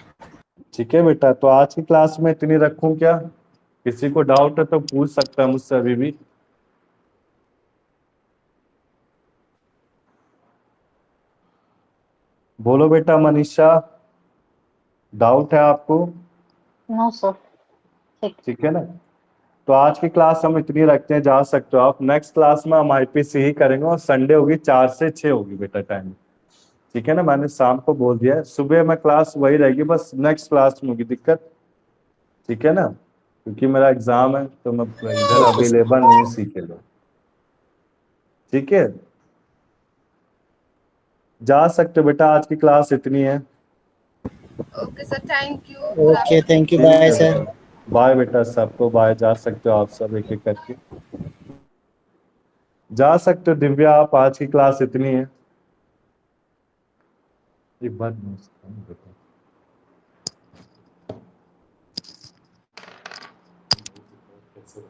ठीक है बेटा। तो आज की क्लास में इतनी रखूं क्या? किसी को डाउट है तो पूछ सकता है मुझसे अभी भी। बोलो बेटा मनीषा, डाउट है आपको? No sir. ठीक। ठीक है ना? तो आज की क्लास हम इतनी रखते हैं, जा सकते हो आप। नेक्स्ट क्लास में हम आईपीसी ही करेंगे और संडे होगी 4 से 6 होगी बेटा टाइम, ठीक है ना? मैंने शाम को बोल दिया है, सुबह में क्लास वही रहेगी, बस नेक्स्ट क्लास में होगी दिक्कत, ठीक है ना? क्योंकि मेरा एग्जाम है तो मैं इधर ओके सर। अवेलेबल नहीं हूँ, सीख के लो, ठीक है? जा सकते हो बेटा, आज की क्लास इतनी है। Okay, sir. Thank you. Good okay, afternoon. Thank you, ठीक बाय है सर। बेटा, बाय बेटा, सबको बाय। जा सकते हो आप सब एक एक करके, जा सकते हो। दिव्या आप, आज की क्लास इतनी है। एक बात नहीं बेटा, से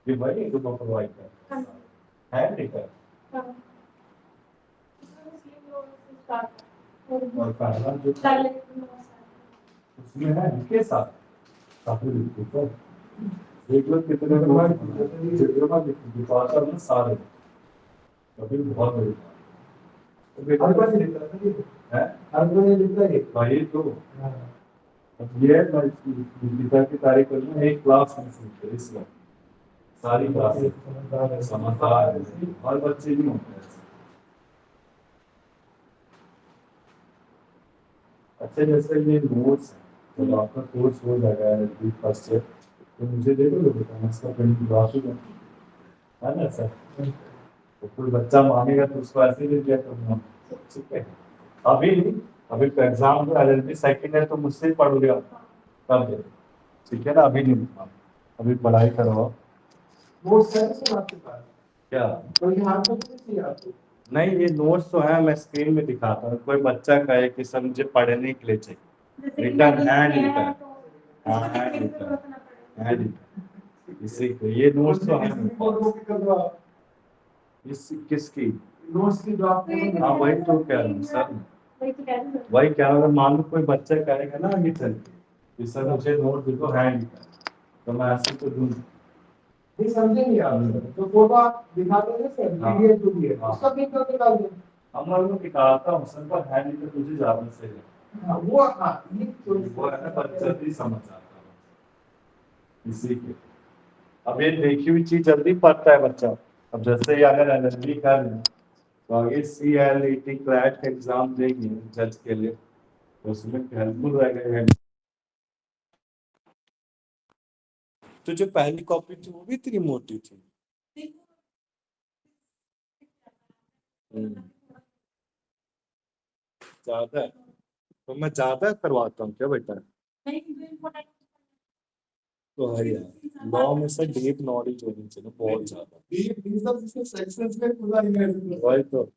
ये वही जो प्रोवाइड करता है लेकर और पहला जो उसमें है इनके साथ काफी लिखते तो एक लोग कितने दिखाता है सारे कभी बहुत बड़ी हर बार लिखता है हर बार लिखता है भाई तो ये गीता की तारीख करना एक क्लास में सुनते इसलिए सारी क्लास समझदार है हर बच्चे नहीं होते हैं अच्छा जैसे ये नोट्स है तो आपका कोर्स हो जाएगा फर्स्ट से तो मुझे दे दो बेटा इसका प्रिंट ग्राफिक है ना सर तो कोई बच्चा मांगेगा तो उसको ऐसे दे दिया करूँगा ठीक है अभी नहीं अभी तो एग्जाम में एलएलबी सेकंड है तो मुझसे ही पढ़ लिया तब दे ठीक है ना अभी नहीं अभी पढ़ाई करो नोट्स है सर आपके पास क्या तो यहाँ पर चाहिए आपको नहीं ये नोट्स तो है मैं स्क्रीन में दिखाता हूँ कोई बच्चा कहे कि सर मुझे पढ़ने के लिए चाहिए रिटर्न हैंड रिटर्न हाँ हैंड रिटर्न इसी को ये नोट्स तो है इस किसकी नोट्स की ड्राफ्ट हाँ वही तो कह रहा हूँ सर वही कह रहा हूँ मान लो कोई बच्चा कहेगा ना ये चल कि सर मुझे नोट दे दो हैंड तो मैं ऐसे तो दूँ नहीं समझेंगे आप तो फोटो आप दिखा देंगे सर पीडीएफ जो भी है उसका प्रिंट करके डाल दें हम लोग निकालता हूँ सर पर हैंड तो मुझे ज्यादा सही है वो है ना बच्चा भी समझ आता है इसी के अब ये देखी हुई चीज जल्दी पढ़ता है बच्चा अब जैसे ही अगर एलएलबी कर लें तो आगे CLET क्लैट का एग्जाम देंगे जज के लिए तो उसमें हेल्पफुल रहेगा तो जो पहली कॉपी थी वो भी इतनी मोटी थी ज्यादा है तो मैं ज्यादा करवाता हूँ क्या बेटा तो है यार लॉ में से डीप नॉलेज होनी चाहिए बहुत ज्यादा वही तो